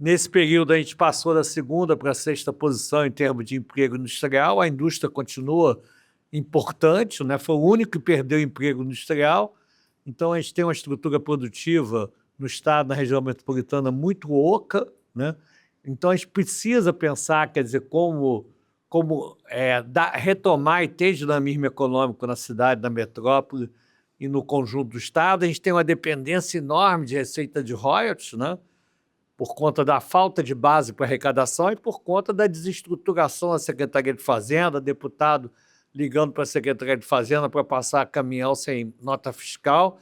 Nesse período, a gente passou da 2ª para a 6ª posição em termos de emprego industrial. A indústria continua importante, né? Foi o único que perdeu emprego industrial. Então, a gente tem uma estrutura produtiva no estado, na região metropolitana, muito oca, né? Então, a gente precisa pensar, quer dizer, como retomar e ter dinamismo econômico na cidade, na metrópole e no conjunto do estado. A gente tem uma dependência enorme de receita de royalties, né? Por conta da falta de base para arrecadação e por conta da desestruturação da Secretaria de Fazenda, deputado ligando para a Secretaria de Fazenda para passar caminhão sem nota fiscal.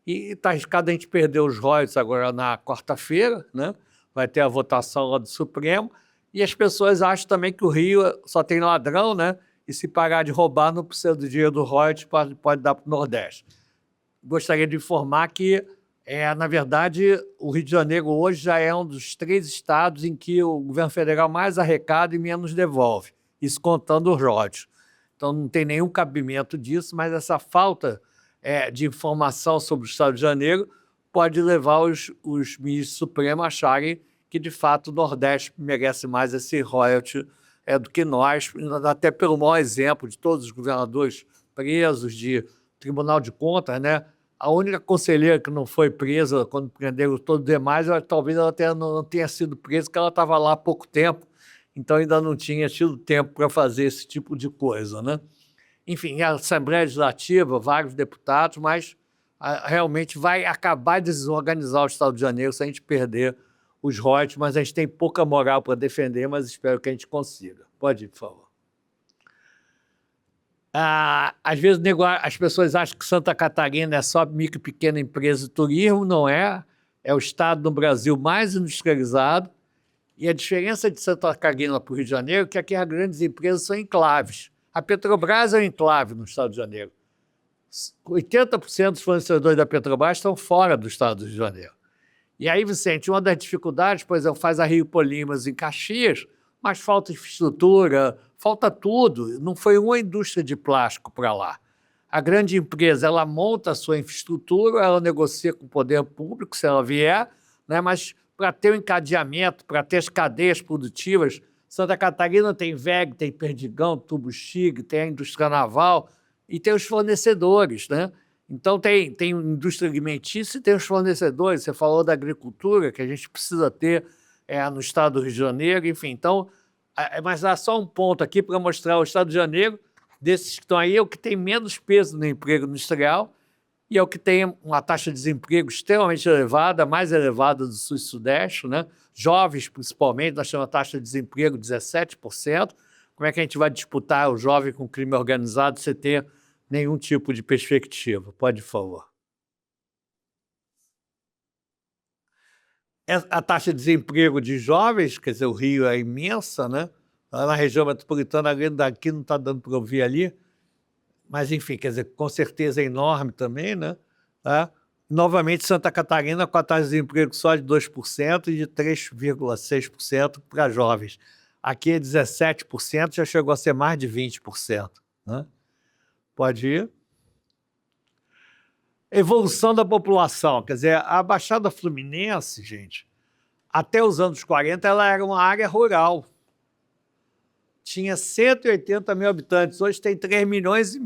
E está arriscado a gente perder os royalties agora na quarta-feira, né? Vai ter a votação lá do Supremo. E as pessoas acham também que o Rio só tem ladrão, né? E se parar de roubar, não precisa do dinheiro do royalties, pode dar para o Nordeste. Gostaria de informar que, na verdade, o Rio de Janeiro hoje já é um dos 3 estados em que o governo federal mais arrecada e menos devolve, isso contando os royalties. Então, não tem nenhum cabimento disso, mas essa falta de informação sobre o Estado de Janeiro pode levar os ministros supremos a acharem que, de fato, o Nordeste merece mais esse royalty do que nós, até pelo mau exemplo de todos os governadores presos, de Tribunal de Contas, né? A única conselheira que não foi presa quando prenderam todos os demais, talvez ela não tenha sido presa, porque ela estava lá há pouco tempo, então ainda não tinha tido tempo para fazer esse tipo de coisa, né? Enfim, a Assembleia Legislativa, vários deputados, mas realmente vai acabar de desorganizar o Estado de Janeiro se a gente perder os royalties, mas a gente tem pouca moral para defender, mas espero que a gente consiga. Pode ir, por favor. Às vezes as pessoas acham que Santa Catarina é só micro e pequena empresa de turismo, não é? É o estado no Brasil mais industrializado, e a diferença de Santa Catarina para o Rio de Janeiro é que aqui as grandes empresas são enclaves. A Petrobras é um enclave no estado de Janeiro. 80% dos fornecedores da Petrobras estão fora do estado do Rio de Janeiro. E aí, Vicente, uma das dificuldades, por exemplo, faz a Rio Polímeros em Caxias, mas falta infraestrutura, falta tudo. Não foi uma indústria de plástico para lá. A grande empresa, ela monta a sua infraestrutura, ela negocia com o poder público, se ela vier, né? Mas para ter o encadeamento, para ter as cadeias produtivas, Santa Catarina tem WEG, tem Perdigão, Tubo Chig, tem a indústria naval e tem os fornecedores, né? Então, tem indústria alimentícia e tem os fornecedores. Você falou da agricultura, que a gente precisa ter no estado do Rio de Janeiro, enfim. Então, mas há só um ponto aqui para mostrar o estado de Janeiro, desses que estão aí, é o que tem menos peso no emprego industrial e é o que tem uma taxa de desemprego extremamente elevada, a mais elevada do Sul e Sudeste, né? Jovens, principalmente, nós temos uma taxa de desemprego de 17%. Como é que a gente vai disputar o jovem com crime organizado sem ter nenhum tipo de perspectiva? Pode, por favor. A taxa de desemprego de jovens, quer dizer, o Rio é imensa, né? Lá na região metropolitana, daqui não está dando para ouvir ali, mas, enfim, quer dizer, com certeza é enorme também, né? Novamente, Santa Catarina com a taxa de desemprego só de 2% e de 3,6% para jovens. Aqui é 17%, já chegou a ser mais de 20%, né? Pode ir. Evolução da população. Quer dizer, a Baixada Fluminense, gente, até os anos 40, ela era uma área rural. Tinha 180 mil habitantes, hoje tem 3,5 milhões.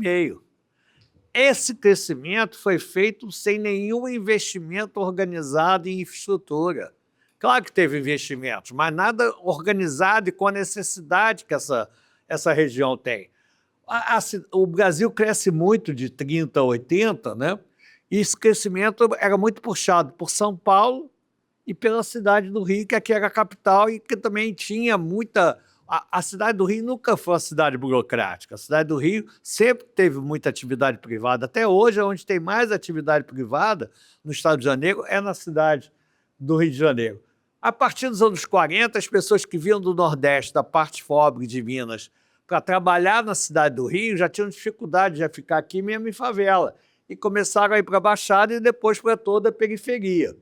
Esse crescimento foi feito sem nenhum investimento organizado em infraestrutura. Claro que teve investimentos, mas nada organizado e com a necessidade que essa região tem. O Brasil cresce muito de 30 a 80, né? E esse crescimento era muito puxado por São Paulo e pela cidade do Rio, que aqui era a capital e que também tinha muita... A cidade do Rio nunca foi uma cidade burocrática. A cidade do Rio sempre teve muita atividade privada. Até hoje, onde tem mais atividade privada no estado de Janeiro é na cidade do Rio de Janeiro. A partir dos anos 40, as pessoas que vinham do Nordeste, da parte pobre de Minas, para trabalhar na cidade do Rio, já tinham dificuldade de ficar aqui mesmo em favela. E começaram a ir para a Baixada e depois para toda a periferia.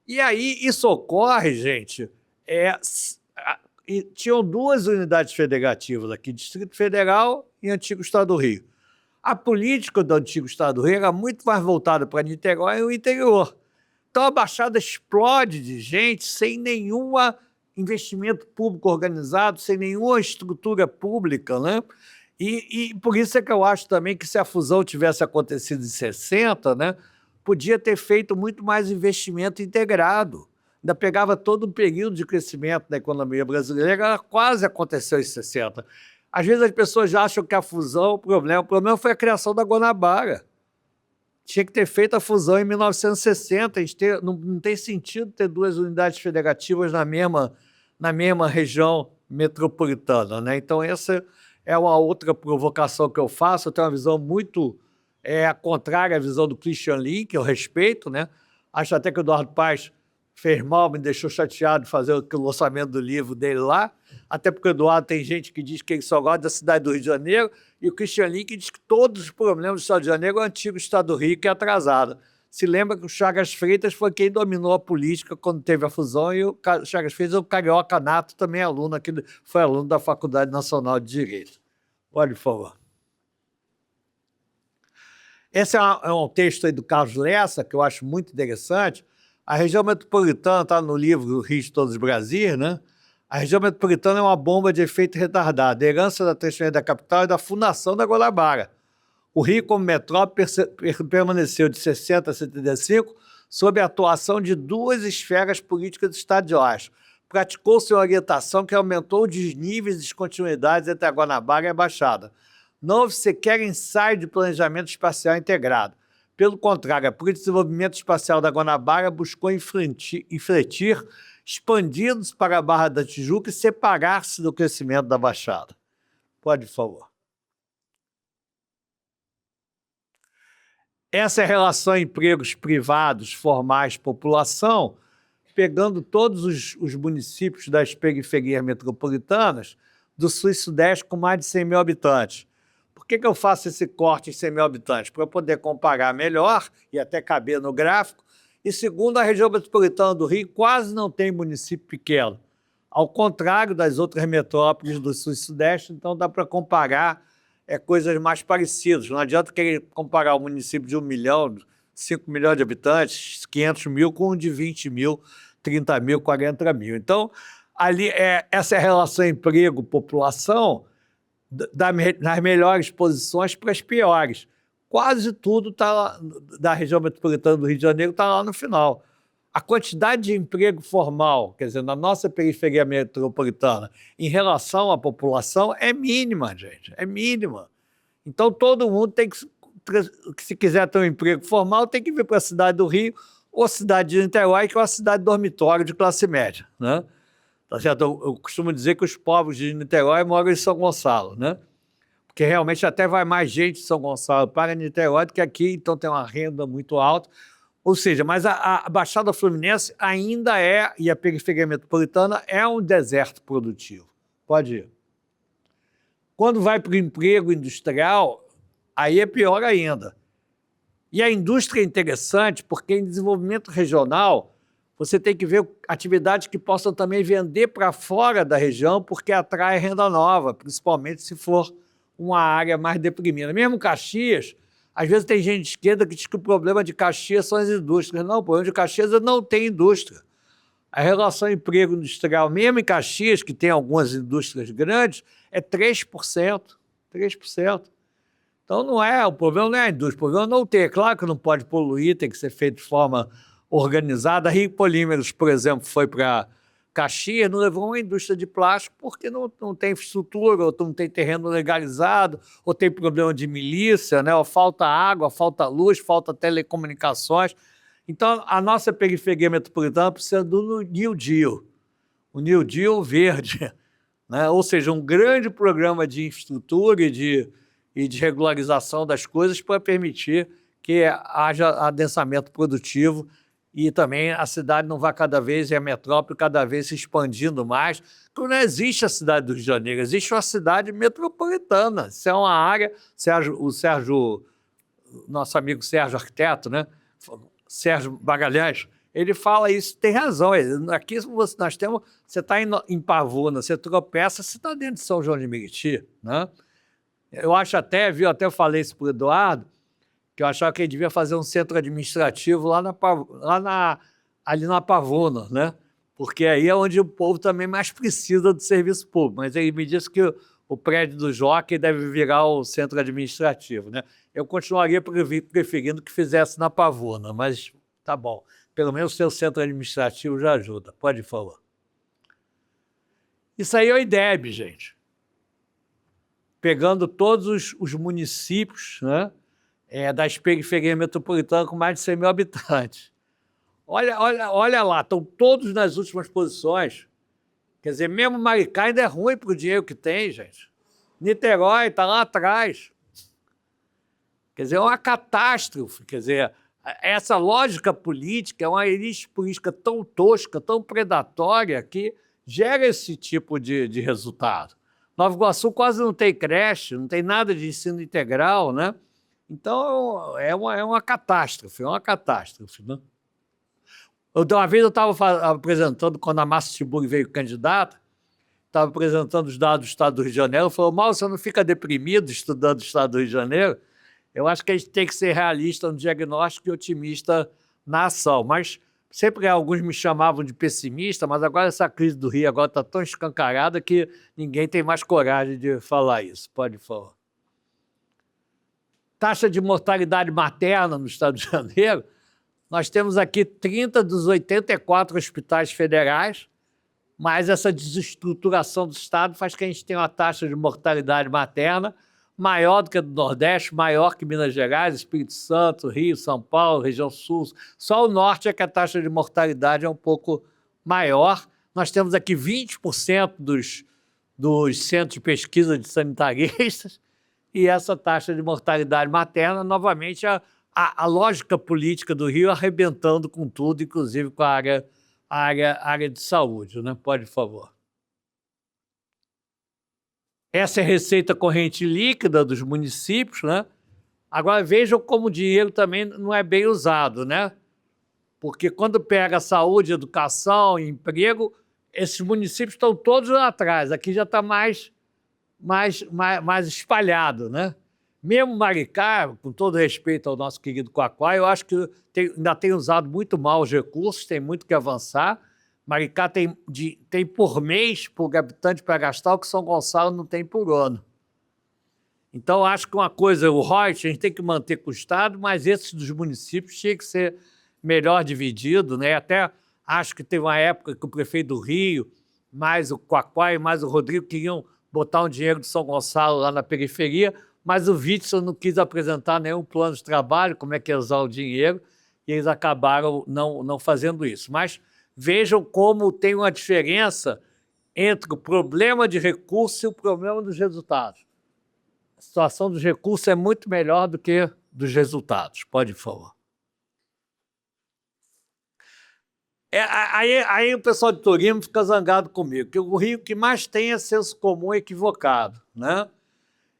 E aí isso ocorre, gente, e tinham 2 unidades federativas aqui, Distrito Federal e Antigo Estado do Rio. A política do Antigo Estado do Rio era muito mais voltada para Niterói e o interior. Então a Baixada explode de gente sem nenhum investimento público organizado, sem nenhuma estrutura pública, né? E por isso é que eu acho também que se a fusão tivesse acontecido em 60, né, podia ter feito muito mais investimento integrado. Ainda pegava todo um período de crescimento da economia brasileira, ela quase aconteceu em 60. Às vezes as pessoas já acham que a fusão, o problema foi a criação da Guanabara. Tinha que ter feito a fusão em 1960, não tem sentido ter 2 unidades federativas na mesma região metropolitana, né? Então essa é uma outra provocação que eu faço. Eu tenho uma visão muito contrária à visão do Christian Link, que eu respeito, né? Acho até que o Eduardo Paes fez mal, me deixou chateado de fazer o lançamento do livro dele lá, até porque o Eduardo tem gente que diz que ele só gosta da cidade do Rio de Janeiro, e o Christian Link diz que todos os problemas do Estado de Janeiro é o antigo Estado do Rio, que é atrasado. Se lembra que o Chagas Freitas foi quem dominou a política quando teve a fusão, e o Chagas Freitas é o carioca nato, também aluno aqui, foi aluno da Faculdade Nacional de Direito. Pode, por favor. Esse é um texto aí do Carlos Lessa, que eu acho muito interessante. A região metropolitana está no livro Rio de Todos os Brasis, né? A região metropolitana é uma bomba de efeito retardado, herança da transferência da capital e da fundação da Guanabara. O Rio, como metrópole, permaneceu de 60 a 75 sob a atuação de 2 esferas políticas estadiais. Praticou-se uma orientação que aumentou os desníveis e descontinuidades entre a Guanabara e a Baixada. Não houve sequer ensaio de planejamento espacial integrado. Pelo contrário, a política de desenvolvimento espacial da Guanabara buscou infletir, expandindo-se para a Barra da Tijuca e separar-se do crescimento da Baixada. Pode, por favor. Essa é a relação empregos privados, formais, população, pegando todos os municípios das periferias metropolitanas do Sul e Sudeste com mais de 100 mil habitantes. Por que eu faço esse corte em 100 mil habitantes? Para eu poder comparar melhor e até caber no gráfico. E segundo, a região metropolitana do Rio quase não tem município pequeno. Ao contrário das outras metrópoles do Sul e Sudeste, então dá para comparar coisas mais parecidas. Não adianta querer comparar o município de 1 milhão, 5 milhões de habitantes, 500 mil, com um de 20 mil, 30 mil, 40 mil. Então, ali essa é a relação emprego-população, nas melhores posições para as piores. Quase tudo da região metropolitana do Rio de Janeiro está lá no final. A quantidade de emprego formal, quer dizer, na nossa periferia metropolitana, em relação à população, é mínima, gente, é mínima. Então, todo mundo tem que, se quiser ter um emprego formal, tem que vir para a cidade do Rio ou a cidade de Niterói, que é uma cidade dormitório de classe média, né? Tá certo? Eu costumo dizer que os povos de Niterói moram em São Gonçalo, né? Porque realmente até vai mais gente de São Gonçalo para Niterói do que aqui, então tem uma renda muito alta. Ou seja, mas a Baixada Fluminense ainda e a periferia metropolitana é um deserto produtivo. Pode ir. Quando vai para o emprego industrial, aí é pior ainda. E a indústria é interessante porque em desenvolvimento regional você tem que ver atividades que possam também vender para fora da região, porque atrai renda nova, principalmente se for uma área mais deprimida. Mesmo Caxias, às vezes tem gente de esquerda que diz que o problema de Caxias são as indústrias. Não, o problema de Caxias é não ter indústria. A relação emprego industrial, mesmo em Caxias, que tem algumas indústrias grandes, é 3%. 3%. Então, o problema não é a indústria, o problema é não ter. Claro que não pode poluir, tem que ser feito de forma organizada. A Rio Polímeros, por exemplo, foi para Caxias, não levou uma indústria de plástico porque não tem infraestrutura, ou não tem terreno legalizado, ou tem problema de milícia, né? Ou falta água, falta luz, falta telecomunicações. Então, a nossa periferia metropolitana precisa do New Deal, o New Deal verde, né? Ou seja, um grande programa de infraestrutura e de regularização das coisas para permitir que haja adensamento produtivo e também a cidade não vá cada vez, e a metrópole cada vez se expandindo mais, porque não existe a cidade do Rio de Janeiro, existe uma cidade metropolitana. Isso é uma área, nosso amigo Sérgio Arquiteto, né? Sérgio Magalhães, ele fala isso, tem razão. Aqui nós temos, você está em Pavuna, você tropeça, você está dentro de São João de Meriti, né? Eu acho até, eu falei isso para o Eduardo, que eu achava que ele devia fazer um centro administrativo ali na Pavuna, né? Porque aí é onde o povo também mais precisa do serviço público. Mas ele me disse que o prédio do Jockey deve virar o centro administrativo, né? Eu continuaria preferindo que fizesse na Pavuna, mas tá bom. Pelo menos o seu centro administrativo já ajuda. Pode falar. Isso aí é o IDEB, gente. Pegando todos os municípios, né, das periferias metropolitanas com mais de 100 mil habitantes. Olha lá, estão todos nas últimas posições. Quer dizer, mesmo Maricá ainda é ruim para o dinheiro que tem, gente. Niterói está lá atrás. Quer dizer, é uma catástrofe. Quer dizer, essa lógica política é uma elite política tão tosca, tão predatória, que gera esse tipo de resultado. Nova Iguaçu quase não tem creche, não tem nada de ensino integral, né? Então, é uma catástrofe, né? Uma vez eu estava apresentando, quando a Márcia Tiburi veio candidata, estava apresentando os dados do Estado do Rio de Janeiro, falou, Mauro, você não fica deprimido estudando o Estado do Rio de Janeiro? Eu acho que a gente tem que ser realista no diagnóstico e otimista na ação, mas sempre alguns me chamavam de pessimista, mas agora essa crise do Rio agora está tão escancarada que ninguém tem mais coragem de falar isso. Pode falar. Taxa de mortalidade materna no Estado de Janeiro, nós temos aqui 30 dos 84 hospitais federais, mas essa desestruturação do Estado faz que a gente tenha uma taxa de mortalidade materna maior do que a do Nordeste, maior que Minas Gerais, Espírito Santo, Rio, São Paulo, região Sul. Só o Norte é que a taxa de mortalidade é um pouco maior. Nós temos aqui 20% dos centros de pesquisa de sanitaristas e essa taxa de mortalidade materna, novamente, a lógica política do Rio arrebentando com tudo, inclusive com a área de saúde, né? Pode, por favor. Essa é a receita corrente líquida dos municípios, né? Agora vejam como o dinheiro também não é bem usado, né? Porque quando pega saúde, educação, emprego, esses municípios estão todos lá atrás. Aqui já está mais espalhado, né? Mesmo Maricá, com todo respeito ao nosso querido Quaquá, eu acho que ainda tem usado muito mal os recursos, tem muito que avançar. Maricá tem por mês, por habitante para gastar, o que São Gonçalo não tem por ano. Então, acho que uma coisa, o royalties, a gente tem que manter com o Estado, mas esses dos municípios tinha que ser melhor dividido, né? Até acho que teve uma época que o prefeito do Rio, mais o Quaquá e mais o Rodrigo queriam botar um dinheiro de São Gonçalo lá na periferia, mas o Witzel não quis apresentar nenhum plano de trabalho, como é que ia usar o dinheiro, e eles acabaram não fazendo isso. Mas vejam como tem uma diferença entre o problema de recursos e o problema dos resultados. A situação dos recursos é muito melhor do que dos resultados. Pode falar. Aí o pessoal de turismo fica zangado comigo, que o Rio que mais tem é senso comum equivocado, né?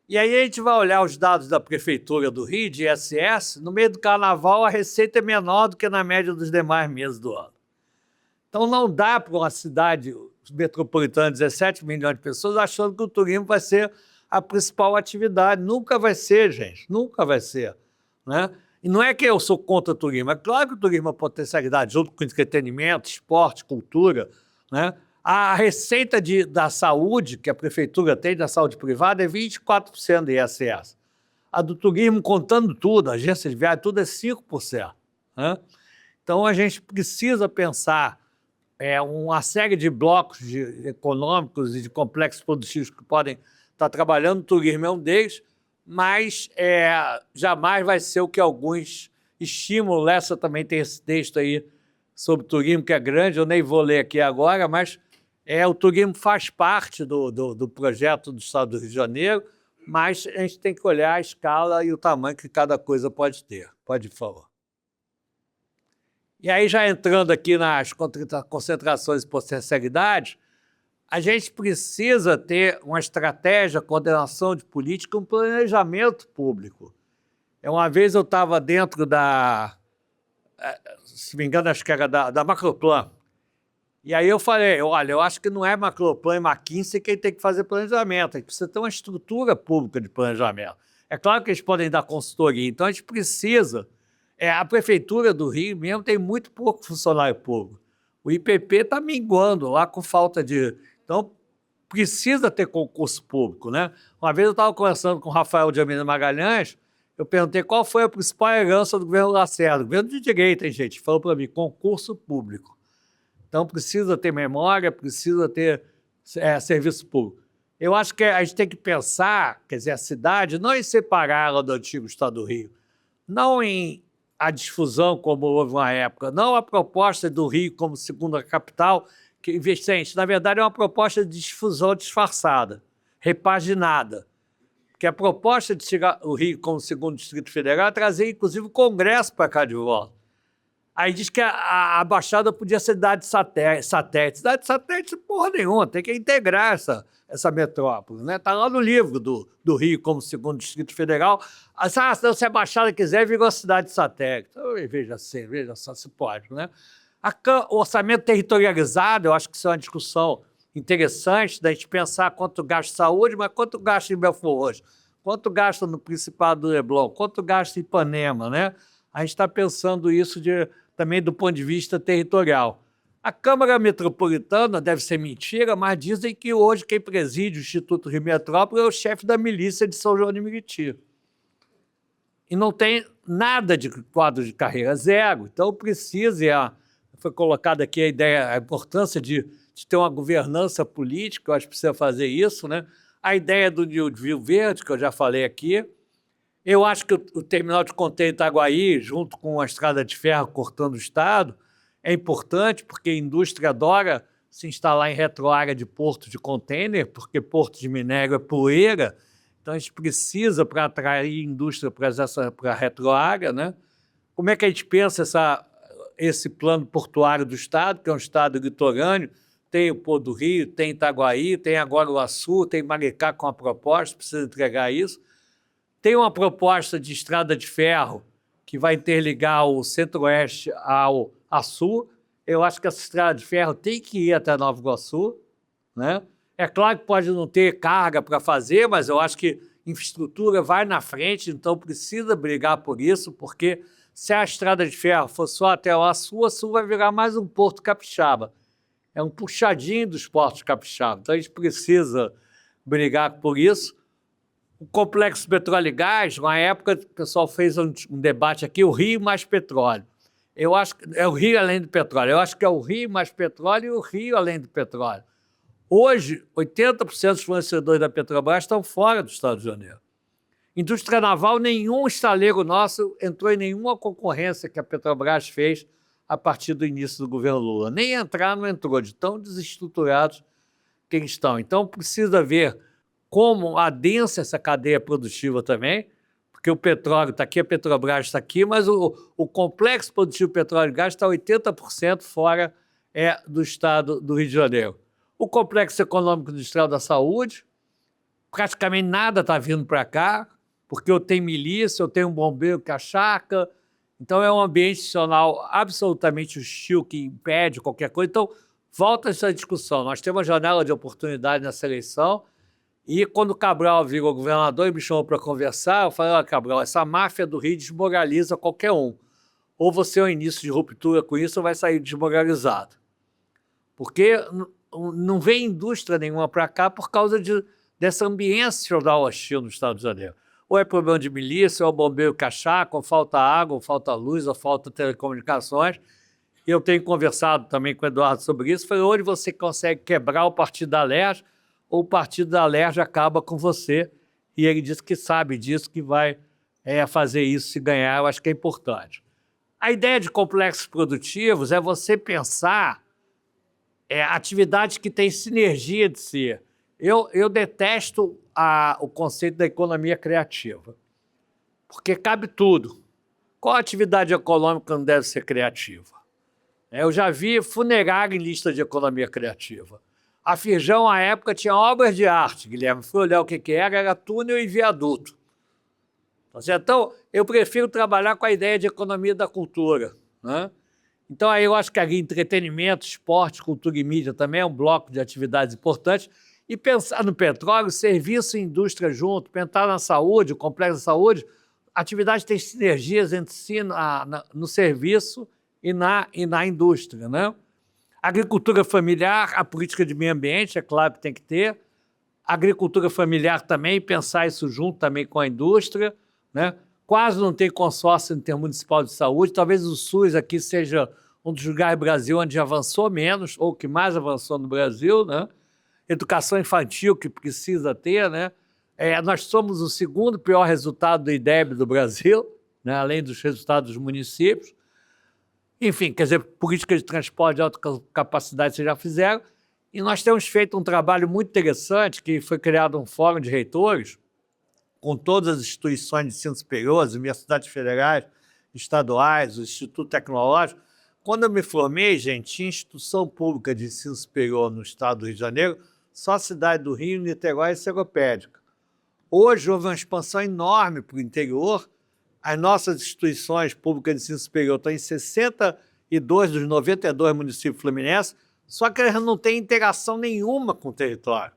E aí a gente vai olhar os dados da Prefeitura do Rio, de ISS, no meio do Carnaval a receita é menor do que na média dos demais meses do ano. Então não dá para uma cidade metropolitana de 17 milhões de pessoas achando que o turismo vai ser a principal atividade. Nunca vai ser, gente, nunca vai ser, né? E não é que eu sou contra o turismo, é claro que o turismo é potencialidade, junto com entretenimento, esporte, cultura, né? A receita da saúde que a prefeitura tem, da saúde privada, é 24% do ISS. A do turismo, contando tudo, a agência de viagem, tudo é 5%. Né? Então, a gente precisa pensar uma série de blocos econômicos e de complexos produtivos que podem estar trabalhando, o turismo é um deles, mas jamais vai ser o que alguns estimulam. Lessa também tem esse texto aí sobre turismo, que é grande, eu nem vou ler aqui agora, mas o turismo faz parte do projeto do Estado do Rio de Janeiro, mas a gente tem que olhar a escala e o tamanho que cada coisa pode ter. Pode, por favor. E aí, já entrando aqui nas concentrações e potencialidades, a gente precisa ter uma estratégia, coordenação de política, um planejamento público. Uma vez eu estava dentro se me engano, acho que era da Macroplan. E aí eu falei, olha, eu acho que não é Macroplan e McKinsey quem tem que fazer planejamento, a gente precisa ter uma estrutura pública de planejamento. É claro que eles podem dar consultoria, então a gente precisa... a Prefeitura do Rio mesmo tem muito pouco funcionário público. O IPP está minguando lá com falta de... Então, precisa ter concurso público, né? Uma vez eu estava conversando com o Rafael de Almeida Magalhães, eu perguntei qual foi a principal herança do governo Lacerda. Governo de direita, hein, gente? Falou para mim, concurso público. Então, precisa ter memória, precisa ter serviço público. Eu acho que a gente tem que pensar, quer dizer, a cidade, não em separá-la do antigo Estado do Rio, não em a difusão, como houve uma época, não a proposta do Rio como segunda capital, que investimento, na verdade, é uma proposta de difusão disfarçada, repaginada. Porque a proposta de tirar o Rio como segundo Distrito Federal é trazer, inclusive, o Congresso para cá de volta. Aí diz que a Baixada podia ser cidade satélite. Cidade satélite, porra nenhuma, tem que integrar essa metrópole. Né? Está lá no livro do Rio como segundo Distrito Federal. Se a Baixada quiser, virou a cidade satélite. Então, veja só se pode. Né? O orçamento territorializado, eu acho que isso é uma discussão interessante da gente pensar quanto gasta em saúde, mas quanto gasta em Belfort Roxo, quanto gasta no Principado do Leblon, quanto gasta em Ipanema. Né? A gente está pensando isso também do ponto de vista territorial. A Câmara Metropolitana deve ser mentira, mas dizem que hoje quem preside o Instituto Rio Metrópole é o chefe da milícia de São João de Meriti. E não tem nada de quadro de carreira, zero. Então precisa, foi colocada aqui a ideia, a importância de ter uma governança política, eu acho que precisa fazer isso, né? A ideia do Rio Verde, que eu já falei aqui. Eu acho que o terminal de contêiner Itaguaí, junto com a estrada de ferro cortando o estado, é importante porque a indústria adora se instalar em retroárea de porto de contêiner, porque porto de minério é poeira, então a gente precisa, para atrair indústria para a retroárea, né? Como é que a gente pensa esse plano portuário do estado, que é um estado litorâneo, tem o Porto do Rio, tem Itaguaí, tem agora o Açu, tem Maricá com a proposta, precisa entregar isso. Tem uma proposta de estrada de ferro que vai interligar o Centro-Oeste ao Açu. Eu acho que essa estrada de ferro tem que ir até Nova Iguaçu. Né? É claro que pode não ter carga para fazer, mas eu acho que infraestrutura vai na frente, então precisa brigar por isso, porque se a estrada de ferro for só até o Açu vai virar mais um porto capixaba. É um puxadinho dos portos capixaba. Então a gente precisa brigar por isso. O complexo petróleo e gás, na época, o pessoal fez um debate aqui, o Rio mais petróleo. Eu acho que é o Rio além do petróleo. Eu acho que é o Rio mais petróleo e o Rio além do petróleo. Hoje, 80% dos fornecedores da Petrobras estão fora do Estado de Janeiro. Indústria naval, nenhum estaleiro nosso entrou em nenhuma concorrência que a Petrobras fez a partir do início do governo Lula. Nem entrar não entrou, de tão desestruturados que eles estão. Então, precisa ver como adensa essa cadeia produtiva também, porque o petróleo está aqui, a Petrobras está aqui, mas o complexo produtivo petróleo e gás está 80% fora do estado do Rio de Janeiro. O complexo econômico industrial da saúde, praticamente nada está vindo para cá, porque eu tenho milícia, eu tenho um bombeiro que achaca, então é um ambiente institucional absolutamente hostil que impede qualquer coisa. Então, volta essa discussão. Nós temos uma janela de oportunidade nessa eleição E quando o Cabral virou governador e me chamou para conversar, eu falei, Cabral, essa máfia do Rio desmoraliza qualquer um. Ou você é o início de ruptura com isso ou vai sair desmoralizado. Porque não vem indústria nenhuma para cá por causa dessa ambiência feudal hostil nos Estados Unidos. Ou é problema de milícia, ou é bombeiro cachaco, ou falta água, ou falta luz, ou falta telecomunicações. Eu tenho conversado também com o Eduardo sobre isso. Falei, onde você consegue quebrar o Partido da Alerj, ou o Partido da Alerj acaba com você. E ele disse que sabe disso, que vai fazer isso se ganhar. Eu acho que é importante. A ideia de complexos produtivos é você pensar atividades que têm sinergia de si. Eu detesto o conceito da economia criativa, porque cabe tudo. Qual atividade econômica não deve ser criativa? Eu já vi funerária em lista de economia criativa. A Firjão, à época, tinha obras de arte, Guilherme. Fui olhar o que era túnel e viaduto. Então, eu prefiro trabalhar com a ideia de economia da cultura, né? Então, aí eu acho que ali entretenimento, esporte, cultura e mídia também é um bloco de atividades importantes. E pensar no petróleo, serviço e indústria junto, pensar na saúde, o complexo da saúde, atividades têm sinergias entre si no serviço e na indústria, né? Agricultura familiar, a política de meio ambiente, é claro que tem que ter. Agricultura familiar também, pensar isso junto também com a indústria, né? Quase não tem consórcio intermunicipal de saúde, talvez o SUS aqui seja um dos lugares do Brasil onde avançou menos, ou que mais avançou no Brasil, né? Educação infantil que precisa ter, né? Nós somos o segundo pior resultado do IDEB do Brasil, né? Além dos resultados dos municípios. Enfim, quer dizer, política de transporte de alta capacidade vocês já fizeram, e nós temos feito um trabalho muito interessante, que foi criado um fórum de reitores, com todas as instituições de ensino superior, as universidades federais, estaduais, o Instituto Tecnológico. Quando eu me formei, gente, tinha instituição pública de ensino superior no estado do Rio de Janeiro, só a cidade do Rio, Niterói e Seropédica. Hoje houve uma expansão enorme para o interior. As nossas instituições públicas de ensino superior estão em 62 dos 92 municípios fluminenses, só que elas não têm interação nenhuma com o território.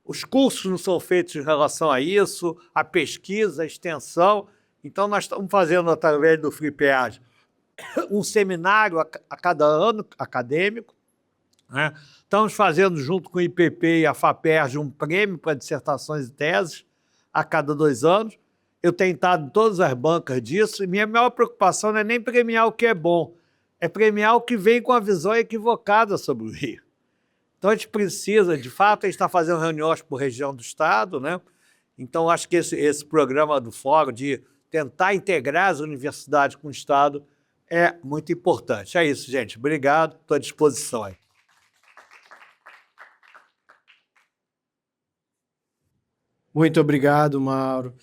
Os cursos não são feitos em relação a isso, a pesquisa, a extensão. Então, nós estamos fazendo, através do FreePeage, um seminário a cada ano acadêmico, né? Estamos fazendo, junto com o IPP e a FAPERJ, um prêmio para dissertações e teses a cada 2 anos. Eu tenho estado em todas as bancas disso, e minha maior preocupação não é nem premiar o que é bom, é premiar o que vem com a visão equivocada sobre o Rio. Então, a gente precisa, de fato, a gente está fazendo reuniões por região do Estado, né? Então, acho que esse programa do Fórum de tentar integrar as universidades com o Estado é muito importante. É isso, gente. Obrigado, estou à disposição aí. Muito obrigado, Mauro.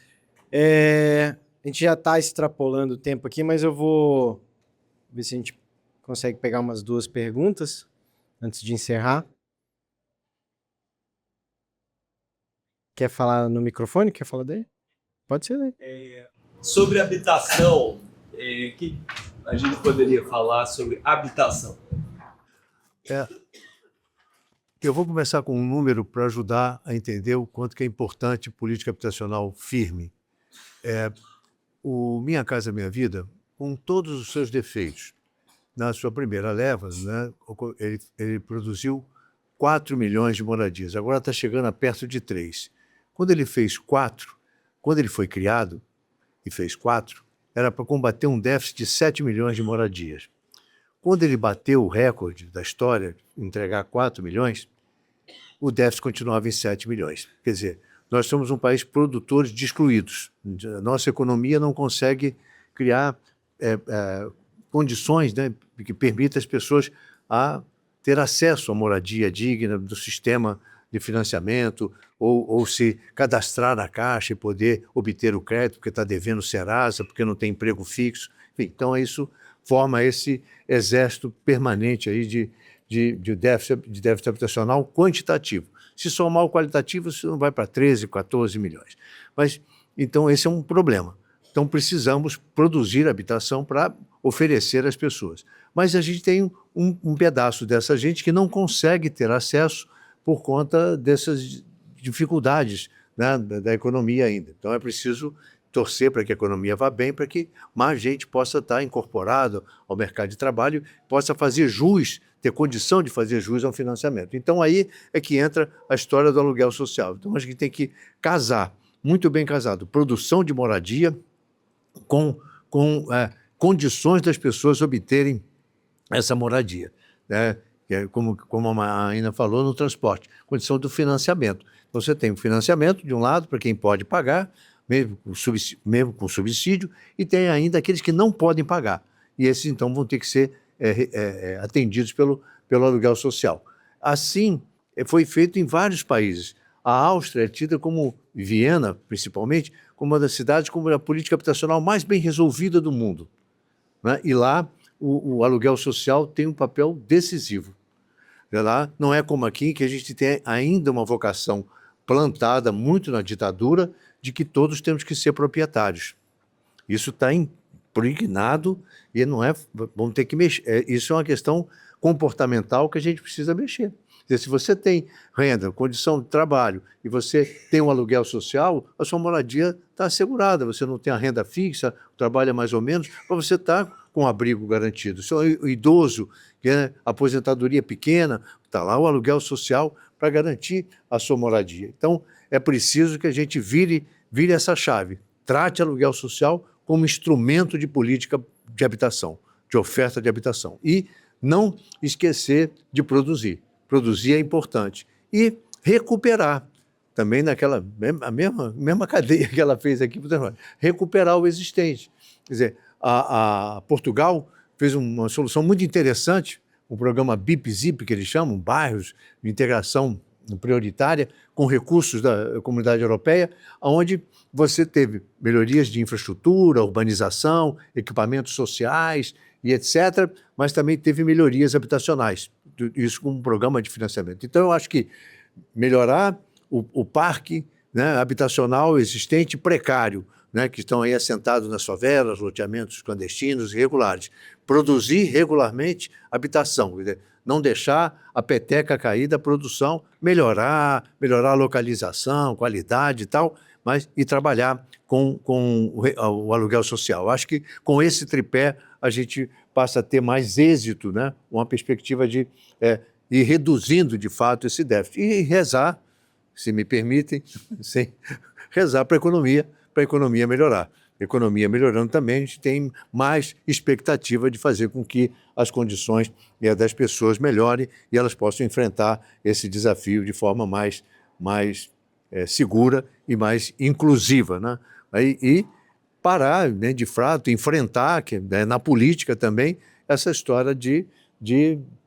A gente já está extrapolando o tempo aqui, mas eu vou ver se a gente consegue pegar umas 2 perguntas antes de encerrar. Quer falar no microfone? Quer falar dele? Pode ser, né? Sobre habitação, que a gente poderia falar sobre habitação? Eu vou começar com um número para ajudar a entender o quanto que é importante política habitacional firme. O Minha Casa Minha Vida, com todos os seus defeitos, na sua primeira leva, né, ele produziu 4 milhões de moradias. Agora está chegando a perto de 3. Quando ele fez 4, quando ele foi criado e fez 4, era para combater um déficit de 7 milhões de moradias. Quando ele bateu o recorde da história, entregar 4 milhões, o déficit continuava em 7 milhões. Quer dizer, nós somos um país produtor de excluídos. A nossa economia não consegue criar condições, né, que permitam às pessoas a ter acesso à moradia digna do sistema de financiamento, ou se cadastrar na Caixa e poder obter o crédito porque está devendo Serasa, porque não tem emprego fixo. Enfim, então isso forma esse exército permanente aí de déficit habitacional quantitativo. Se somar o qualitativo, isso não vai para 13, 14 milhões. Mas, então, esse é um problema. Então, precisamos produzir habitação para oferecer às pessoas. Mas a gente tem um pedaço dessa gente que não consegue ter acesso por conta dessas dificuldades, né, da economia ainda. Então é preciso torcer para que a economia vá bem, para que mais gente possa estar incorporado ao mercado de trabalho, possa fazer jus, ter condição de fazer jus ao financiamento. Então aí é que entra a história do aluguel social. Então a gente tem que casar, muito bem casado, produção de moradia com condições das pessoas obterem essa moradia, né? Que é como a Aina falou, no transporte, condição do financiamento. Você tem o financiamento, de um lado, para quem pode pagar, mesmo com subsídio, e tem ainda aqueles que não podem pagar. E esses, então, vão ter que ser atendidos pelo aluguel social. Assim, foi feito em vários países. A Áustria é tida como, Viena, principalmente, como uma das cidades com a política habitacional mais bem resolvida do mundo, né? E lá, o aluguel social tem um papel decisivo. Lá não é como aqui, que a gente tem ainda uma vocação plantada muito na ditadura de que todos temos que ser proprietários. Isso está impregnado e não é, vamos ter que mexer. Isso é uma questão comportamental que a gente precisa mexer. Quer dizer, se você tem renda, condição de trabalho e você tem um aluguel social, a sua moradia está assegurada. Você não tem a renda fixa, o trabalho é mais ou menos, para você estar com abrigo garantido. Se o idoso, que é aposentadoria pequena, está lá o aluguel social para garantir a sua moradia. Então, é preciso que a gente vire essa chave. Trate aluguel social como instrumento de política de habitação, de oferta de habitação. E não esquecer de produzir. Produzir é importante. E recuperar, também naquela mesma cadeia que ela fez aqui, recuperar o existente. Quer dizer, a Portugal fez uma solução muito interessante, o programa BIP-ZIP, que eles chamam, bairros de integração prioritária, com recursos da Comunidade Europeia, onde você teve melhorias de infraestrutura, urbanização, equipamentos sociais e etc., mas também teve melhorias habitacionais, isso com um programa de financiamento. Então, eu acho que melhorar o parque, né, habitacional existente precário, né, que estão aí assentados nas favelas, loteamentos clandestinos irregulares. Produzir regularmente habitação, quer dizer, não deixar a peteca cair da produção, melhorar a localização, qualidade e tal, e trabalhar com o aluguel social. Acho que com esse tripé a gente passa a ter mais êxito, né, uma perspectiva de ir reduzindo, de fato, esse déficit. E rezar, se me permitem, rezar para a economia melhorar. A economia melhorando também, a gente tem mais expectativa de fazer com que as condições das pessoas melhorem e elas possam enfrentar esse desafio de forma mais segura e mais inclusiva, né? E parar, né, de fato, enfrentar, né, na política também, essa história de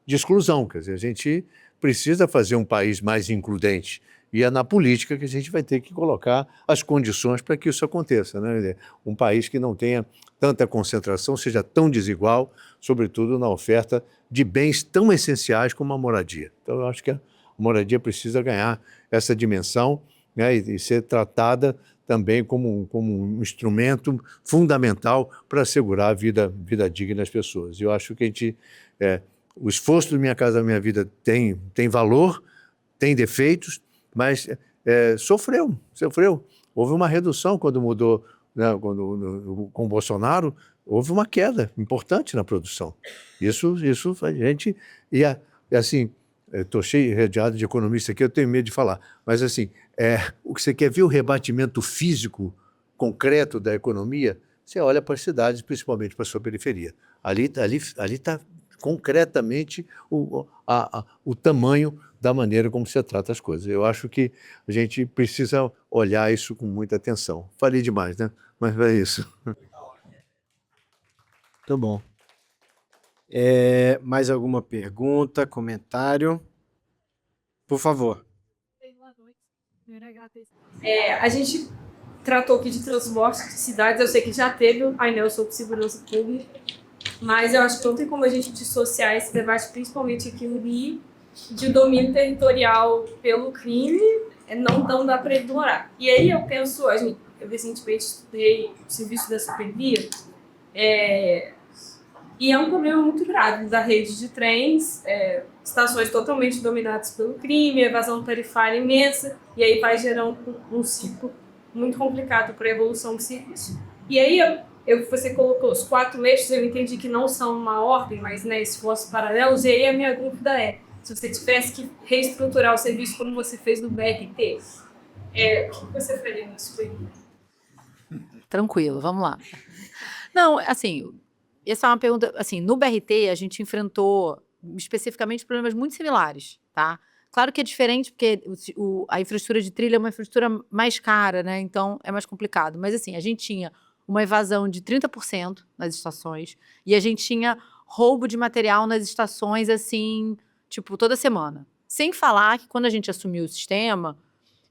exclusão. Quer dizer, a gente precisa fazer um país mais includente. E é na política que a gente vai ter que colocar as condições para que isso aconteça, né? Um país que não tenha tanta concentração, seja tão desigual, sobretudo na oferta de bens tão essenciais como a moradia. Então, eu acho que a moradia precisa ganhar essa dimensão, né, e ser tratada também como um instrumento fundamental para assegurar a vida digna das pessoas. Eu acho que o esforço do Minha Casa Minha Vida tem valor, tem defeitos, mas sofreu. Houve uma redução quando mudou, né, com o Bolsonaro, houve uma queda importante na produção. Isso a gente... assim, estou rodeado de economista aqui, eu tenho medo de falar, mas assim, o que você quer ver o rebatimento físico concreto da economia, você olha para as cidades, principalmente para a sua periferia. Ali está concretamente o tamanho da maneira como você trata as coisas. Eu acho que a gente precisa olhar isso com muita atenção. Falei demais, né? Mas é isso. Muito bom. Mais alguma pergunta, comentário? Por favor. A gente tratou aqui de transporte de cidades, eu sei que já teve a Inel sobre segurança pública, mas eu acho que não tem como a gente dissociar esse debate, principalmente aqui no Rio, de domínio territorial pelo crime, não dá para ignorar. E aí eu penso, eu recentemente estudei o serviço da Supervia, e é um problema muito grave da rede de trens, estações totalmente dominadas pelo crime, evasão tarifária imensa, e aí vai gerando um ciclo muito complicado para a evolução do serviço. E aí, você colocou os 4 eixos, eu entendi que não são uma ordem, mas né, esforços paralelos, e aí a minha dúvida é, se você tivesse que reestruturar o serviço como você fez no BRT, o que você faria nisso? Tranquilo, vamos lá. Não, assim, essa é uma pergunta, assim, no BRT a gente enfrentou especificamente problemas muito similares, tá? Claro que é diferente porque a infraestrutura de trilha é uma infraestrutura mais cara, né? Então é mais complicado. Mas assim, a gente tinha uma evasão de 30% nas estações e a gente tinha roubo de material nas estações, assim, tipo, toda semana. Sem falar que quando a gente assumiu o sistema,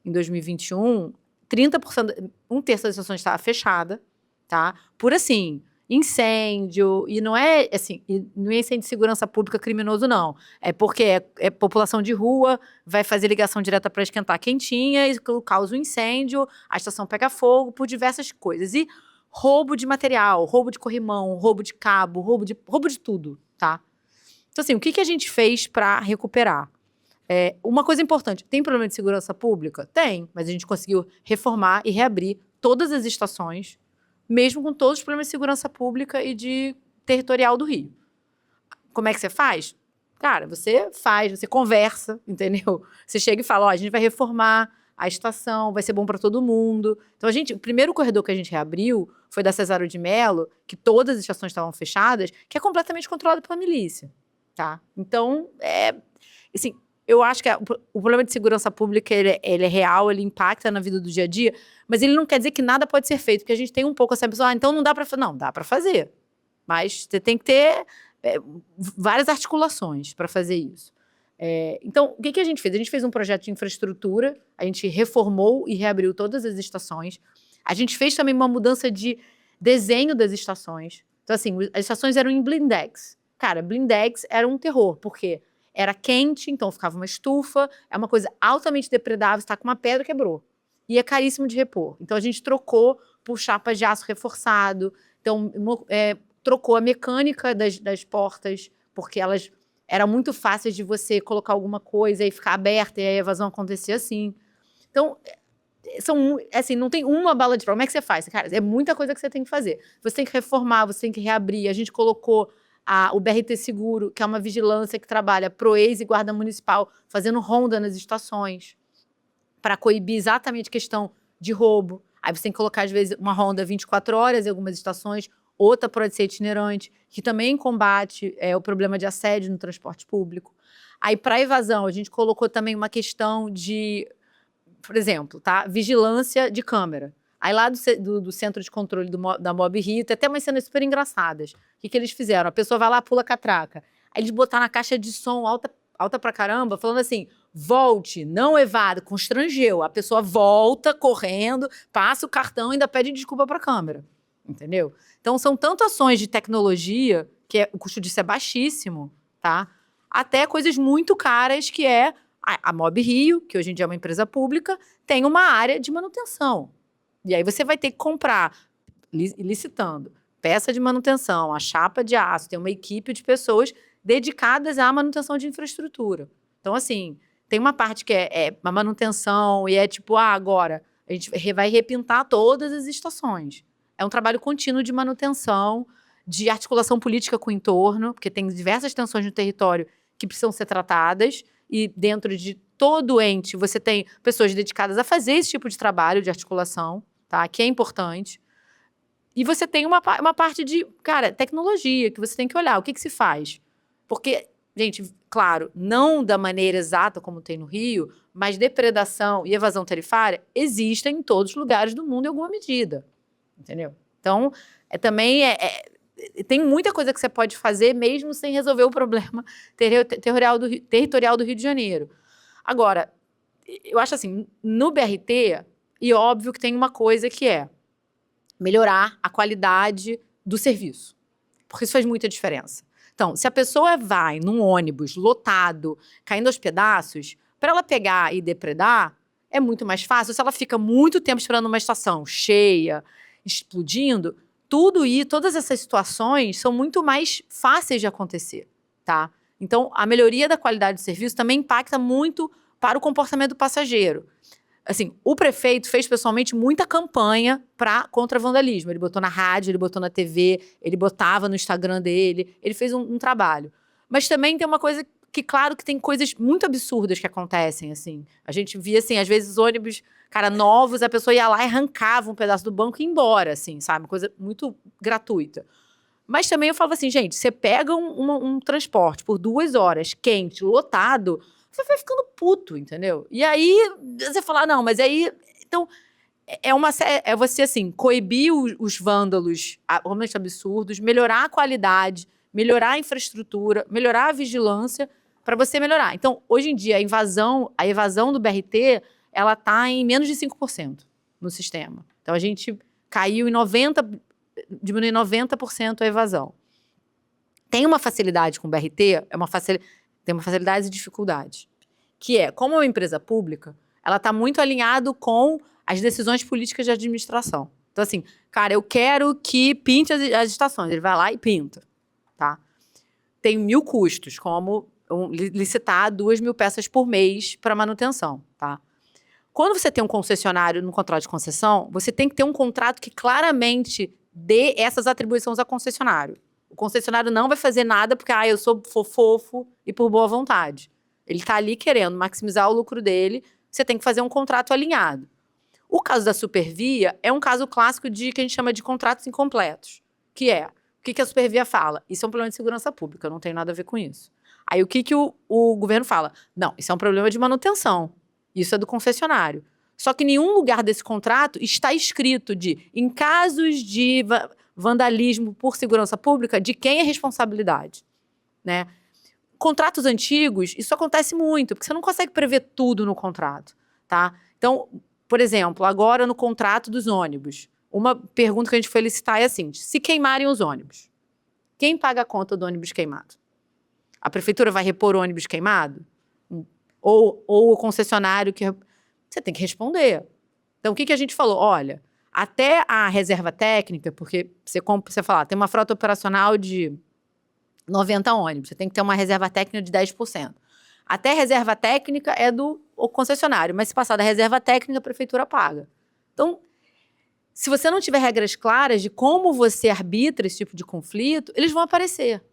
em 2021, 30%, um terço das estações estava fechada, tá? Por assim, incêndio, e não é assim, não é incêndio de segurança pública criminoso, não. É porque é população de rua, vai fazer ligação direta para esquentar quentinha, e causa um incêndio, a estação pega fogo por diversas coisas. E roubo de material, roubo de corrimão, roubo de cabo, roubo de tudo, tá? Então, assim, o que a gente fez para recuperar? Uma coisa importante, tem problema de segurança pública? Tem, mas a gente conseguiu reformar e reabrir todas as estações, mesmo com todos os problemas de segurança pública e de territorial do Rio. Como é que você faz? Cara, você conversa, entendeu? Você chega e fala, a gente vai reformar a estação, vai ser bom para todo mundo. Então, o primeiro corredor que a gente reabriu foi da Cesáreo de Mello, que todas as estações estavam fechadas, que é completamente controlado pela milícia, tá? Então, assim, eu acho que o problema de segurança pública, ele é real, ele impacta na vida do dia a dia, mas ele não quer dizer que nada pode ser feito, porque a gente tem um pouco essa pessoa, então não dá para fazer. Não, dá para fazer, mas você tem que ter várias articulações para fazer isso. Então, o que a gente fez? A gente fez um projeto de infraestrutura, a gente reformou e reabriu todas as estações, a gente fez também uma mudança de desenho das estações. Então, assim, as estações eram em blindex. Cara, blindex era um terror, porque era quente, então ficava uma estufa, é uma coisa altamente depredável, você tá com uma pedra, quebrou. E é caríssimo de repor. Então, a gente trocou por chapas de aço reforçado, então trocou a mecânica das portas, porque elas eram muito fáceis de você colocar alguma coisa e ficar aberta, e a evasão acontecia assim. Então, assim, não tem uma bala de prova. Como é que você faz? Cara, é muita coisa que você tem que fazer. Você tem que reformar, você tem que reabrir. A gente colocou o BRT Seguro, que é uma vigilância que trabalha PROEIS e Guarda Municipal, fazendo ronda nas estações, para coibir exatamente a questão de roubo. Aí você tem que colocar, às vezes, uma ronda 24 horas em algumas estações, outra pode ser itinerante, que também combate o problema de assédio no transporte público. Aí, para evasão, a gente colocou também uma questão de, por exemplo, tá? Vigilância de câmera. Aí lá do centro de controle da Mob Rio, tem até umas cenas super engraçadas. O que eles fizeram? A pessoa vai lá, pula a catraca. Aí eles botaram na caixa de som alta pra caramba, falando assim, volte, não evada, constrangeu. A pessoa volta correndo, passa o cartão e ainda pede desculpa pra câmera. Entendeu? Então, são tanto ações de tecnologia, que o custo disso é baixíssimo, tá? Até coisas muito caras, que a Mob Rio, que hoje em dia é uma empresa pública, tem uma área de manutenção. E aí você vai ter que comprar, licitando, peça de manutenção, a chapa de aço, tem uma equipe de pessoas dedicadas à manutenção de infraestrutura. Então, assim, tem uma parte que é uma manutenção e tipo, agora a gente vai repintar todas as estações. É um trabalho contínuo de manutenção, de articulação política com o entorno, porque tem diversas tensões no território que precisam ser tratadas, e dentro de todo ente você tem pessoas dedicadas a fazer esse tipo de trabalho de articulação, tá? Que é importante. E você tem uma parte de, tecnologia, que você tem que olhar. O que se faz? Porque, gente, claro, não da maneira exata como tem no Rio, mas depredação e evasão tarifária existem em todos os lugares do mundo em alguma medida. Entendeu? Então, tem muita coisa que você pode fazer mesmo sem resolver o problema territorial do Rio de Janeiro. Agora, eu acho assim, no BRT, e óbvio que tem uma coisa que é melhorar a qualidade do serviço, porque isso faz muita diferença. Então, se a pessoa vai num ônibus lotado, caindo aos pedaços, para ela pegar e depredar, é muito mais fácil. Se ela fica muito tempo esperando uma estação cheia, explodindo, todas essas situações são muito mais fáceis de acontecer, tá? Então, a melhoria da qualidade de serviço também impacta muito para o comportamento do passageiro. Assim, o prefeito fez pessoalmente muita campanha contra vandalismo. Ele botou na rádio, ele botou na TV, ele botava no Instagram dele, ele fez um trabalho. Mas também tem uma coisa que, claro, que tem coisas muito absurdas que acontecem, assim. A gente via, assim, às vezes ônibus, cara, novos, a pessoa ia lá e arrancava um pedaço do banco e ia embora, assim, sabe? Coisa muito gratuita. Mas também eu falava assim, gente, você pega um transporte por 2 horas, quente, lotado, você vai ficando puto, entendeu? E aí, você fala, não, mas aí... Então, é você, assim, coibir os vândalos realmente absurdos, melhorar a qualidade, melhorar a infraestrutura, melhorar a vigilância, para você melhorar. Então, hoje em dia, a evasão do BRT, ela está em menos de 5% no sistema. Então, a gente caiu em diminuiu 90% a evasão. Tem uma facilidade com o BRT, tem uma facilidade e dificuldade, que é, como é uma empresa pública, ela está muito alinhado com as decisões políticas de administração. Então, assim, cara, eu quero que pinte as estações. Ele vai lá e pinta, tá? Tem 1000 custos, como licitar 2.000 peças por mês para manutenção, tá? Quando você tem um concessionário no contrato de concessão, você tem que ter um contrato que claramente dê essas atribuições ao concessionário. O concessionário não vai fazer nada porque, eu sou fofo e por boa vontade. Ele está ali querendo maximizar o lucro dele, você tem que fazer um contrato alinhado. O caso da Supervia é um caso clássico que a gente chama de contratos incompletos, que é, o que a Supervia fala? Isso é um problema de segurança pública, eu não tenho nada a ver com isso. Aí o que o governo fala? Não, isso é um problema de manutenção, isso é do concessionário. Só que em nenhum lugar desse contrato está escrito em casos de vandalismo por segurança pública, de quem é responsabilidade, né? Contratos antigos, isso acontece muito, porque você não consegue prever tudo no contrato, tá? Então, por exemplo, agora no contrato dos ônibus, uma pergunta que a gente foi licitar é assim, se queimarem os ônibus, quem paga a conta do ônibus queimado? A prefeitura vai repor o ônibus queimado? Ou o concessionário que... Você tem que responder. Então, o que a gente falou? Olha, até a reserva técnica, porque você fala, tem uma frota operacional de 90 ônibus, você tem que ter uma reserva técnica de 10%. Até a reserva técnica é do concessionário, mas se passar da reserva técnica, a prefeitura paga. Então, se você não tiver regras claras de como você arbitra esse tipo de conflito, eles vão aparecer,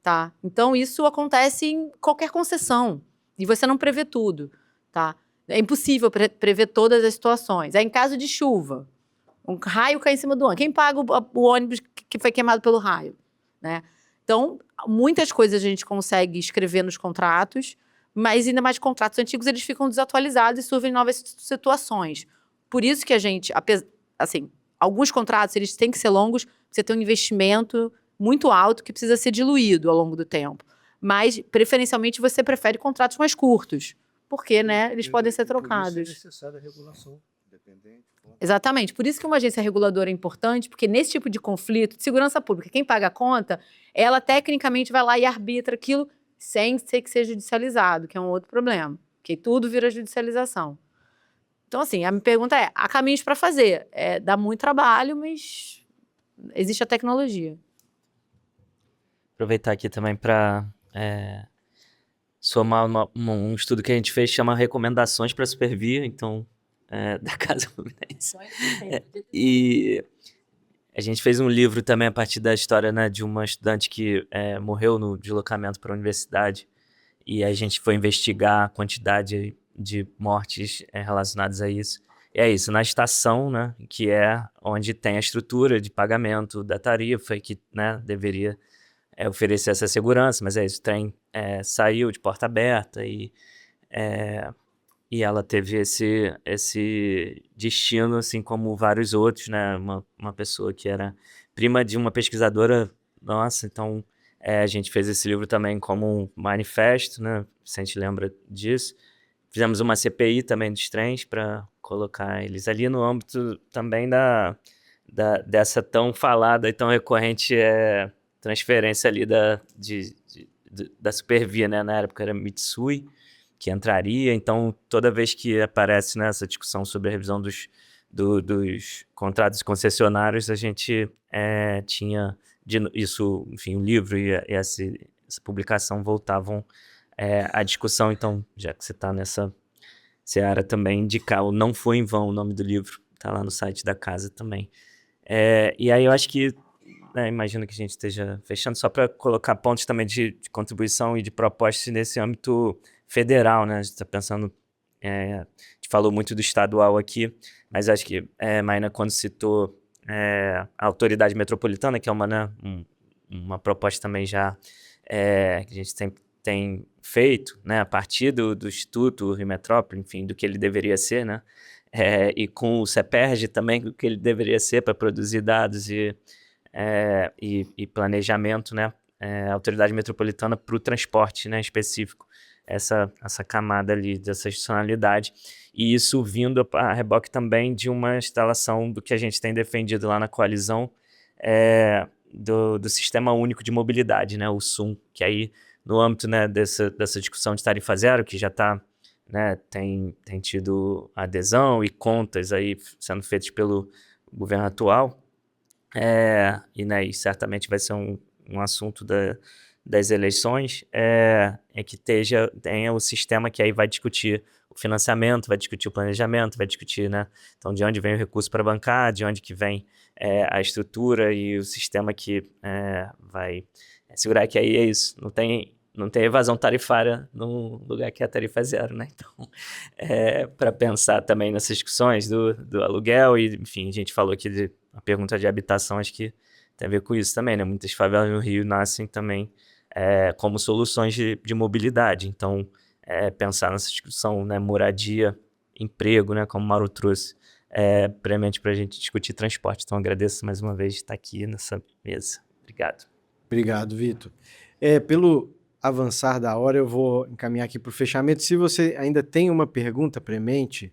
tá? Então, isso acontece em qualquer concessão, e você não prevê tudo, tá? É impossível prever todas as situações. Em caso de chuva, um raio cai em cima do ônibus. Quem paga o ônibus que foi queimado pelo raio, né? Então, muitas coisas a gente consegue escrever nos contratos, mas ainda mais contratos antigos, eles ficam desatualizados e surgem novas situações. Por isso que a gente, assim, alguns contratos, eles têm que ser longos, você tem um investimento muito alto que precisa ser diluído ao longo do tempo. Mas, preferencialmente, você prefere contratos mais curtos, porque, né, eles podem ser trocados. Por isso é necessária a regulação independente. Exatamente. Por isso que uma agência reguladora é importante, porque nesse tipo de conflito de segurança pública, quem paga a conta, ela tecnicamente vai lá e arbitra aquilo sem ser que seja judicializado, que é um outro problema, que tudo vira judicialização. Então, assim, a minha pergunta é, há caminhos para fazer. Dá muito trabalho, mas existe a tecnologia. Aproveitar aqui também para somar um estudo que a gente fez, chama Recomendações para a Supervia, então, da Casa Fluminense. E a gente fez um livro também a partir da história, né, de uma estudante que morreu no deslocamento para a universidade, e a gente foi investigar a quantidade de mortes relacionadas a isso. E é isso, na estação, né, que é onde tem a estrutura de pagamento da tarifa, que, né, deveria oferecer essa segurança, mas é isso, o trem saiu de porta aberta e ela teve esse destino, assim como vários outros, né? Uma pessoa que era prima de uma pesquisadora nossa, então a gente fez esse livro também como um manifesto, né? Se a gente lembra disso. Fizemos uma CPI também dos trens para colocar eles ali no âmbito também dessa tão falada e tão recorrente transferência ali da Supervia, né? Na época era Mitsui, que entraria, então toda vez que aparece nessa discussão sobre a revisão dos contratos concessionários, a gente tinha isso, enfim, o livro e esse essa publicação voltavam à discussão. Então, já que você está nessa seara também, indicar o Não Foi em Vão, o nome do livro, está lá no site da casa também. E aí eu acho que, imagino que a gente esteja fechando, só para colocar pontos também de contribuição e de propostas nesse âmbito federal, né? A gente está pensando, a gente falou muito do estadual aqui, mas acho que Maína, quando citou a autoridade metropolitana, que é uma proposta também já que a gente tem feito, né, a partir do Instituto Rio Metrópole, enfim, do que ele deveria ser, né, e com o CEPERJ também, do que ele deveria ser para produzir dados e planejamento, né, autoridade metropolitana para o transporte, né, específico, essa camada ali dessa institucionalidade, e isso vindo a reboque também de uma instalação do que a gente tem defendido lá na coalizão, do Sistema Único de Mobilidade, né, o SUM, que aí no âmbito, né, dessa discussão de tarifa zero, que já está, né, tem tido adesão e contas aí sendo feitas pelo governo atual, e certamente vai ser um assunto das eleições, que tenha o sistema que aí vai discutir o financiamento, vai discutir o planejamento, vai discutir, né, então de onde vem o recurso para bancar, de onde que vem a estrutura e o sistema que vai segurar, que aí é isso, não tem evasão tarifária num lugar que a tarifa é zero, né? Então, para pensar também nessas discussões do aluguel e, enfim, a gente falou aqui a pergunta de habitação, acho que tem a ver com isso também, né? Muitas favelas no Rio nascem também como soluções de mobilidade. Então, pensar nessa discussão, né? Moradia, emprego, né? Como o Mauro trouxe, previamente para a gente discutir transporte. Então, agradeço mais uma vez de estar aqui nessa mesa. Obrigado. Obrigado, Vitor. Pelo avançar da hora, eu vou encaminhar aqui para o fechamento. Se você ainda tem uma pergunta premente,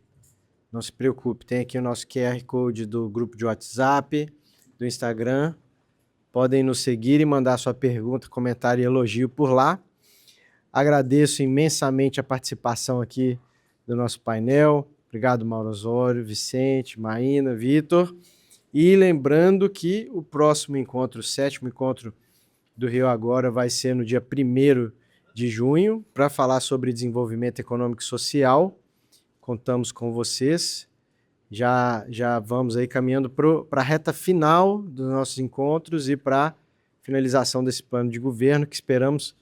não se preocupe, tem aqui o nosso QR Code do grupo de WhatsApp, do Instagram. Podem nos seguir e mandar sua pergunta, comentário e elogio por lá. Agradeço imensamente a participação aqui do nosso painel. Obrigado, Mauro Osório, Vicente, Maína, Vitor. E lembrando que o próximo encontro, o 7º encontro do Rio Agora, vai ser no dia 1º de junho, para falar sobre desenvolvimento econômico e social. Contamos com vocês. Já vamos aí caminhando para a reta final dos nossos encontros e para a finalização desse plano de governo, que esperamos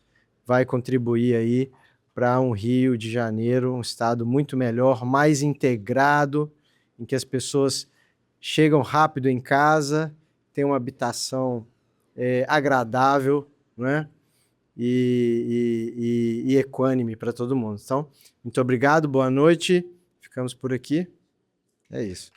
vai contribuir aí para um Rio de Janeiro, um estado muito melhor, mais integrado, em que as pessoas chegam rápido em casa, têm uma habitação agradável, né? E equânime para todo mundo. Então, muito obrigado, boa noite, ficamos por aqui. É isso.